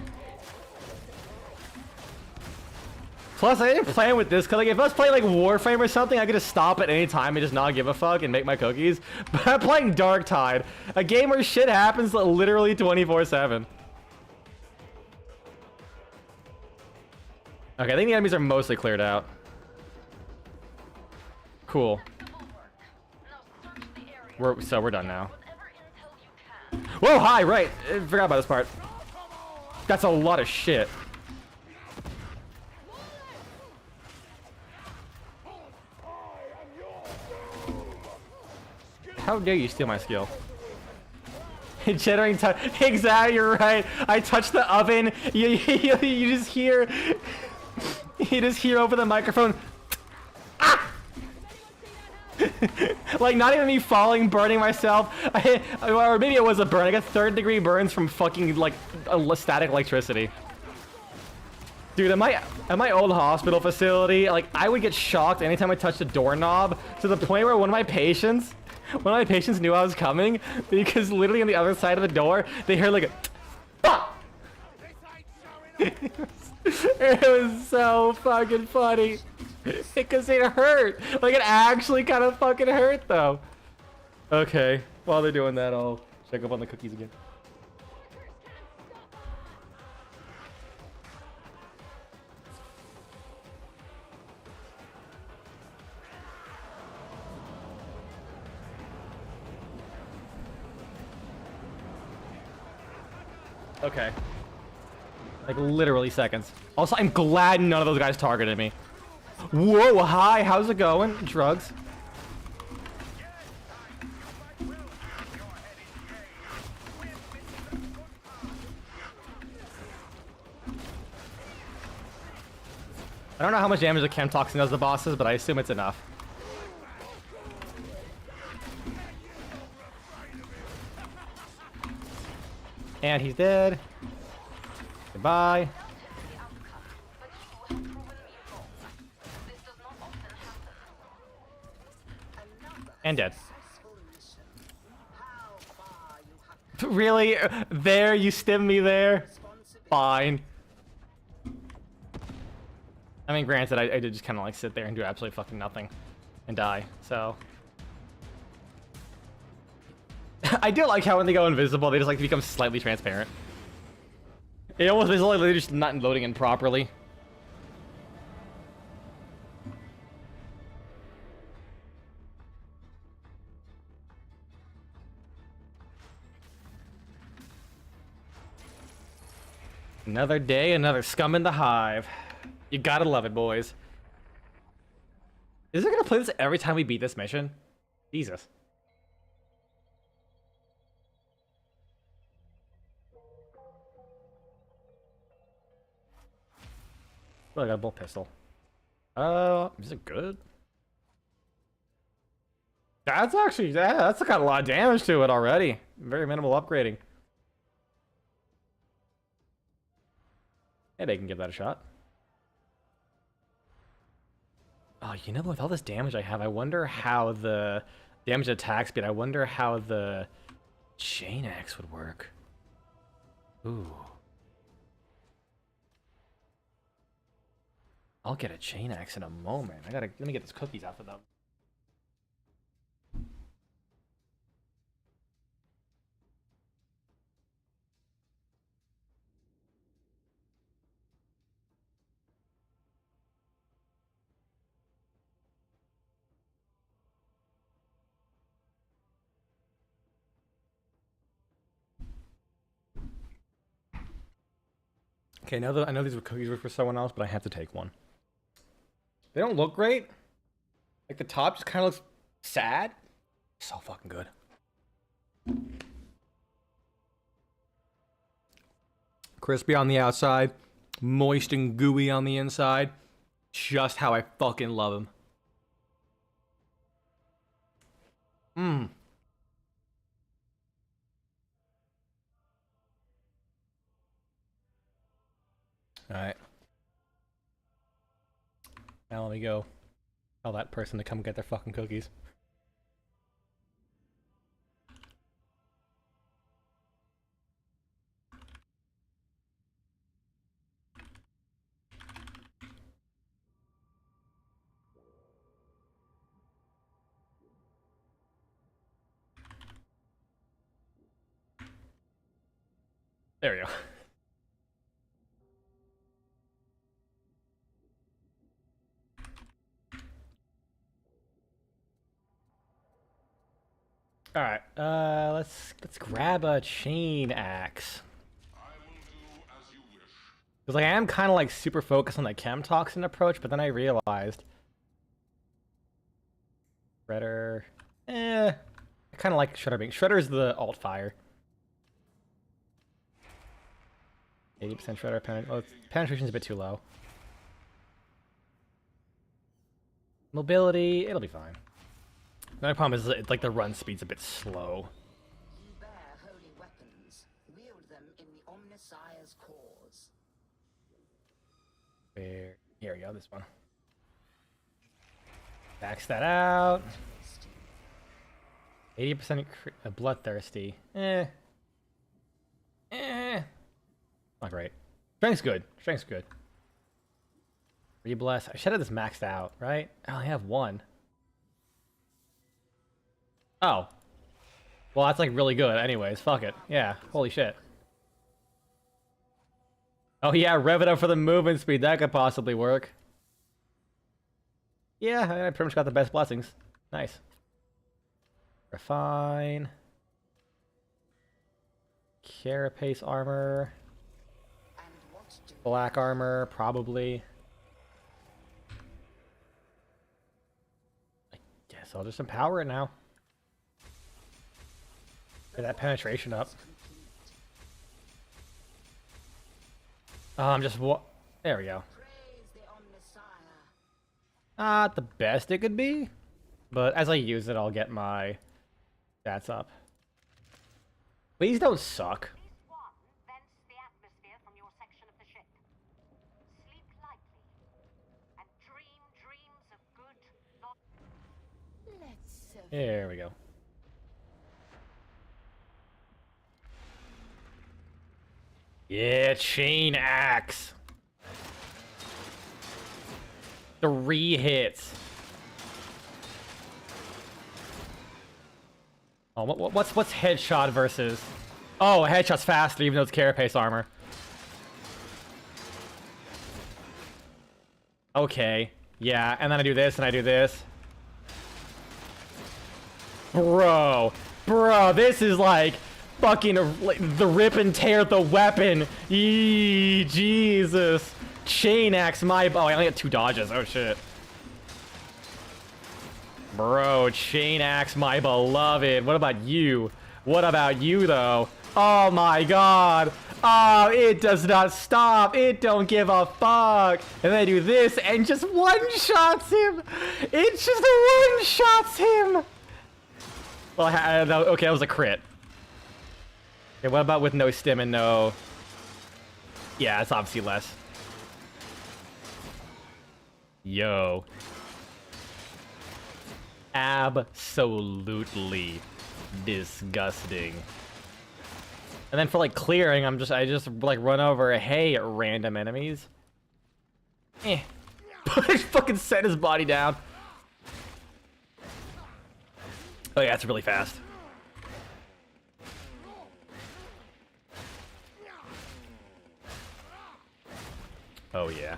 Plus, I didn't plan with this, because like, if I was playing like Warframe or something, I could just stop at any time and just not give a fuck and make my cookies. But I'm playing Darktide, a game where shit happens literally 24/7. Okay, I think the enemies are mostly cleared out. Cool. We're done now. Whoa, hi, right. I forgot about this part. That's a lot of shit. How dare you steal my skill? Generating touch. Exactly, you're right. I touched the oven. You just hear. You just hear over the microphone. Ah! Like, not even me falling, burning myself. Or maybe it was a burn. I got 3rd-degree burns from fucking, like, static electricity. Dude, at my old hospital facility, like, I would get shocked anytime I touched a doorknob to the point where one of my patients knew I was coming because literally on the other side of the door, they heard like a ah! It was so fucking funny because it hurt. Like, it actually kind of fucking hurt though. Okay, while they're doing that, I'll check up on the cookies again. Okay. Like, literally seconds. Also, I'm glad none of those guys targeted me. Whoa, hi, how's it going? Drugs. I don't know how much damage the chem toxin does to the bosses, but I assume it's enough. And he's dead. Goodbye. And dead. Really? There? You stim me there? Fine. I mean, granted, I did just kind of like sit there and do absolutely fucking nothing and die, so. I do like how when they go invisible, they just like become slightly transparent. It almost feels like they're just not loading in properly. Another day, another scum in the hive. You gotta love it, boys. Is it gonna play this every time we beat this mission? Jesus. Oh, I got a bolt pistol. Is it good? That's actually, yeah, that's got a lot of damage to it already. Very minimal upgrading. Hey, they can give that a shot. Oh, you know, with all this damage I have, I wonder how the damage attack speed, I wonder how the chain axe would work. Ooh. I'll get a chain axe in a moment. Let me get those cookies out for them. Okay, now that I know these cookies were for someone else, but I have to take one. They don't look great. Like the top just kind of looks sad. So fucking good. Crispy on the outside, moist and gooey on the inside. Just how I fucking love them. Mmm. Alright. Now let me go tell that person to come get their fucking cookies. There we go. All right, let's grab a chain axe. Because like, I am kind of like super focused on the chem toxin approach, but then I realized Shredder. I kind of like Shredder being Shredder's the alt fire. 80% Shredder penetration's a bit too low. Mobility, it'll be fine. The only problem is it's like the run speed's a bit slow. You bear holy weapons. Wield them in the Omnissiah's cause. Here we go, this one. Max that out. 80% bloodthirsty. Not great. Strength's good. Strength's good. Rebless. I should have this maxed out, right? I only have one. Oh. Well, that's like really good anyways. Fuck it. Yeah. Holy shit. Oh yeah, rev it up for the movement speed. That could possibly work. Yeah, I pretty much got the best blessings. Nice. Refine. Carapace armor. Black armor, probably. I guess I'll just empower it now. Get that penetration up. I'm just there we go. Not the best it could be, but as I use it, I'll get my stats up. Please don't suck. There we go. Yeah, chain axe. 3 hits. Oh, what's headshot versus? Oh, headshot's faster even though it's carapace armor. Okay. Yeah, and then I do this and I do this. Bro, this is like fucking the rip and tear of the weapon. Eee, Jesus. Chain axe my. Oh, I only got 2 dodges. Oh shit. Bro, chain axe my beloved. What about you? What about you though? Oh my god. Oh, it does not stop. It don't give a fuck. And then I do this and just one-shots him. It just one-shots him. Well, okay, that was a crit. Okay, what about with no stim and no... Yeah, it's obviously less. Yo. Absolutely disgusting. And then for like clearing, I just like run over, hey, random enemies. Eh. Just fucking set his body down. Oh yeah, it's really fast. Oh yeah.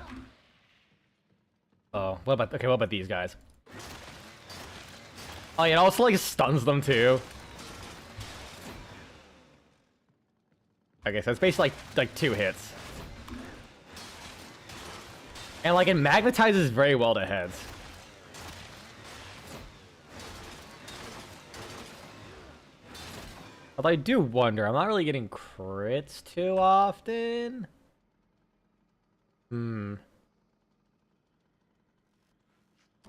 Oh, what about these guys? Oh yeah, it also like stuns them too. Okay, so it's basically like 2 hits. And like it magnetizes very well to heads. Although I do wonder, I'm not really getting crits too often.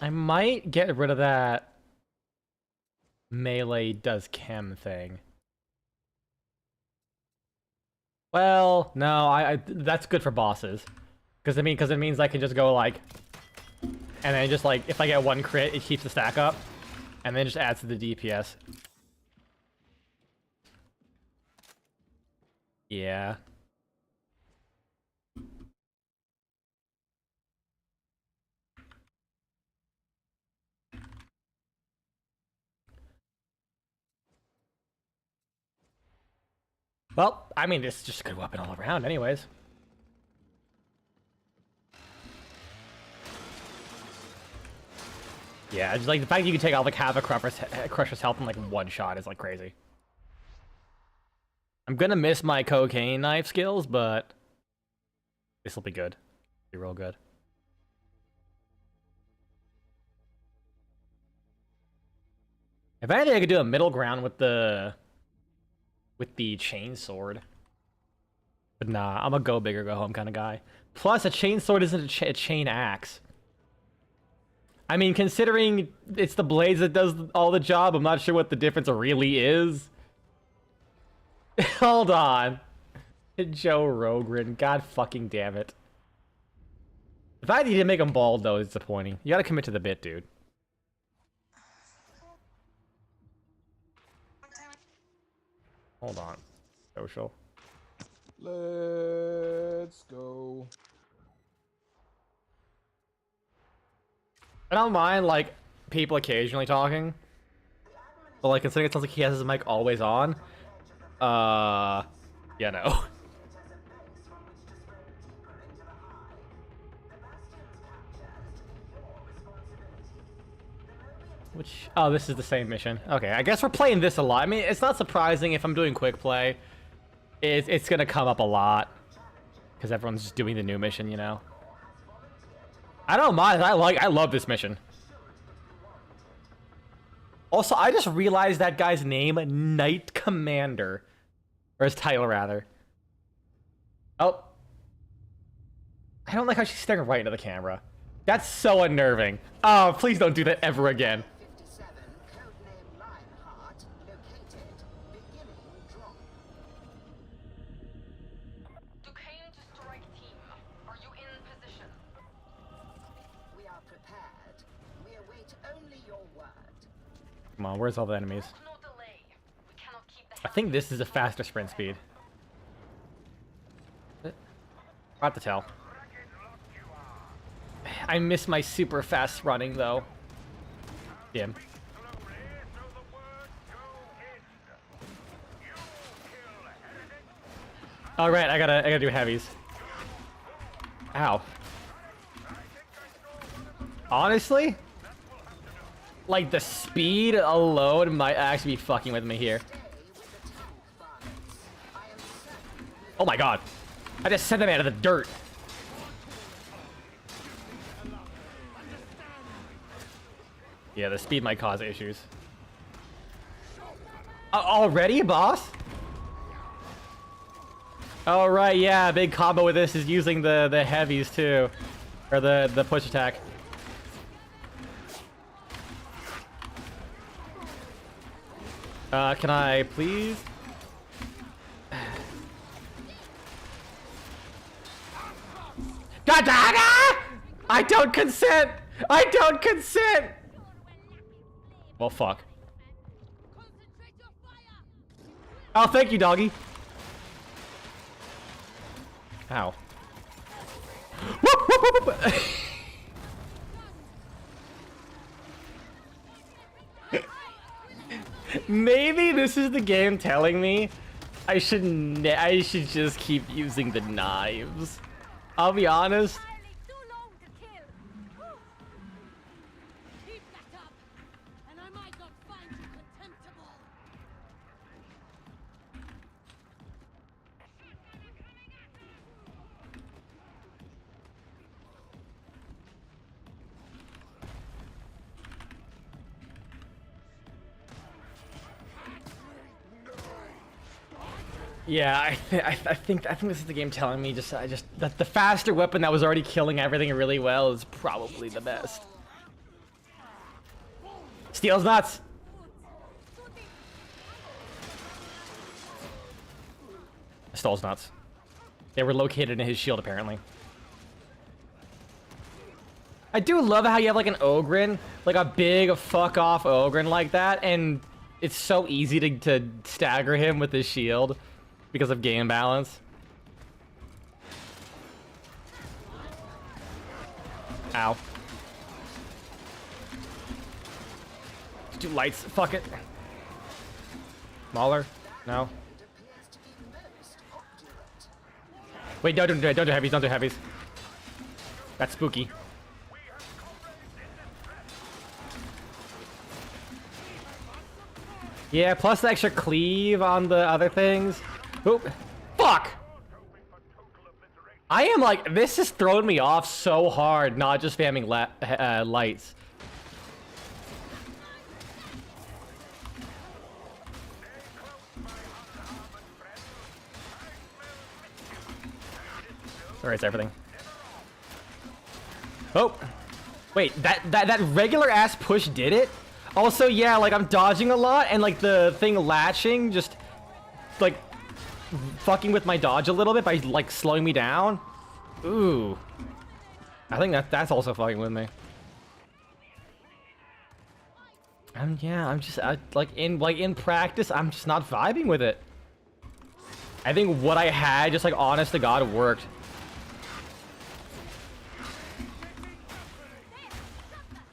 I might get rid of that melee does chem thing. Well, no, I that's good for bosses. Because it means I can just go like, and then just like, if I get 1 crit, it keeps the stack up. And then just adds to the DPS. Yeah. Well, I mean, it's just a good weapon all around anyways. Yeah, just like the fact you can take out like half a Crusher's health in like 1 shot is like crazy. I'm gonna miss my cocaine knife skills, but this will be good. Be real good. If anything, I could do a middle ground with the chain sword. But nah, I'm a go big or go home kind of guy. Plus, a chain sword isn't a chain axe. I mean, considering it's the blades that does all the job, I'm not sure what the difference really is. Hold on. Joe Rogren, god fucking damn it. The fact that you didn't make him bald, though, is disappointing. You gotta commit to the bit, dude. Hold on. Social. Let's go. I don't mind, like, people occasionally talking. But, like, considering it sounds like he has his mic always on. Yeah, no. Which, oh, this is the same mission. Okay, I guess we're playing this a lot. I mean, it's not surprising if I'm doing quick play. It's gonna come up a lot. Because everyone's just doing the new mission, you know? I don't mind. I love this mission. Also, I just realized that guy's name, Knight Commander. Or his title, rather. Oh. I don't like how she's staring right into the camera. That's so unnerving. Oh, please don't do that ever again. 57, codename Lionheart, located. Beginning drop. Duquesne to strike team. Are you in position? We are prepared. We await only your word. Come on, where's all the enemies? No delay. We cannot keep the I think this is a faster sprint speed. Hard to tell. I miss my super fast running though. Damn. All right, I gotta do heavies. Ow. Honestly, like the speed alone might actually be fucking with me here. Oh my god. I just sent them out of the dirt. Yeah, the speed might cause issues. Already, boss? Oh, right, yeah, big combo with this is using the heavies, too. Or the push attack. Can I please? God, I don't consent! I don't consent! Well, fuck. Oh, thank you, doggy. Ow. Whoop, whoop, whoop, whoop. Maybe this is the game telling me I should just keep using the knives. I'll be honest. Yeah, I think this is the game telling me that the faster weapon that was already killing everything really well is probably the best. Steel's nuts. Stall's nuts. They were located in his shield apparently. I do love how you have like an Ogren, like a big fuck off Ogren like that, and it's so easy to stagger him with his shield. Because of game balance. Ow. Do lights. Fuck it. Mauler? No. Wait, don't do heavies. Don't do heavies. That's spooky. Yeah, plus the extra cleave on the other things. Oop. Fuck! I am like, this is throwing me off so hard, not just spamming lights. Alright, it's everything. Oh! Wait, that regular ass push did it? Also, yeah, like I'm dodging a lot and like the thing latching just like fucking with my dodge a little bit by like slowing me down. Ooh. I think that's also fucking with me. Yeah, I'm just in practice, I'm just not vibing with it. I think what I had, just like honest to God, worked.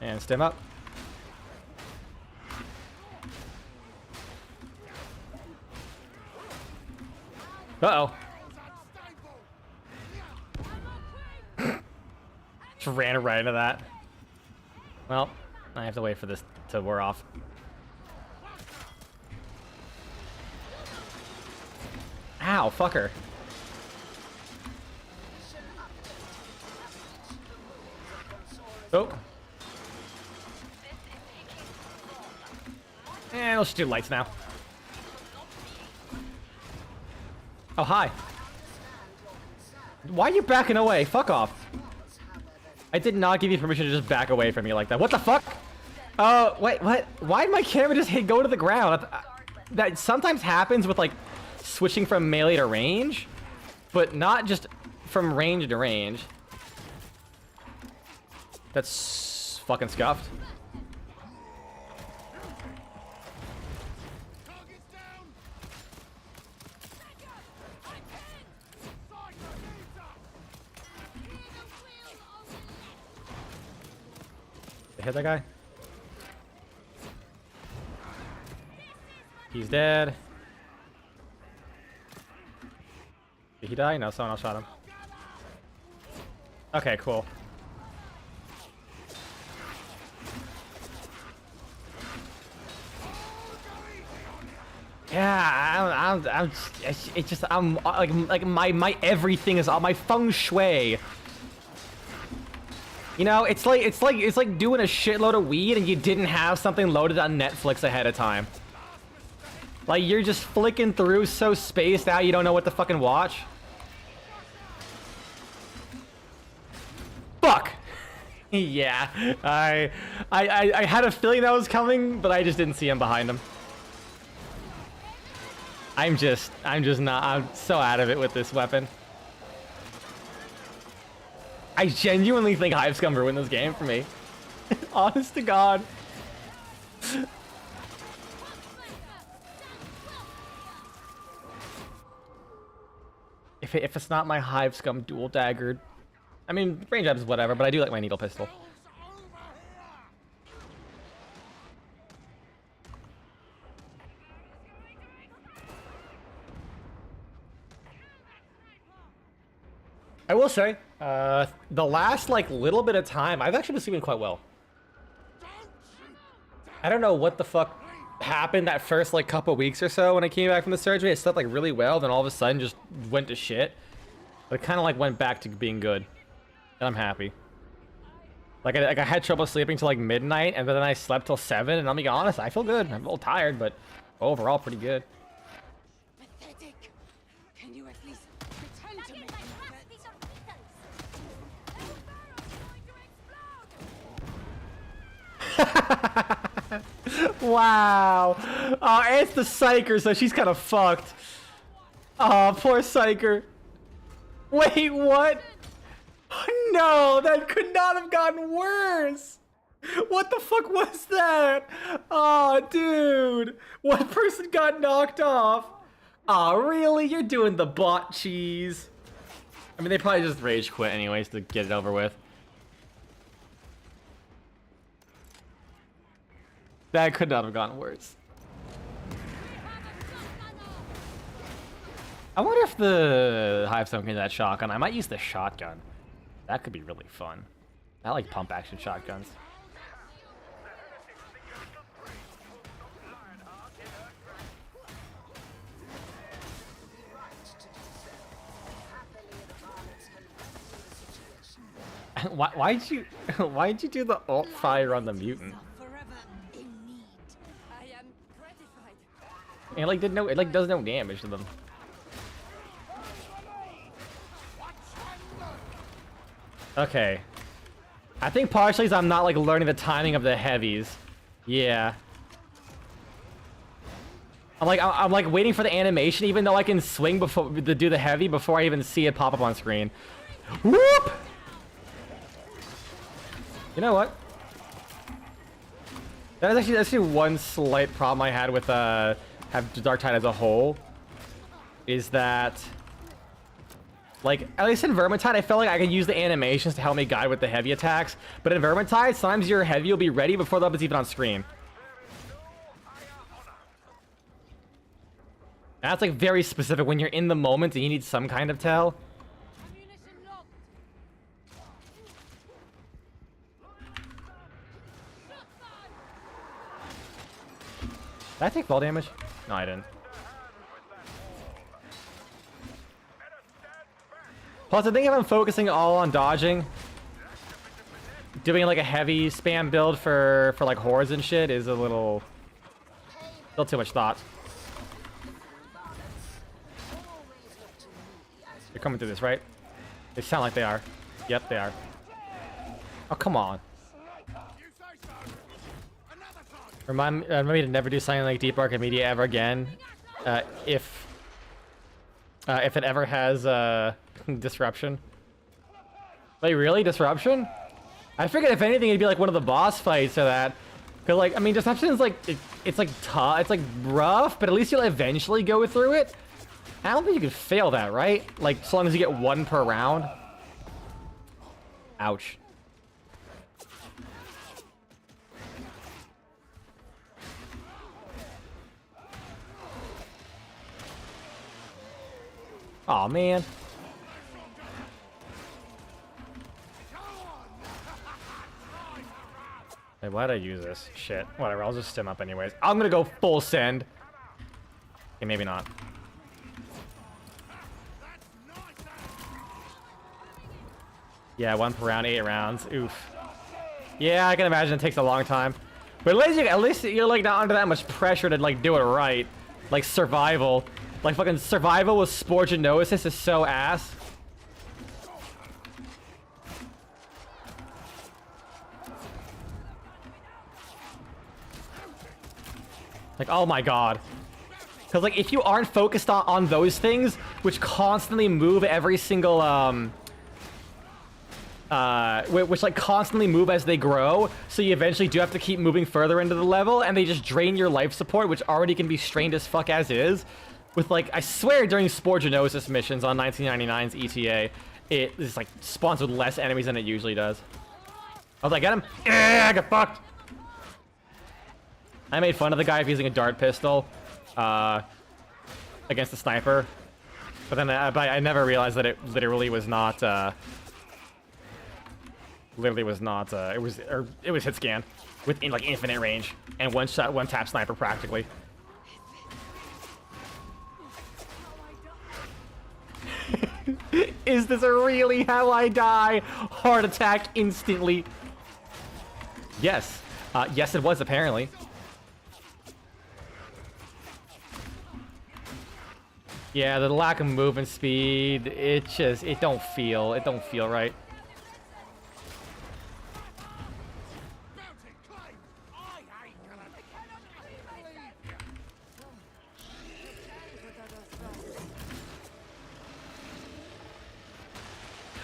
And stem up. Uh-oh. Just ran right into that. Well, I have to wait for this to wear off. Ow, fucker. Oh. And let's do lights now. Oh, hi. Why are you backing away? Fuck off. I did not give you permission to just back away from me like that. What the fuck? Oh, wait, what? Why did my camera just go to the ground? That sometimes happens with, like, switching from melee to range, but not just from range to range. That's fucking scuffed. Hit that guy. He's dead. Did he die? No, someone else shot him. Okay, cool. Yeah, it's just, I'm like my everything is on my feng shui. You know, it's like doing a shitload of weed and you didn't have something loaded on Netflix ahead of time. Like, you're just flicking through so spaced out you don't know what to fucking watch. Fuck! Yeah, I had a feeling that was coming, but I just didn't see him behind him. I'm just not, I'm so out of it with this weapon. I genuinely think Hive Scum will win this game for me. Honest to God. If it's not my Hive Scum dual daggered, I mean, range up is whatever, but I do like my needle pistol. I will say, the last like little bit of time, I've actually been sleeping quite well. I don't know what the fuck happened that first like couple weeks or so when I came back from the surgery. I slept like really well, then all of a sudden just went to shit. But it kind of like went back to being good, and I'm happy. Like I had trouble sleeping till like midnight, and then I slept till 7. And I'll be honest, I feel good. I'm a little tired, but overall pretty good. Pathetic. Can you at least pretend to me? Wow. Oh, it's the Psyker, so she's kind of fucked. Oh, poor Psyker. Wait, what? No, that could not have gotten worse. What the fuck was that? Oh, dude. One person got knocked off. Oh, really? You're doing the bot cheese. I mean, they probably just rage quit anyways to get it over with. That could not have gotten worse. I wonder if the Hive Scum can do that shotgun. I might use the shotgun. That could be really fun. I like pump action shotguns. Why'd you do the ult fire on the mutant? It like did no, it like does no damage to them. Okay. I think partially is I'm not like learning the timing of the heavies. Yeah. I'm like waiting for the animation even though I can swing before to do the heavy before I even see it pop up on screen. Whoop! You know what? That's actually one slight problem I had with have Darktide as a whole. Is that like, at least in Vermintide, I felt like I could use the animations to help me guide with the heavy attacks. But in Vermintide, sometimes your heavy will be ready before the weapon's even on screen. That's like very specific when you're in the moment and you need some kind of tell. Did I take fall damage? No, I didn't. Plus, I think if I'm focusing all on dodging, doing like a heavy spam build for like hordes and shit is a little too much thought. They're coming through this, right? They sound like they are. Yep, they are. Oh, come on. Remind me to never do something like Deep Arcadia ever again. If it ever has disruption. Wait, really? Disruption? I figured if anything it'd be like one of the boss fights or that. Cause like, I mean, disruption is like, it's like tough, it's like rough, but at least you'll eventually go through it. I don't think you can fail that, right? Like, so long as you get 1 per round. Ouch. Aw, man. Wait, why did I use this? Shit. Whatever, I'll just stim up anyways. I'm gonna go full send. Okay, maybe not. Yeah, 1 per round, 8 rounds. Oof. Yeah, I can imagine it takes a long time. But at least you're like not under that much pressure to like do it right. Like survival. Like fucking survival with Sporginosis is so ass. Like, oh my god. Because like if you aren't focused on those things, which constantly move every single which like constantly move as they grow, so you eventually do have to keep moving further into the level, and they just drain your life support, which already can be strained as fuck as is. With like, I swear during Sporginosis missions on 1999's ETA, it just like spawns with less enemies than it usually does. Oh, did I get him? Yeah, I got fucked. I made fun of the guy for using a dart pistol against the sniper, but then I never realized that it literally was not. Literally was not. It was hit scan with like infinite range and one tap sniper practically. Is this really how I die? Heart attack instantly. Yes. Yes, it was apparently. Yeah, the lack of movement speed. It don't feel right.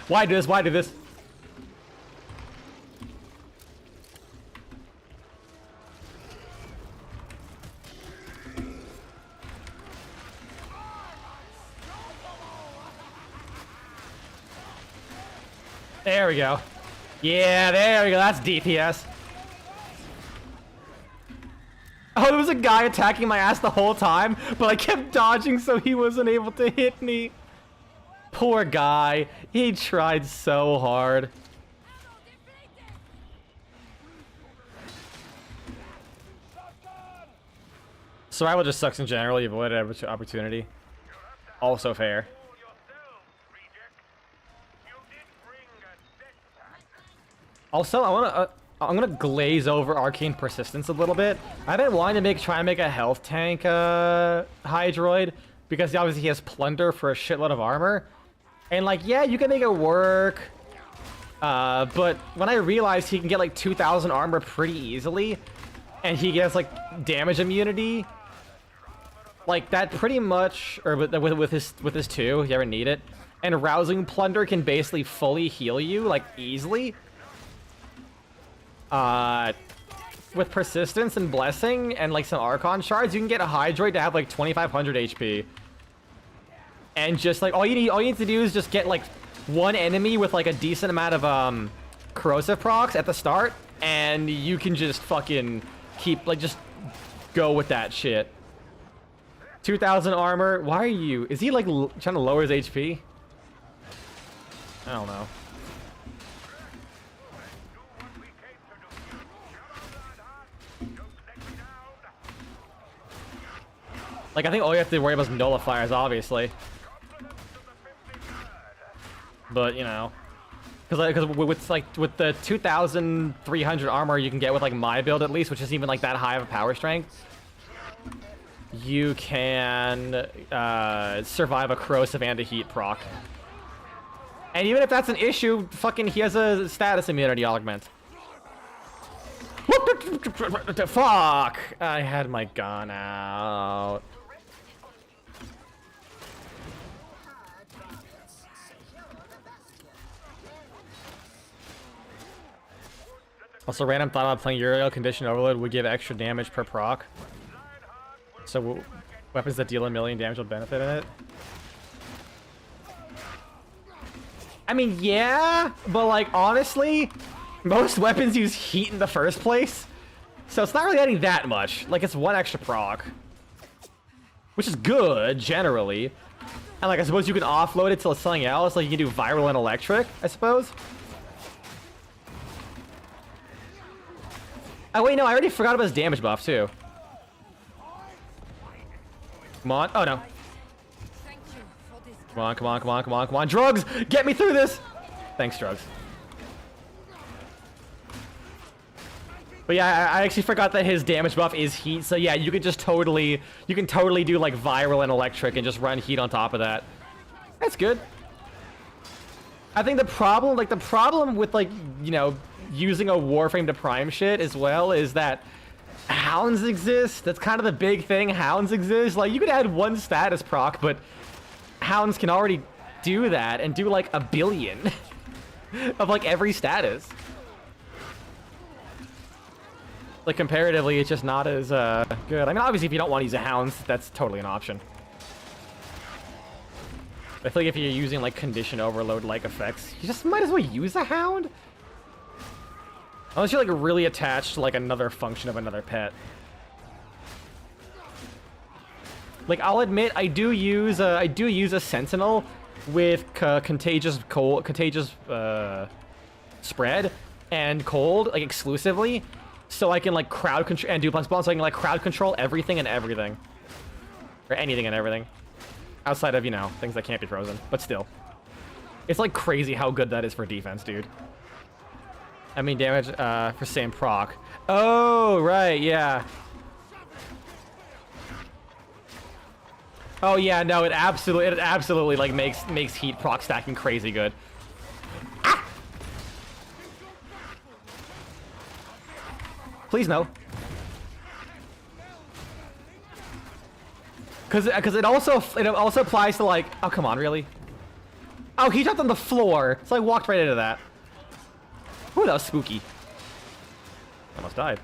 Why do this? Why do this? There we go. Yeah, there we go. That's DPS. Oh, there was a guy attacking my ass the whole time, but I kept dodging so he wasn't able to hit me. Poor guy. He tried so hard. Survival just sucks in general. You avoid every opportunity. Also fair. Also, I'm gonna glaze over Arcane Persistence a litto bit. I've been wanting to try and make a health tank Hydroid, because obviously he has Plunder for a shitload of armor. And like, yeah, you can make it work. But when I realized he can get like 2,000 armor pretty easily, and he gets like damage immunity, like that pretty much, or with his 2, if you ever need it. And Rousing Plunder can basically fully heal you like easily. With Persistence and Blessing and like some Archon shards, you can get a Hydroid to have like 2,500 HP. And just like all you need to do is just get like one enemy with like a decent amount of corrosive procs at the start, and you can just fucking keep like just go with that shit. 2,000 armor. Why are you? Is he like trying to lower his HP? I don't know. Like, I think all you have to worry about is nullifiers, obviously. But, you know. Because with the 2,300 armor you can get with, like, my build at least, which isn't even, like, that high of a power strength, you can survive a corrosive and a heat proc. And even if that's an issue, fucking he has a status immunity augment. Fuck! I had my gun out. Also, random thought about playing Uriel Condition Overload would give extra damage per proc. So weapons that deal 1,000,000 damage will benefit in it. I mean, yeah, but like honestly, most weapons use heat in the first place, so it's not really adding that much. Like, it's 1 extra proc, which is good generally. And like I suppose you can offload it to something else, like you can do viral and electric, I suppose. Oh wait, no, I already forgot about his damage buff too. Come on. Oh no. Come on, come on, come on, come on, come on. Drugs! Get me through this! Thanks, Drugs. But yeah, I actually forgot that his damage buff is heat, so yeah, you can totally do like viral and electric and just run heat on top of that. That's good. I think the problem with like, you know, using a Warframe to prime shit as well is that hounds exist. That's kind of the big thing. Hounds exist. Like, you could add one status proc, but hounds can already do that and do like a billion of like every status. Like, comparatively, it's just not as good. I mean, obviously, if you don't want to use a hound, that's totally an option. I feel like if you're using, like, condition overload-like effects, you just might as well use a hound. Unless you're, like, really attached to, like, another function of another pet. Like, I'll admit, I do use a sentinel with contagious spread and cold, like, exclusively. So I can like crowd control and duplex bomb, so I can like crowd control everything and everything. Or anything and everything. Outside of, you know, things that can't be frozen. But still. It's like crazy how good that is for defense, dude. I mean damage for same proc. Oh, right, yeah. Oh yeah, no, it absolutely like makes heat proc stacking crazy good. Please no. Cause it also applies to like, oh come on, really? Oh, he jumped on the floor, so I walked right into that. Ooh, that was spooky. Almost died.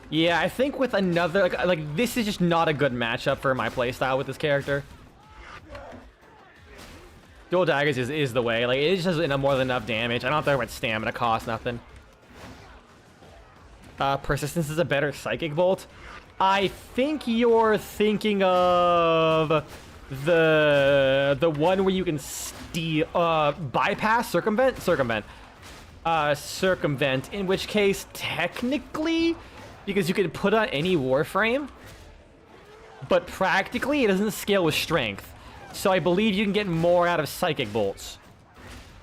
Yeah, I think with another like this is just not a good matchup for my playstyle with this character. Dual daggers is the way. Like, it just does more than enough damage. I don't have to worry about stamina cost, nothing. Persistence is a better psychic bolt. I think you're thinking of the one where you can steal, bypass, circumvent, in which case technically, because you can put on any Warframe, but practically it doesn't scale with strength. So I believe you can get more out of psychic bolts.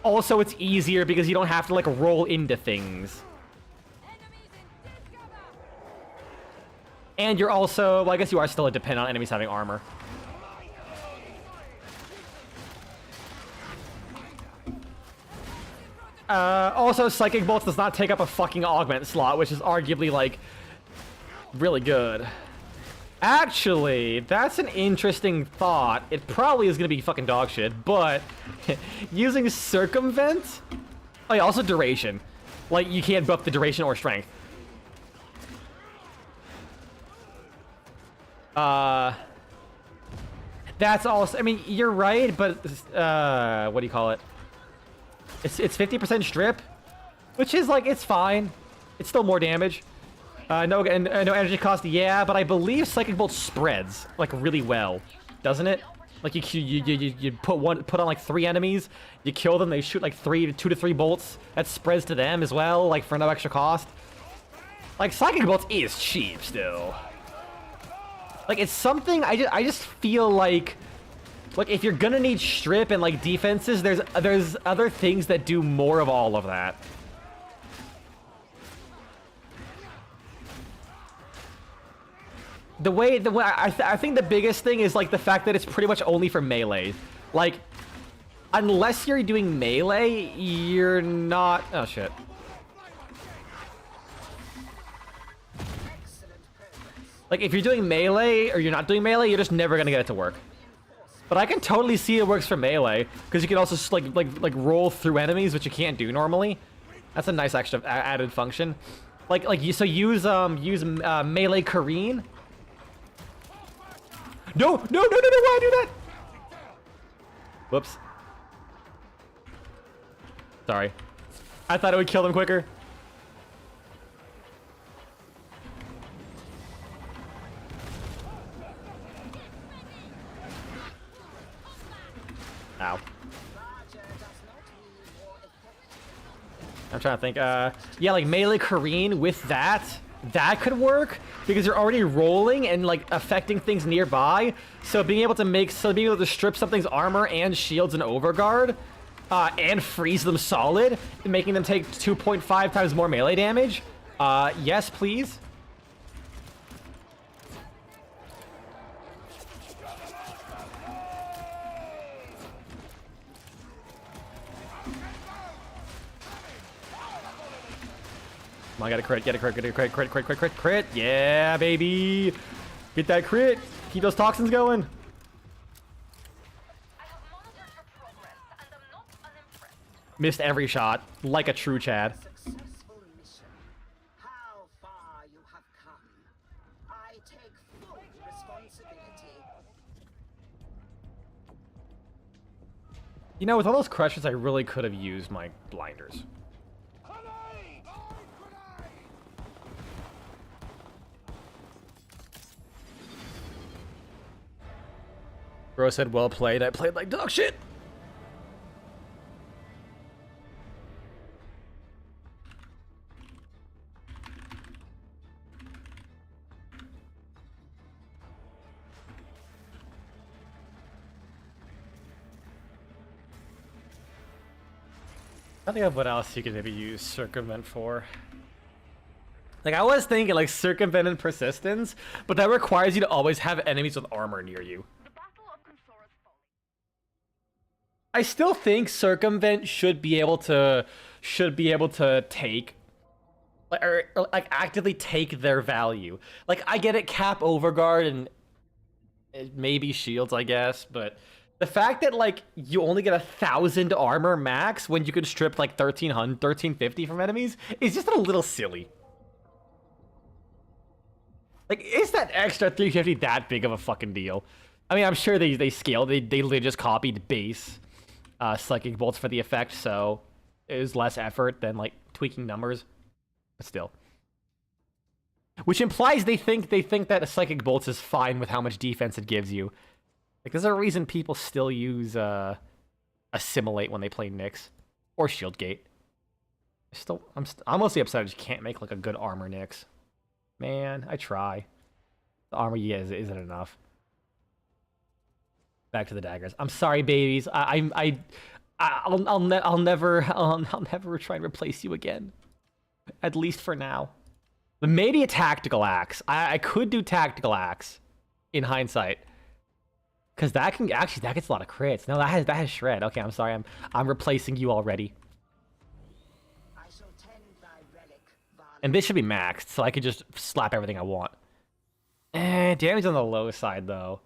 Also, it's easier because you don't have to like roll into things. And you're also, well, I guess you are still dependent on enemies having armor. Also, psychic bolts does not take up a fucking augment slot, which is arguably like really good. Actually, that's an interesting thought. It probably is gonna be fucking dog shit, but using circumvent, oh yeah, also duration. Like, you can't buff the duration or strength. That's also, I mean, you're right, but what do you call it? It's 50% strip, which is like, it's fine. It's still more damage. No energy cost, yeah, but I believe Psychic Bolt spreads like really well, doesn't it? Like you put on like 3 enemies, you kill them, they shoot like 2 to 3 bolts. That spreads to them as well, like for no extra cost. Like Psychic Bolt is cheap still. Like it's something I just feel like if you're gonna need strip and like defenses, there's other things that do more of all of that. The way I think the biggest thing is like the fact that it's pretty much only for melee. Like, unless you're doing melee, you're not. Oh shit. Like if you're doing melee or you're not doing melee, you're just never gonna get it to work. But I can totally see it works for melee because you can also just like roll through enemies, which you can't do normally. That's a nice extra added function. So use melee Kareen. No, why'd I do that? Whoops. Sorry. I thought it would kill them quicker. I'm trying to think. Yeah, like melee Kareen with that could work because you're already rolling and like affecting things nearby. So being able to strip something's armor and shields and overguard, and freeze them solid, making them take 2.5 times more melee damage. Yes, please. Come on, get a crit, get a crit, get a crit, crit, crit, crit, crit, crit. Yeah, baby. Get that crit. Keep those toxins going. I have monitored your progress, and I'm not unimpressed. Missed every shot, like a true Chad. Successful mission. How far you have come. I take full responsibility. You know, with all those crushes, I really could have used my blinders. Bro said, well played. I played like dog shit. I think of what else you could maybe use circumvent for. Like, I was thinking like circumvent and persistence, but that requires you to always have enemies with armor near you. The battle of Consora's Folly. I still think circumvent should be able to take or like actively take their value. Like, I get it, cap overguard and maybe shields, I guess, but the fact that like you only get 1,000 armor max when you can strip like 1,300, 1,350 from enemies is just a little silly. Like, is that extra 350 that big of a fucking deal? I mean, I'm sure they scaled. They literally just copied base psychic bolts for the effect, so it was less effort than like tweaking numbers. But still, which implies they think that a psychic bolts is fine with how much defense it gives you. Like, there's a reason people still use assimilate when they play Nyx or Shieldgate. I'm mostly upset I just can't make like a good armor Nyx. Man, I try. The armor isn't enough. Back to the daggers. I'm sorry, babies. I'll never try and replace you again. At least for now. But maybe a tactical axe. I could do tactical axe in hindsight. Cause that gets a lot of crits. No, that has shred. Okay, I'm sorry. I'm replacing you already. I shall tend thy relic, And this should be maxed, so I could just slap everything I want. Damage on the low side though.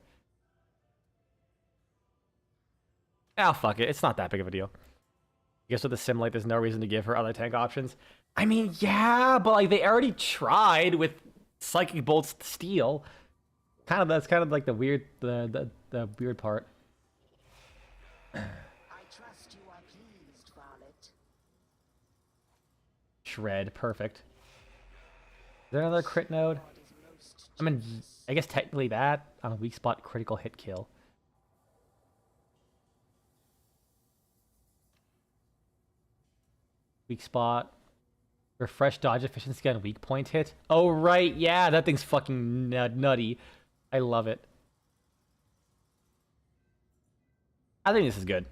Oh, fuck it. It's not that big of a deal. I guess with the Simulate, there's no reason to give her other tank options. I mean, yeah, but like they already tried with Psychic Bolt's Steel. That's kind of like the weird weird part. I trust you are pleased, Varlet. Shred, perfect. Is there another crit node? I mean, I guess technically that on a weak spot critical hit kill. Weak spot. Refresh dodge efficiency on weak point hit. Oh, right. Yeah, that thing's fucking nutty. I love it. I think this is good.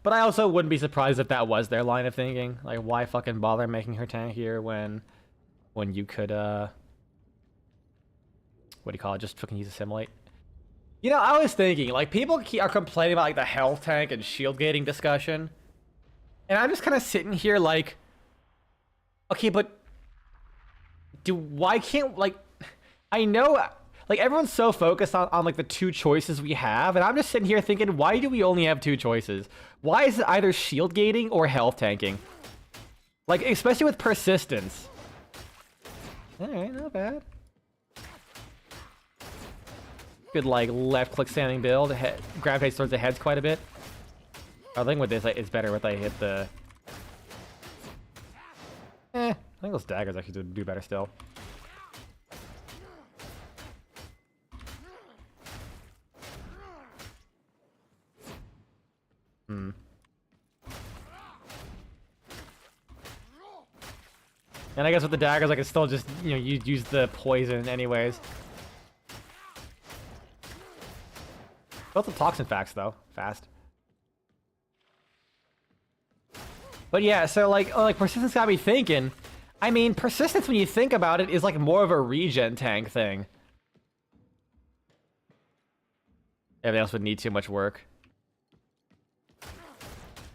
But I also wouldn't be surprised if that was their line of thinking. Like, why fucking bother making her tankier when you could, what do you call it? Just fucking use Assimilate. You know, I was thinking, like, people are complaining about, like, the health tank and shield gating discussion. And I'm just kind of sitting here like, okay, but why can't, like, I know, like, everyone's so focused on like, the two choices we have, and I'm just sitting here thinking, why do we only have two choices? Why is it either shield gating or health tanking? Like, especially with persistence. Alright, not bad. Good, like, left-click standing build. Gravitates towards the heads quite a bit. I think with this, it's better if I hit the... I think those daggers actually do better still. And I guess with the daggers, I can still just, you know, use the poison anyways. Both the toxin facts though, fast. But yeah, so like persistence got me thinking. I mean, persistence when you think about it is like more of a regen tank thing. Everything else would need too much work.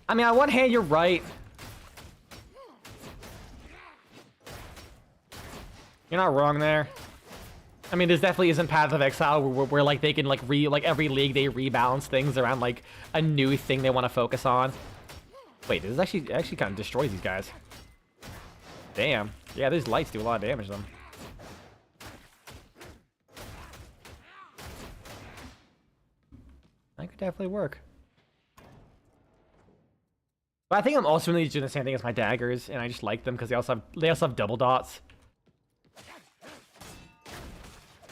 I mean, on one hand, you're right. You're not wrong there. I mean, this definitely isn't Path of Exile where like they can like every league they rebalance things around like a new thing they want to focus on. Wait, this actually kind of destroys these guys. Damn. Yeah, these lights do a lot of damage to them. That could definitely work. But I think I'm also really doing the same thing as my daggers, and I just like them because they also have double dots.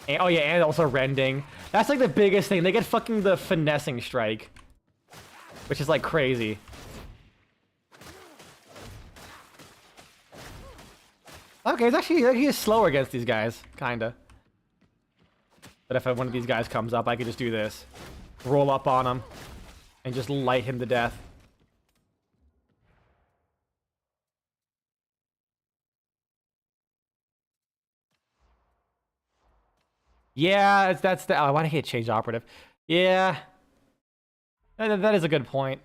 And, oh yeah, and also rending. That's like the biggest thing. They get fucking the finessing strike, which is like crazy. Okay, it's actually slower against these guys, kinda. But if one of these guys comes up, I could just do this, roll up on him, and just light him to death. Yeah, that's the. Oh, why did I hit change operative? Yeah, that is a good point.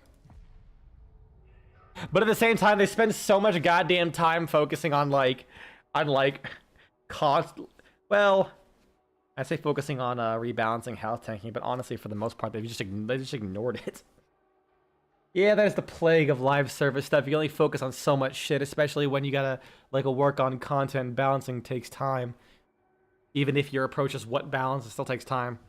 But at the same time, they spend so much goddamn time focusing on cost. Well, I say focusing on rebalancing health tanking, but honestly, for the most part, they just ignored it. Yeah, that is the plague of live service stuff. You only focus on so much shit, especially when you gotta work on content. Balancing takes time. Even if your approach is what balance, it still takes time.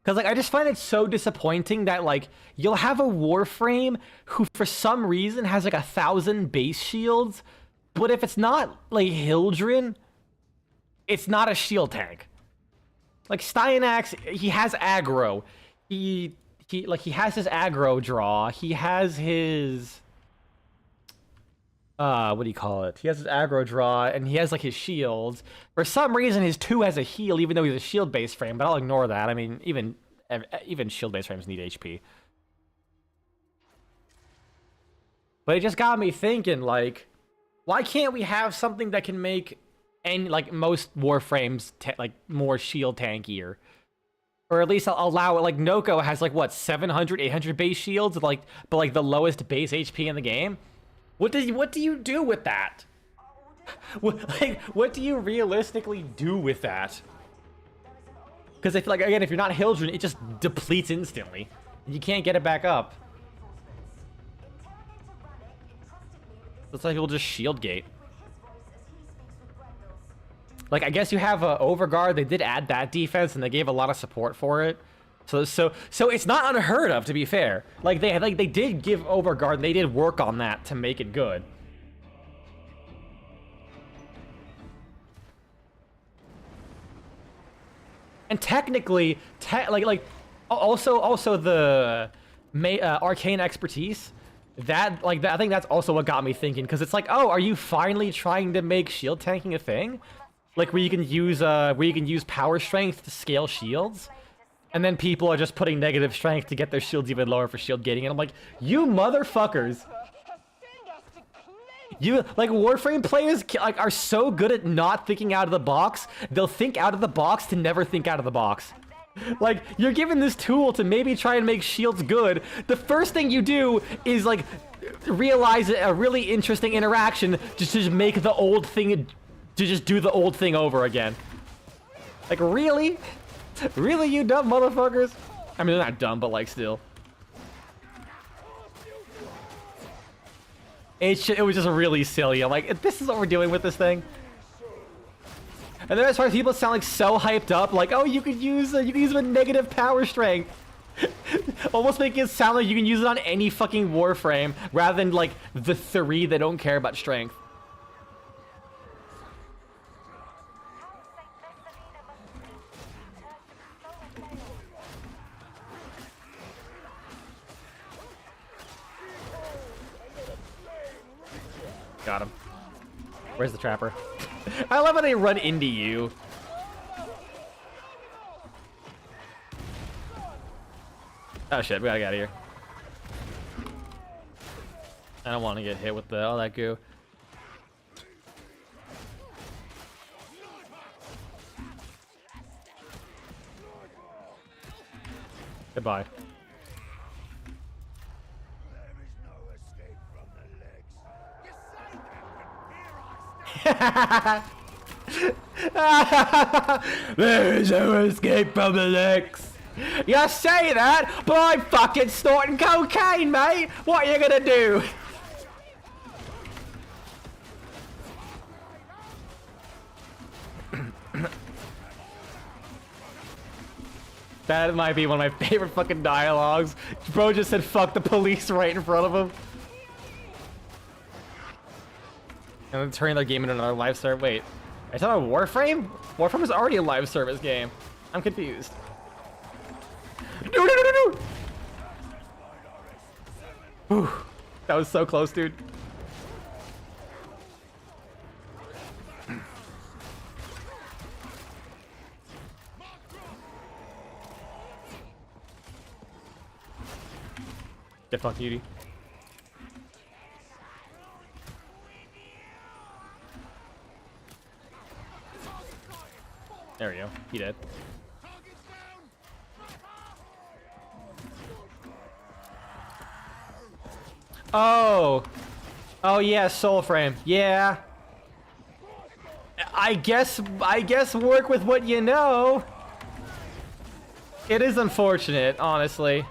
Because, like, I just find it so disappointing that, like, you'll have a Warframe who, for some reason, has, like, 1,000 base shields, but if it's not, like, Hildren, it's not a shield tank. Like, Styanax, he has aggro. He has his aggro draw. He has his... what do you call it? He has his aggro draw, and he has, like, his shields. For some reason, his 2 has a heal, even though he's a shield-based frame, but I'll ignore that. I mean, even shield-based frames need HP. But it just got me thinking, like, why can't we have something that can make most Warframes, more shield tankier? Or at least allow it, like, Noko has, like, what, 700, 800 base shields, but, like, the lowest base HP in the game? What do you do with that? What do you realistically do with that? Because if you're not Hildren, it just depletes instantly. You can't get it back up. Looks like people just shield gate. Like, I guess you have Overguard. They did add that defense, and they gave a lot of support for it. So it's not unheard of, to be fair. They did give Overguard, and they did work on that to make it good. And technically, also the arcane expertise. I think that's also what got me thinking, because it's like, oh, are you finally trying to make shield tanking a thing? Like, where you can use power strength to scale shields? And then people are just putting negative strength to get their shields even lower for shield gating. And I'm like, you motherfuckers. You, Warframe players, are so good at not thinking out of the box. They'll think out of the box to never think out of the box. You're given this tool to maybe try and make shields good. The first thing you do is, realize a really interesting interaction just to make the old thing, to just do the old thing over again. Really? Really, you dumb motherfuckers? I mean, they're not dumb, but, still. It was just really silly. I'm like, this is what we're doing with this thing? And then as far as people sound, so hyped up, oh, you could use it with negative power strength. Almost making it sound like you can use it on any fucking Warframe, rather than, the 3 that don't care about strength. Got him. Where's the trapper? I love how they run into you. Oh shit, we gotta get out of here. I don't want to get hit with all that goo. Goodbye. There is no escape from the Lex. You say that, but I'm fucking snorting cocaine, mate. What are you gonna do? That might be one of my favorite fucking dialogues. Bro just said fuck the police right in front of him. And then turning their game into another live service. Wait, are you talking about Warframe? Warframe is already a live service game. I'm confused. No, no, no, no, no! Whew. That was so close, dude. Get fucked, Beauty. There we go. He dead. Oh. Oh yeah, soul frame. Yeah. I guess work with what you know. It is unfortunate, honestly.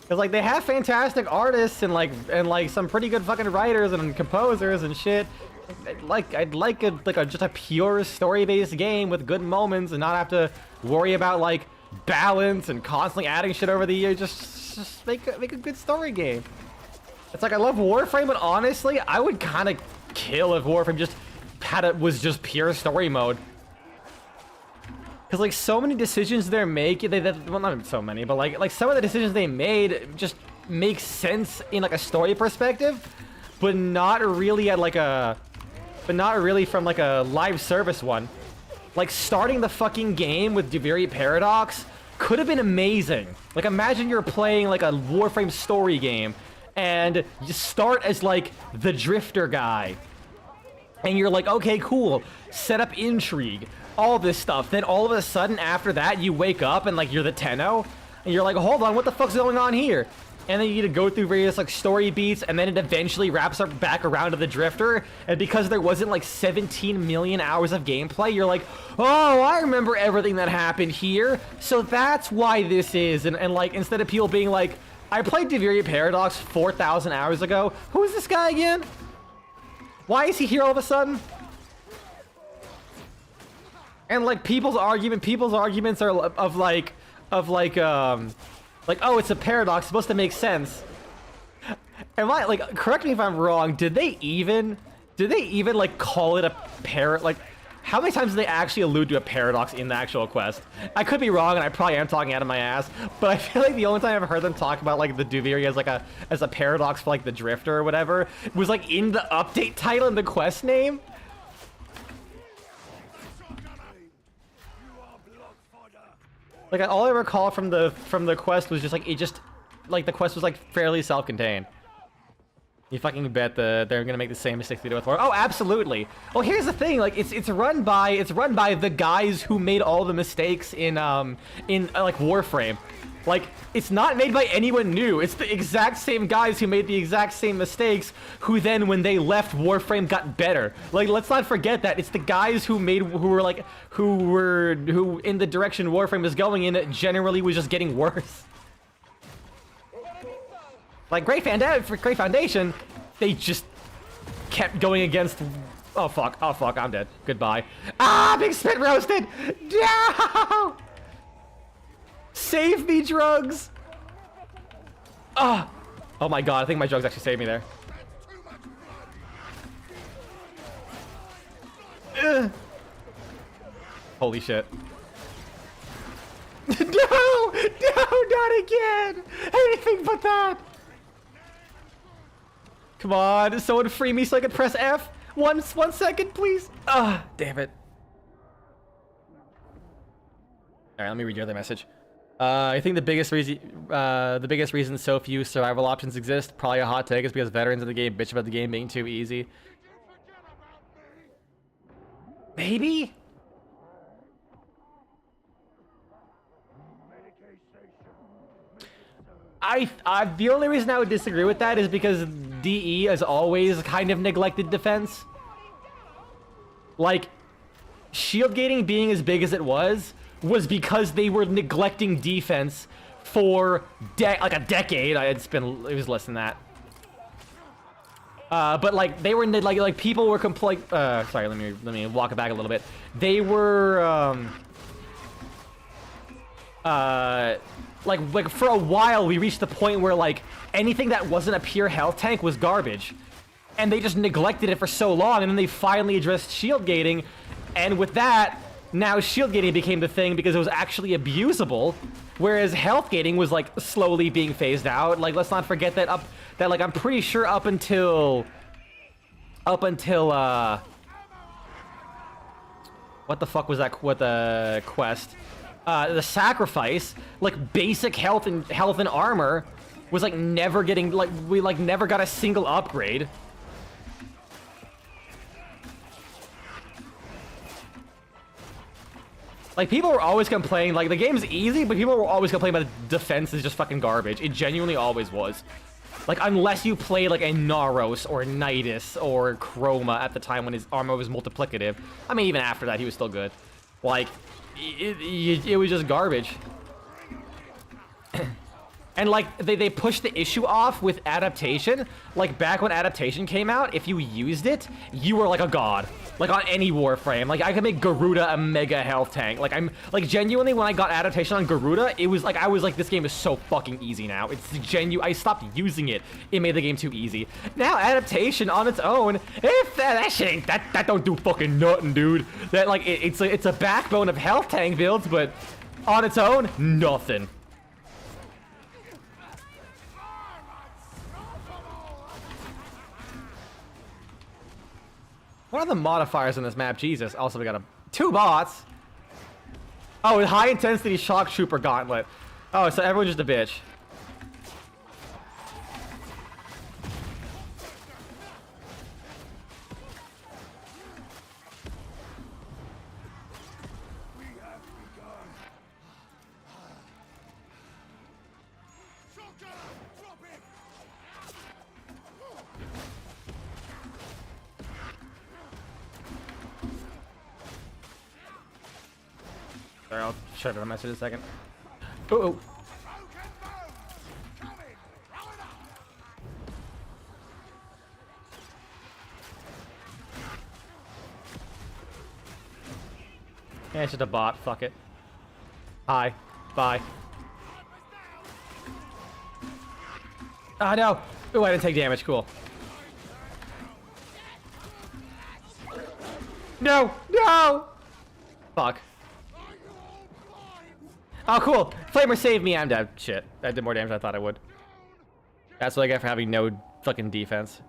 Cause like they have fantastic artists and like some pretty good fucking writers and composers and shit. I'd like just a pure story-based game with good moments and not have to worry about like balance and constantly adding shit over the years. Just make a good story game. It's like I love Warframe, but honestly, I would kind of kill if Warframe just was just pure story mode. Cause like so many decisions they're making, well not so many, but like some of the decisions they made just make sense in like a story perspective, but not really at like not really from like a live service one. Like starting the fucking game with Duviri Paradox could have been amazing. Like imagine you're playing like a Warframe story game and you start as like the drifter guy. And you're like, okay, cool, set up intrigue, all this stuff. Then all of a sudden after that, you wake up and like you're the Tenno. And you're like, hold on, what the fuck's going on here? And then you need to go through various like story beats, and then it eventually wraps up back around to the drifter. And because there wasn't like 17 million hours of gameplay, you're like, oh, I remember everything that happened here. So that's why this is. And like, instead of people being like, I played Duviri Paradox 4,000 hours ago. Who is this guy again? Why is he here all of a sudden? And like people's arguments are of like, oh, it's a paradox, it's supposed to make sense. Am I like, correct me if I'm wrong, did they even like call it a like, how many times did they actually allude to a paradox in the actual quest? I could be wrong, and I probably am talking out of my ass, but I feel like the only time I've heard them talk about like the Duviri as a paradox for like the drifter or whatever was like in the update title and the quest name. Like all I recall from the quest was just like the quest was like fairly self-contained. You fucking bet they're gonna make the same mistakes they did with Warframe. Oh, absolutely. Well, here's the thing. Like it's run by the guys who made all the mistakes in like Warframe. Like it's not made by anyone new. It's the exact same guys who made the exact same mistakes who then when they left Warframe got better. Like let's not forget that it's the guys who were in the direction Warframe was going in generally was just getting worse. Like Great Foundation, they just kept going against. Oh fuck! Oh fuck! I'm dead. Goodbye. Ah! Big spit roasted. No! Save me, drugs. Ah! Oh my god! I think my drugs actually saved me there. Ugh. Holy shit! No! No! Not again! Anything but that! Come on, someone free me so I can press F. One second, please. Ah, damn it. All right, let me read your other message. I think the biggest reason so few survival options exist, probably a hot take, is because veterans of the game bitch about the game being too easy. Maybe? The only reason I would disagree with that is because DE has always kind of neglected defense. Like, shield gating being as big as it was because they were neglecting defense for like a decade. It was less than that. But like they were like people were sorry, let me walk it back a little bit. They were like for a while we reached the point where like anything that wasn't a pure health tank was garbage. And they just neglected it for so long, and then they finally addressed shield gating, and with that, now shield gating became the thing because it was actually abusable, whereas health gating was like slowly being phased out. Like, let's not forget that like I'm pretty sure up until what the fuck was that? What the quest? The sacrifice, like basic health and armor, was like never getting we never got a single upgrade. Like, people were always complaining, like, the game's easy, but people were always complaining about the defense is just fucking garbage. It genuinely always was. Like, unless you played, like, a Naros or Nidus or Chroma at the time when his armor was multiplicative. I mean, even after that, he was still good. Like, it was just garbage. And, like, they pushed the issue off with adaptation. Like, back when adaptation came out, if you used it, you were like a god. Like, on any Warframe. Like, I could make Garuda a mega health tank. Like, genuinely, when I got adaptation on Garuda, it was like, I was like, this game is so fucking easy now. It's I stopped using it. It made the game too easy. Now, adaptation on its own, that shit ain't, that don't do fucking nothing, dude. That, like, it's a backbone of health tank builds, but on its own, nothing. What are the modifiers on this map? Jesus. Also, we got two bots. Oh, high intensity shock trooper gauntlet. Oh, so everyone's just a bitch. Sorry, I'll shut it on message in a second. Uh-oh. Yeah, it's just a bot. Fuck it. Hi. Bye. Ah, no. Oh, I didn't take damage. Cool. No! No! Fuck. Oh, cool. Flamer saved me. I'm dead. Shit. I did more damage than I thought I would. That's what I get for having no fucking defense.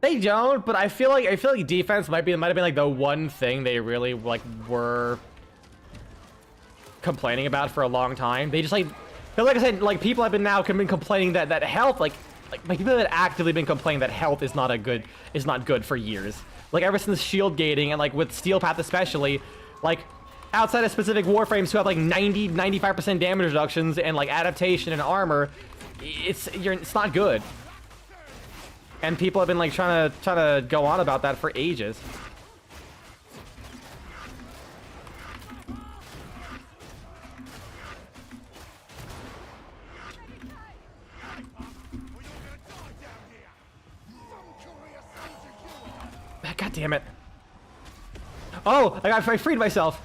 They don't, but I feel like defense might have been like the one thing they really like were complaining about for a long time. They just like I said, like people have been complaining that health like people have actively been complaining that health is not good for years. Like ever since shield gating and like with Steel Path especially, like outside of specific warframes who have like 95% damage reductions and like adaptation and armor, it's not good. And people have been like trying to go on about that for ages. God damn it. Oh, I freed myself.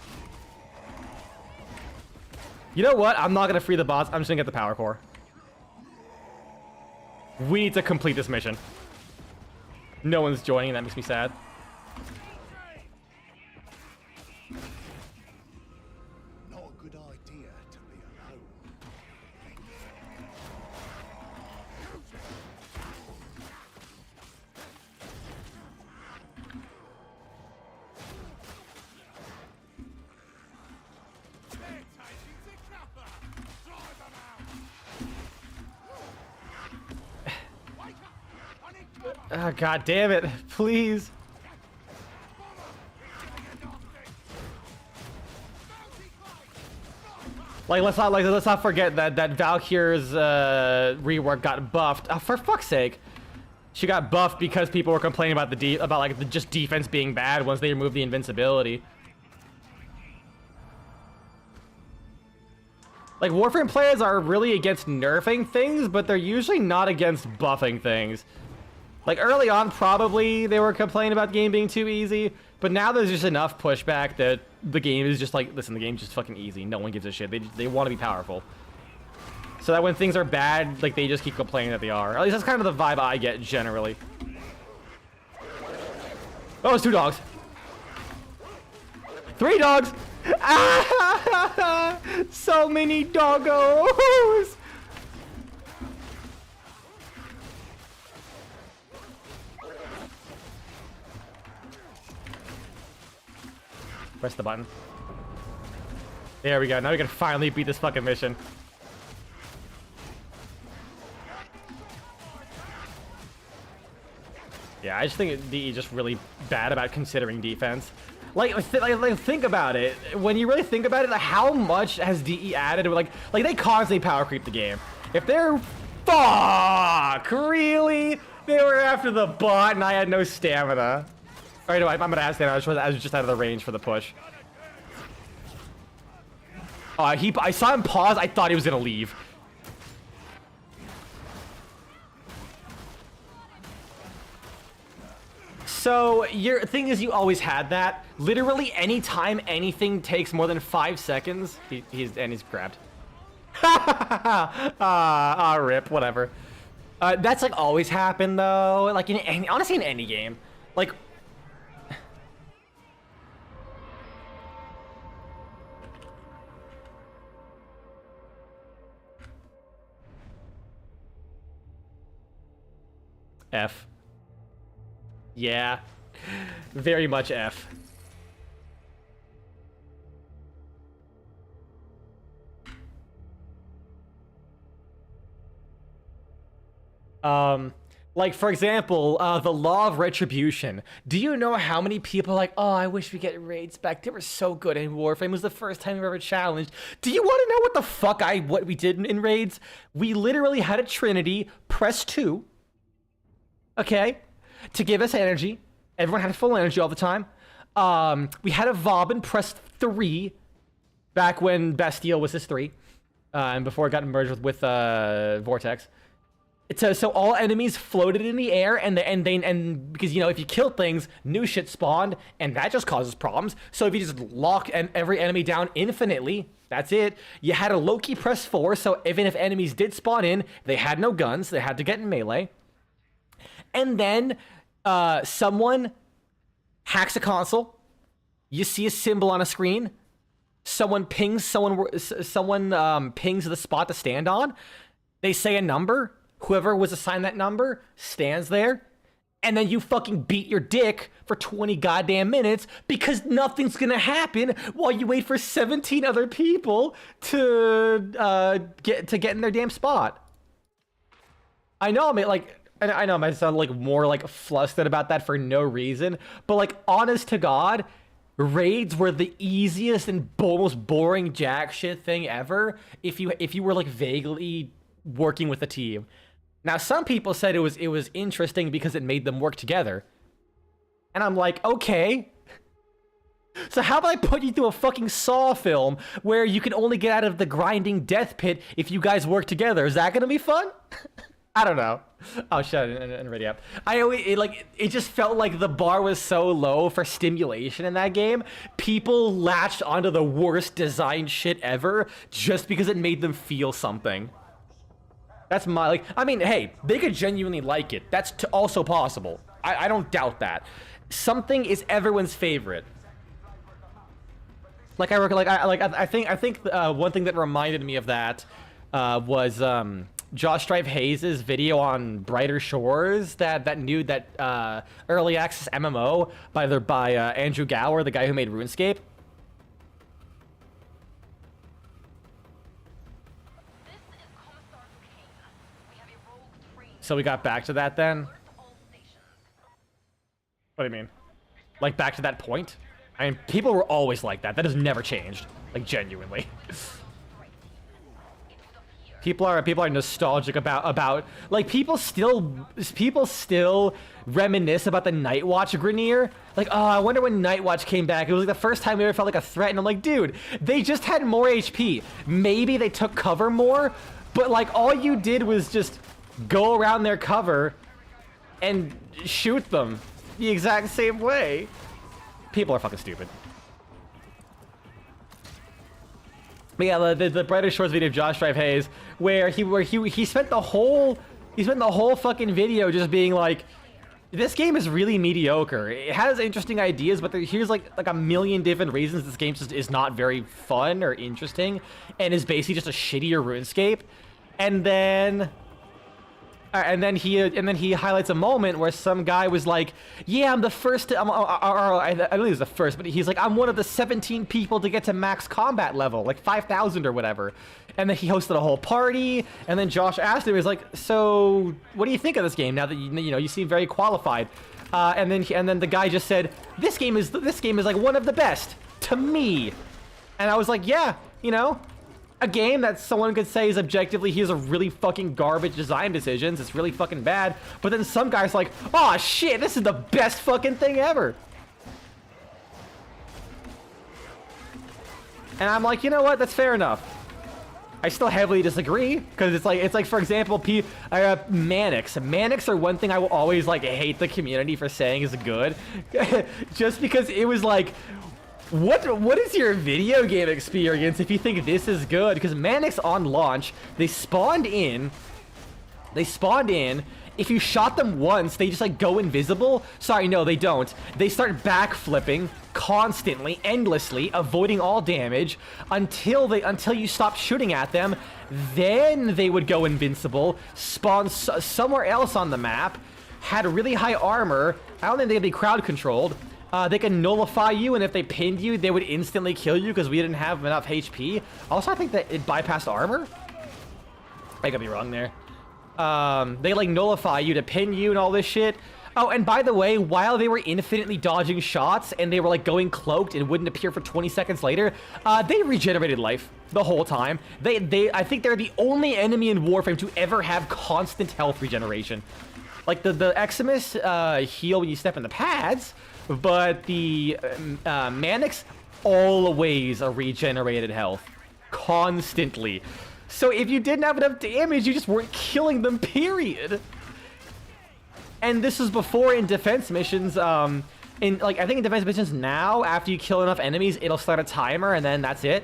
You know what? I'm not gonna free the bots. I'm just gonna get the power core. We need to complete this mission. No one's joining, that makes me sad. Not a good idea to be alone. Ah, God damn it. Please. Let's not forget that Valkyr's rework got buffed. For fuck's sake. She got buffed because people were complaining about the just defense being bad once they removed the invincibility. Like, Warframe players are really against nerfing things, but they're usually not against buffing things. Like, early on, probably they were complaining about the game being too easy, but now there's just enough pushback that the game is just like, listen, the game's just fucking easy. No one gives a shit. They want to be powerful. So that when things are bad, like, they just keep complaining that they are. At least that's kind of the vibe I get, generally. Oh, it's 2 dogs. 3 dogs! Ah! So many doggos! Press the button. There we go. Now we can finally beat this fucking mission. Yeah, I just think DE just really bad about considering defense. Like, think about it. When you really think about it, like, how much has DE added? Like they constantly power creep the game. If they're... Fuck! Really? They were after the bot and I had no stamina. Alright, no, I'm gonna ask that. I was just out of the range for the push. Oh, I saw him pause. I thought he was gonna leave. So, your thing is, you always had that. Literally, anytime anything takes more than 5 seconds, he's grabbed. Rip, whatever. That's like always happened though. Like honestly, in any game, like. F. Yeah, very much F. Like, for example, the law of retribution. Do you know how many people are like, oh, I wish we get raids back. They were so good in Warframe. It was the first time we ever challenged. Do you want to know what the fuck what we did in raids? We literally had a Trinity, press 2. Okay? To give us energy. Everyone had full energy all the time. We had a Vauban, press 3. Back when Bastille was his 3. And before it got merged with Vortex. So all enemies floated in the air, and because, you know, if you kill things, new shit spawned, and that just causes problems. So if you just lock every enemy down infinitely, that's it. You had a low-key press 4, so even if enemies did spawn in, they had no guns, they had to get in melee. And then someone hacks a console. You see a symbol on a screen. Someone pings pings the spot to stand on. They say a number. Whoever was assigned that number stands there, and then you fucking beat your dick for 20 goddamn minutes because nothing's gonna happen while you wait for 17 other people to get in their damn spot. I know, I mean, like, I know I might sound like more like flustered about that for no reason, but like, honest to God, raids were the easiest and most boring jack shit thing ever if you were like vaguely working with a team. Now, some people said it was interesting because it made them work together. And I'm like, okay. So how about I put you through a fucking Saw film where you can only get out of the grinding death pit if you guys work together? Is that gonna be fun? I don't know. Oh, shut it and ready up. It just felt like the bar was so low for stimulation in that game. People latched onto the worst design shit ever just because it made them feel something. That's my, like, I mean, hey, they could genuinely like it. That's also possible. I don't doubt that. Something is everyone's favorite. I think one thing that reminded me of that was Josh Strife Hayes' video on Brighter Shores, that new early access MMO by Andrew Gower, the guy who made RuneScape. So we got back to that then. What do you mean? Like back to that point? I mean, people were always like that. That has never changed. Like genuinely. People are nostalgic about like people still reminisce about the Night Watch Grineer. Like, oh, I wonder when Night Watch came back. It was like the first time we ever felt like a threat, and I'm like, dude, they just had more HP. Maybe they took cover more, but like all you did was just go around their cover and shoot them the exact same way. People are fucking stupid. But yeah, the Brighter Shorts video of Josh Drive Hayes, where he spent the whole fucking video just being like, this game is really mediocre. It has interesting ideas, but here's like a million different reasons this game just is not very fun or interesting, and is basically just a shittier RuneScape. And then he highlights a moment where some guy was like, yeah, I'm the first to, I don't think he's the first, but he's like, I'm one of the 17 people to get to max combat level, like 5,000 or whatever. And then he hosted a whole party, and then Josh asked him, he's like, so what do you think of this game now that you seem very qualified? And then the guy just said, this game is like one of the best to me. And I was like, yeah, a game that someone could say is objectively, he has a really fucking garbage design decisions. It's really fucking bad. But then some guy's like, oh shit, this is the best fucking thing ever. And I'm like, you know what? That's fair enough. I still heavily disagree, because it's like for example, Mannix. Mannix are one thing I will always like hate the community for saying is good, just because it was like, what is your video game experience if you think this is good? Because Mannix on launch, they spawned in. If you shot them once, they just like go invisible. Sorry, no, they don't. They start backflipping constantly, endlessly, avoiding all damage until you stop shooting at them. Then they would go invincible, spawn somewhere else on the map, had really high armor. I don't think they'd be crowd controlled. They can nullify you, and if they pinned you, they would instantly kill you because we didn't have enough HP. Also, I think that it bypassed armor. I could be wrong there. They like nullify you to pin you and all this shit. Oh, and by the way, while they were infinitely dodging shots and they were like going cloaked and wouldn't appear for 20 seconds later, they regenerated life the whole time. I think they're the only enemy in Warframe to ever have constant health regeneration. Like the Eximus heal when you step in the pads, but the Mannix always a regenerated health constantly. So if you didn't have enough damage, you just weren't killing them, period. And this was before in defense missions. I think in defense missions now, after you kill enough enemies, it'll start a timer and then that's it.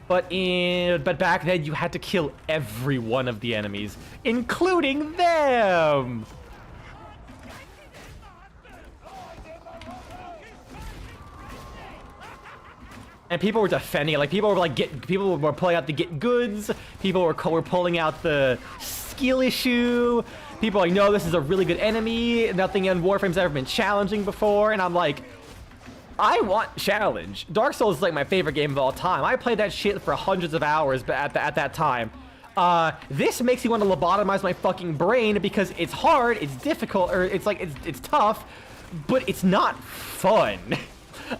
But back then you had to kill every one of the enemies, including them. And people were defending it. Like people were pulling out the get goods. People were pulling out the skill issue. People are like, no, this is a really good enemy. Nothing in Warframe's ever been challenging before. And I'm like, I want challenge. Dark Souls is like my favorite game of all time. I played that shit for hundreds of hours at that time. This makes me want to lobotomize my fucking brain because it's hard, it's difficult, or it's tough, but it's not fun.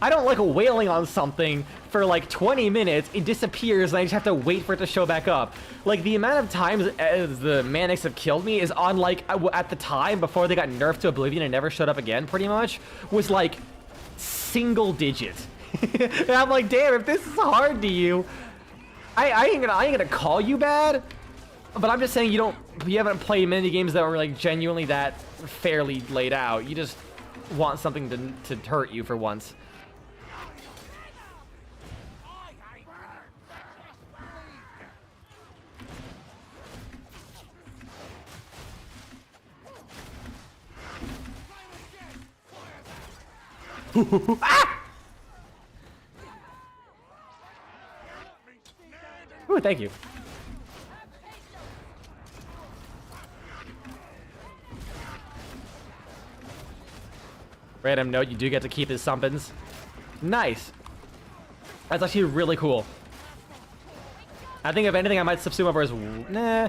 I don't like wailing on something for like 20 minutes, it disappears, and I just have to wait for it to show back up. Like, the amount of times the Mannix have killed me is on, like, at the time, before they got nerfed to Oblivion and never showed up again, pretty much, was, like, single digit. And I'm like, damn, if this is hard to you, I ain't gonna call you bad, but I'm just saying you haven't played many games that were, like, genuinely that fairly laid out. You just want something to hurt you for once. Ah! Ooh, thank you. Random note, you do get to keep his summons. Nice. That's actually really cool. I think if anything I might subsume over his... Nah.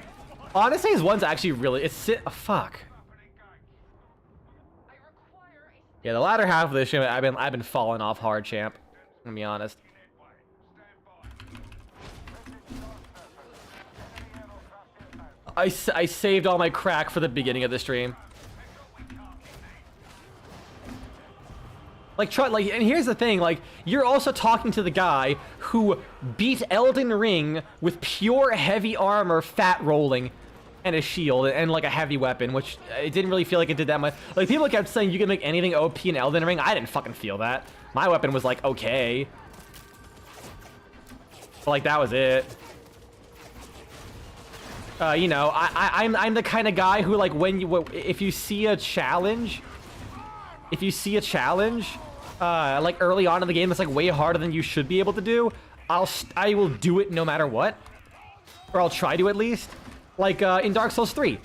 Honestly, his one's actually really... Fuck. I require a Yeah, the latter half of this stream, I've been falling off hard, champ. I'm gonna be honest. I saved all my crack for the beginning of the stream. Like, and here's the thing, like, you're also talking to the guy who beat Elden Ring with pure heavy armor, fat rolling, and a shield, and like a heavy weapon, which it didn't really feel like it did that much. Like, people kept saying you can make anything OP in Elden Ring. I didn't fucking feel that. My weapon was like, okay. But, like, that was it. You know, I'm the kind of guy who, like, if you see a challenge, like early on in the game that's like way harder than you should be able to do, I will do it no matter what, or I'll try to at least. Like in Dark Souls 3,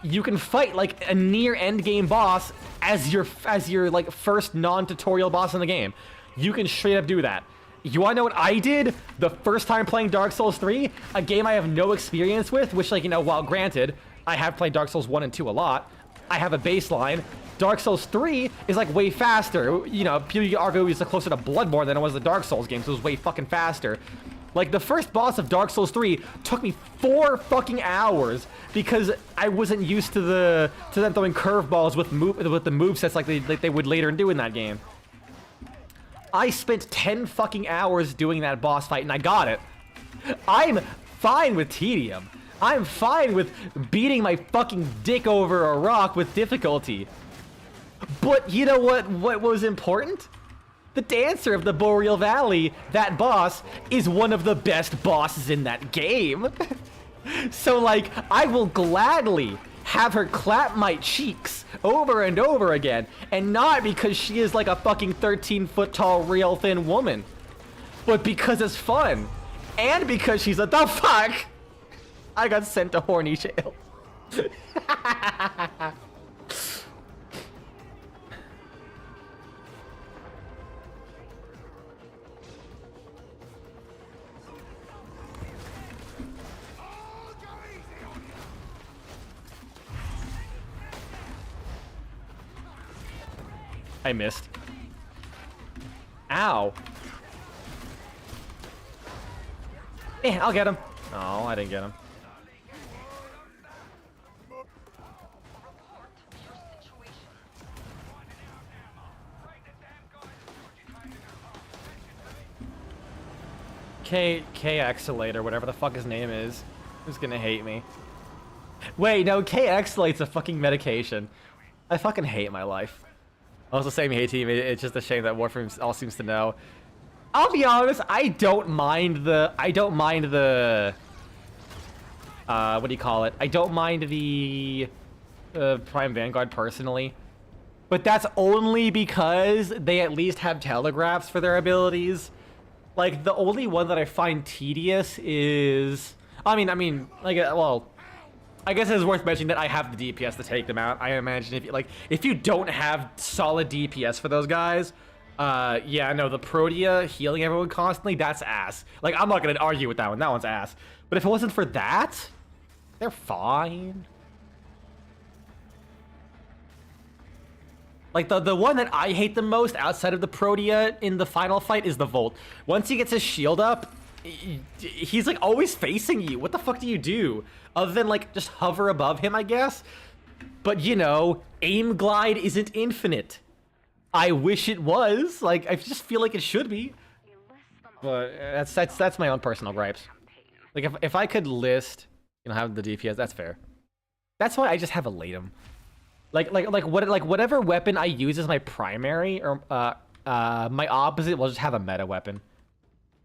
you can fight like a near end game boss as your like first non-tutorial boss in the game. You can straight up do that. You wanna know what I did the first time playing Dark Souls 3? A game I have no experience with, which, like, you know, while granted, I have played Dark Souls 1 and 2 a lot. I have a baseline. Dark Souls 3 is, like, way faster. You know, people argue it's closer to Bloodborne than it was the Dark Souls game, so it was way fucking faster. Like, the first boss of Dark Souls 3 took me 4 fucking hours because I wasn't used to them throwing curveballs with the movesets like they would later do in that game. I spent 10 fucking hours doing that boss fight and I got it. I'm fine with tedium. I'm fine with beating my fucking dick over a rock with difficulty. But you know what was important? The Dancer of the Boreal Valley, that boss, is one of the best bosses in that game. So, like, I will gladly have her clap my cheeks over and over again, and not because she is like a fucking 13-foot tall, real thin woman, but because it's fun, and because she's the fuck. I got sent to horny jail. I missed. Ow. I'll get him. Oh, I didn't get him. K-Exalator, whatever the fuck his name is, who's gonna hate me. Wait, no, K-Exalate's a fucking medication. I fucking hate my life. Also, same hate team. It's just a shame that Warframe all seems to know. I'll be honest. I don't mind the. What do you call it? I don't mind the Prime Vanguard personally, but that's only because they at least have telegraphs for their abilities. Like, the only one that I find tedious is. I mean, like, well. I guess it's worth mentioning that I have the DPS to take them out. I imagine if you don't have solid DPS for those guys, yeah, no, the Protea healing everyone constantly, that's ass. Like, I'm not gonna argue with that one. That one's ass. But if it wasn't for that, they're fine. Like, the one that I hate the most outside of the Protea in the final fight is the Volt. Once he gets his shield up, he's like always facing you. What the fuck do you do other than like just hover above him, I guess? But you know, aim glide isn't infinite. I wish it was. Like, I just feel like it should be. But that's my own personal gripes. Like, if I could list, you know, have the DPS, that's fair. That's why I just have a Latum. Like whatever weapon I use as my primary, or my opposite will just have a meta weapon.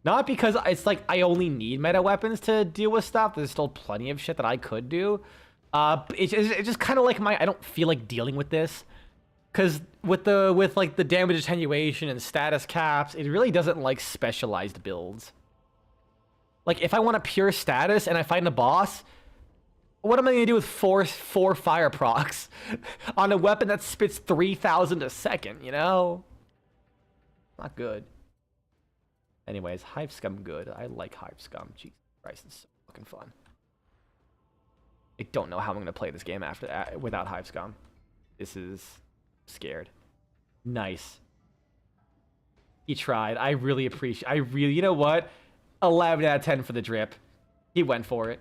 Not because it's like I only need meta weapons to deal with stuff. There's still plenty of shit that I could do. It's just kind of like I don't feel like dealing with this, because with like the damage attenuation and status caps, it really doesn't like specialized builds. Like, if I want a pure status and I find a boss, what am I gonna do with four fire procs on a weapon that spits 3,000 a second? You know, not good. Anyways, hive scum good. I like hive scum. Jesus Christ, it's so fucking fun. I don't know how I'm gonna play this game after without hive scum. This is scared. Nice. He tried. I really appreciate. You know what? 11 out of 10 for the drip. He went for it.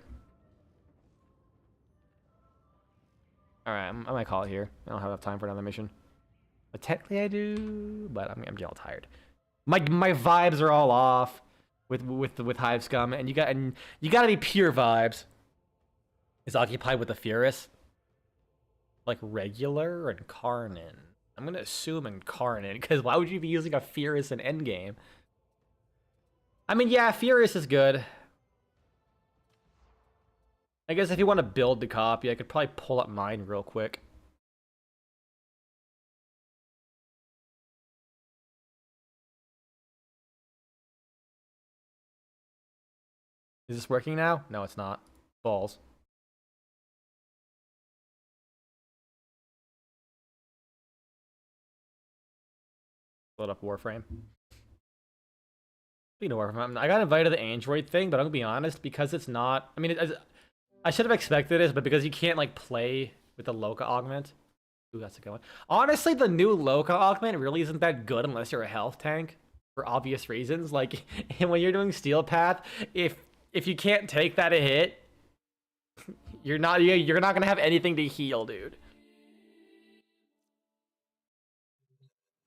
All right, I might call it here. I don't have enough time for another mission. But technically I do. But I'm getting all tired. My vibes are all off with hive scum, and you gotta be pure vibes. Is occupied with the Furus. Like regular and Karnin. I'm gonna assume Incarnate, because why would you be using a Furus in endgame? I mean, yeah, Furus is good. I guess if you want to build the copy, I could probably pull up mine real quick. Is this working now? No, it's not. Balls. Load up Warframe. Speaking of Warframe, I got invited to the Android thing, but I'm gonna be honest, because it's not. I mean, I should have expected this, but because you can't like play with the Loka augment. Ooh, that's a good one. Honestly, the new Loka augment really isn't that good unless you're a health tank, for obvious reasons. Like when you're doing Steel Path, if you can't take that a hit, you're not gonna have anything to heal, dude.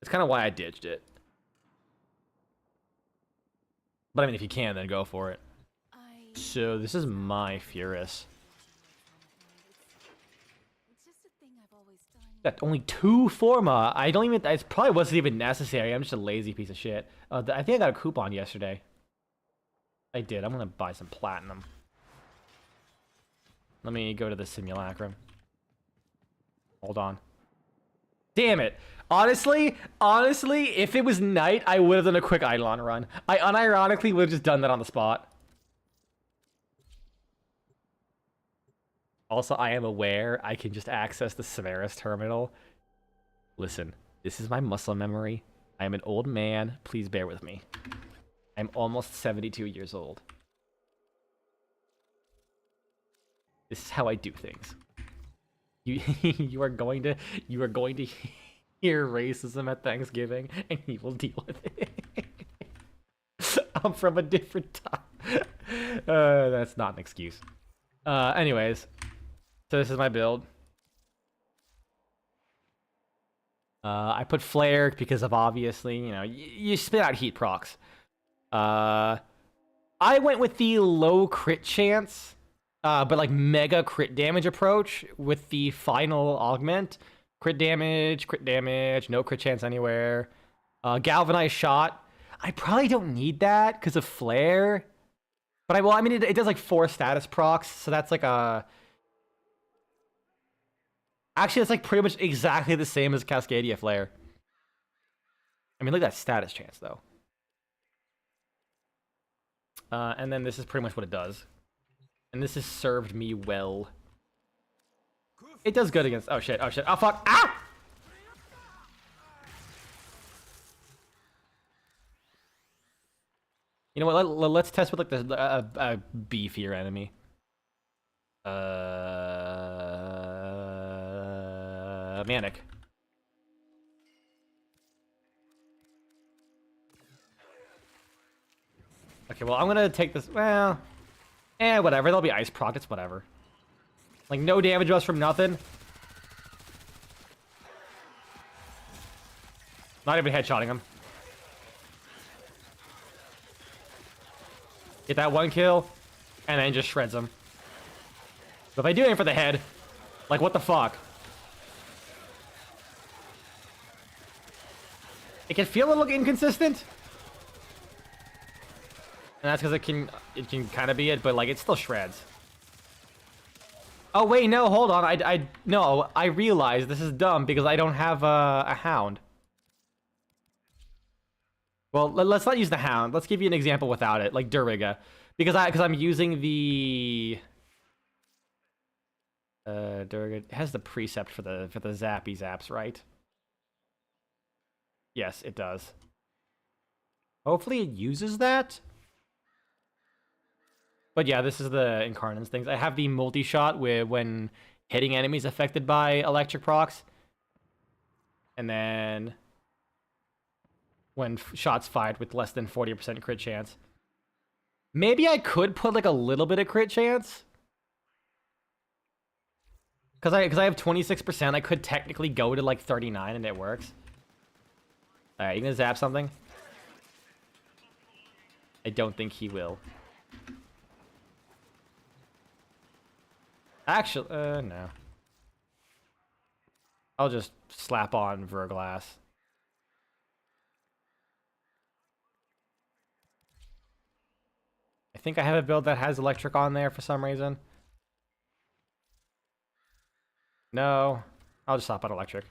That's kind of why I ditched it. But I mean, if you can, then go for it. So this is my Furus. Got only 2 Forma. I don't even. It probably wasn't even necessary. I'm just a lazy piece of shit. I think I got a coupon yesterday. I did. I'm gonna buy some platinum. Let me go to the simulacrum. Hold on. Damn it. Honestly, if it was night, I would have done a quick Eidolon run. I unironically would have just done that on the spot. Also, I am aware I can just access the Severus terminal. Listen, this is my muscle memory. I am an old man. Please bear with me. I'm almost 72 years old. This is how I do things. You are going to hear racism at Thanksgiving, and you will deal with it. I'm from a different time. That's not an excuse. Anyways, so this is my build. I put flare because of obviously, you know, you spit out heat procs. I went with the low crit chance, but like mega crit damage approach with the final augment. Crit damage, no crit chance anywhere. Galvanized shot. I probably don't need that because of flare. But I mean, it does like 4 status procs, so that's like a... Actually, it's like pretty much exactly the same as Cascadia Flare. I mean, look at that status chance, though. And then this is pretty much what it does. And this has served me well. It does good against... Oh, shit. Oh, shit. Oh, fuck. Ah! You know what? Let's test with, like, a beefier enemy. Manic. Okay, well, I'm gonna take this... Well... whatever. There'll be ice proc. It's whatever. Like, no damage us from nothing. Not even headshotting him. Get that 1 kill, and then just shreds him. But if I do aim for the head, like, what the fuck? It can feel a little inconsistent. And that's because it can kind of be it, but, like, it still shreds. Oh, wait, no, hold on. No, I realize this is dumb because I don't have a hound. Well, let's not use the hound. Let's give you an example without it, like Duriga. Because I'm using the... Duriga it has the precept for the zappy zaps, right? Yes, it does. Hopefully it uses that. But yeah, this is the Incarnance things. I have the multi-shot when hitting enemies affected by electric procs. And then when shots fired with less than 40% crit chance. Maybe I could put like a little bit of crit chance. Because I have 26%, I could technically go to like 39 and it works. Alright, you gonna zap something? I don't think he will. Actually, no. I'll just slap on Verglass. I think I have a build that has electric on there for some reason. No, I'll just swap out electric.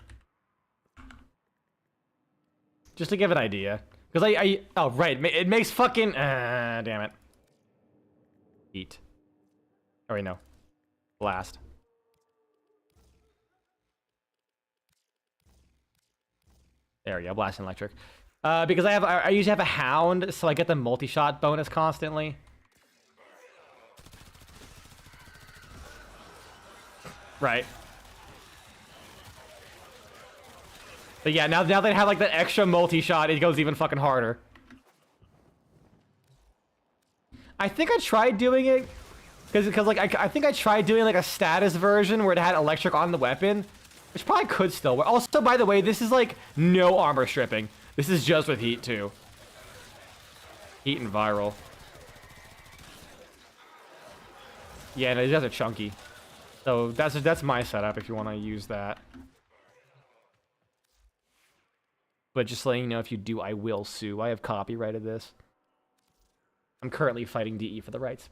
Just to give an idea. Because oh, right, it makes fucking, damn it. Heat. Oh, wait, no. Blast. There we go, blast and electric. Because I usually have a hound, so I get the multi-shot bonus constantly. Right. But yeah, now they have like that extra multi-shot, it goes even fucking harder. I think I tried doing it because like I think I tried doing like a status version where it had electric on the weapon, which probably could still work. Also, by the way, this is like no armor stripping. This is just with heat too. Heat and viral. Yeah, no, these guys are chunky. So that's my setup if you want to use that. But just letting you know, if you do, I will sue. I have copyrighted this. I'm currently fighting DE for the rights.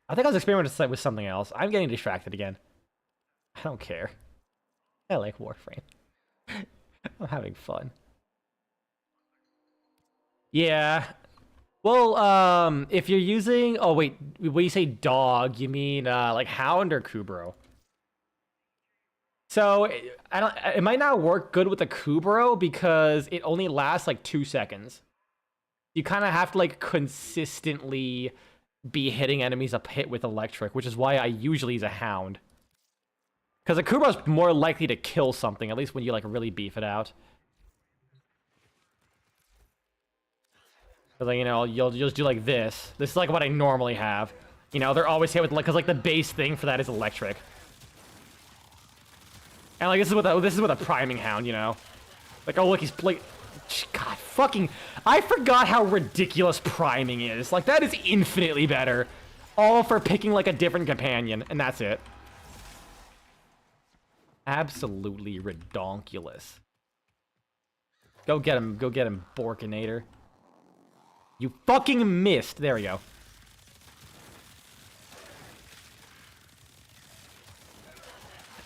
I think I was experimenting with something else. I'm getting distracted again. I don't care. I like Warframe. I'm having fun. Yeah. Well, if you're using... Oh, wait. When you say dog, you mean like Hound or Kubro? So, it might not work good with the Kubro because it only lasts like 2 seconds. You kind of have to like consistently be hitting enemies a hit with electric, which is why I usually use a Hound. Because a Kubro's more likely to kill something, at least when you like really beef it out. Because like, you know, you'll just do like this. This is like what I normally have. You know, they're always hit with like, because like the base thing for that is electric. And like this is with a priming Hound, you know. Like, oh look, he's like, God, fucking, I forgot how ridiculous priming is. Like, that is infinitely better. All for picking like a different companion, and that's it. Absolutely redonkulous. Go get him, Borkinator. You fucking missed. There we go.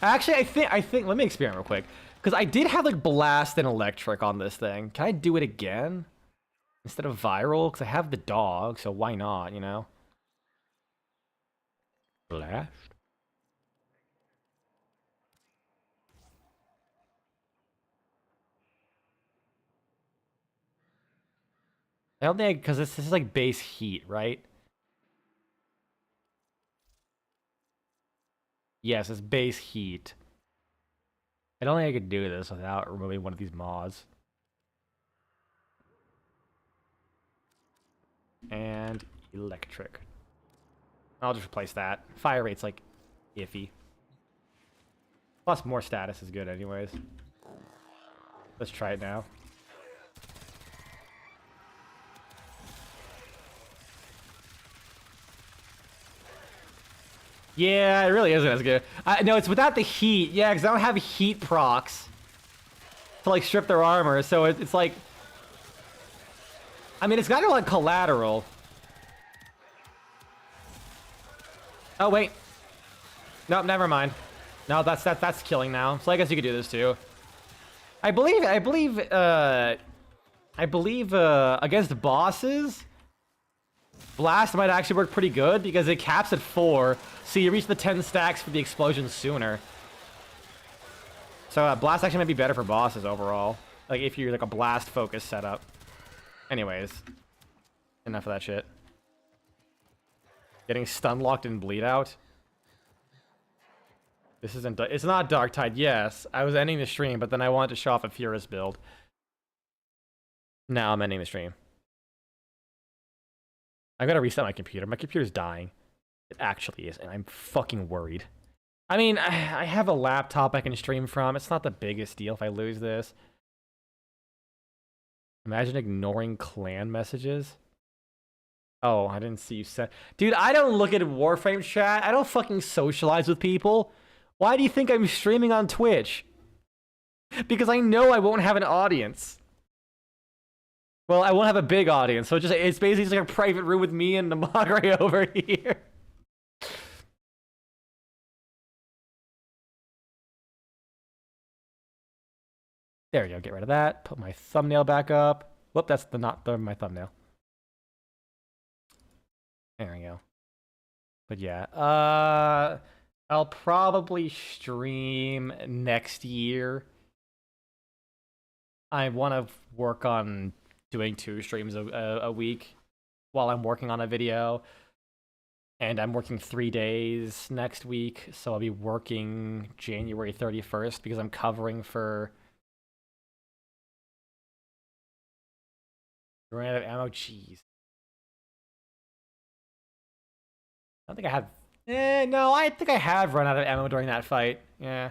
Actually, I think, let me experiment real quick. Because I did have, like, Blast and Electric on this thing. Can I do it again? Instead of Viral? Because I have the dog, so why not, you know? Blast? I don't think, because this is, like, base heat, right? Yes, it's base heat. I don't think I could do this without removing one of these mods. And electric. I'll just replace that. Fire rate's like iffy. Plus more status is good anyways. Let's try it now. Yeah, it really isn't as good. No, it's without the heat. Yeah, because I don't have heat procs to like strip their armor, so it's like, I mean, it's got to like collateral. Oh wait, nope, never mind. No, that's killing now. So I guess you could do this too. I believe against bosses, Blast might actually work pretty good because it caps at 4, so you reach the 10 stacks for the explosion sooner. So Blast actually might be better for bosses overall. Like if you're like a Blast focused setup. Anyways, enough of that shit. Getting stun locked and bleed out. This isn't. It's not Darktide. Yes, I was ending the stream, but then I wanted to show off a Furus build. Now I'm ending the stream. I gotta reset my computer. My computer's dying. It actually is, and I'm fucking worried. I mean, I have a laptop I can stream from. It's not the biggest deal if I lose this. Imagine ignoring clan messages. Oh, I didn't see you send. Dude, I don't look at Warframe chat. I don't fucking socialize with people. Why do you think I'm streaming on Twitch? Because I know I won't have an audience. Well, I won't have a big audience, so it's basically just like a private room with me and the moderator over here. There we go. Get rid of that. Put my thumbnail back up. Whoop, that's not my thumbnail. There we go. But yeah, I'll probably stream next year. I want to work on doing 2 streams a week while I'm working on a video. And I'm working 3 days next week, so I'll be working January 31st because I'm covering for... Ran out of ammo? Jeez. I don't think I have... no, I think I have run out of ammo during that fight. Yeah.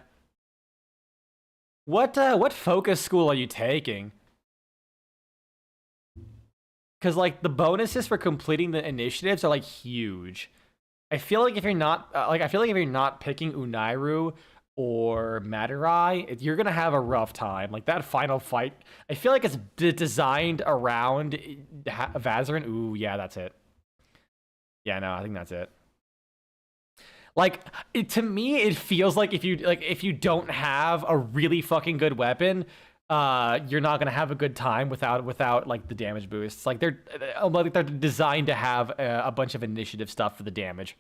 What focus school are you taking? Because, like, the bonuses for completing the initiatives are, like, huge. I feel like if you're not... I feel like if you're not picking Unairu or Madurai, you're gonna have a rough time. Like, that final fight, I feel like it's designed around Vazarin. Ooh, yeah, that's it. Yeah, no, I think that's it. Like, to me, it feels like if you don't have a really fucking good weapon, you're not gonna have a good time without like the damage boosts. Like they're designed to have a bunch of initiative stuff for the damage.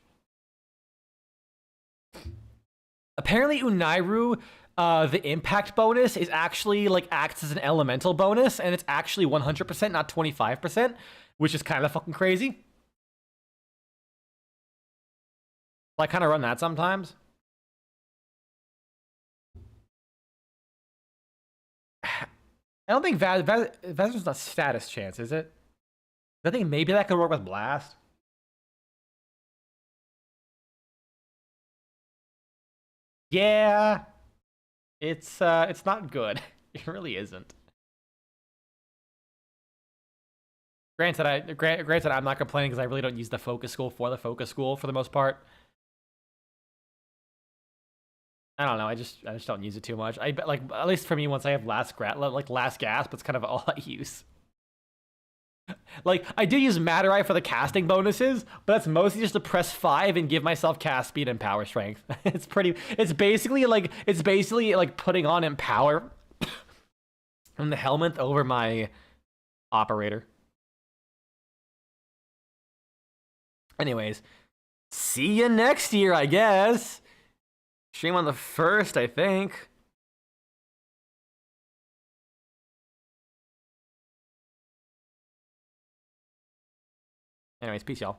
Apparently, Unairu, the impact bonus is actually like acts as an elemental bonus, and it's actually 100%, not 25%, which is kind of fucking crazy. I kind of run that sometimes. I don't think Vazir's not status chance, is it? I think maybe that could work with Blast. Yeah, it's not good. It really isn't. Granted, I'm not complaining because I really don't use the focus school for the most part. I don't know. I just don't use it too much. I bet, like, at least for me, once I have last gasp, it's kind of all I use. Like, I do use Madurai for the casting bonuses, but that's mostly just to press 5 and give myself cast speed and power strength. It's basically like putting on Empower from the helmet over my operator. Anyways, see you next year, I guess. Stream on the 1st, I think. Anyways, peace, y'all.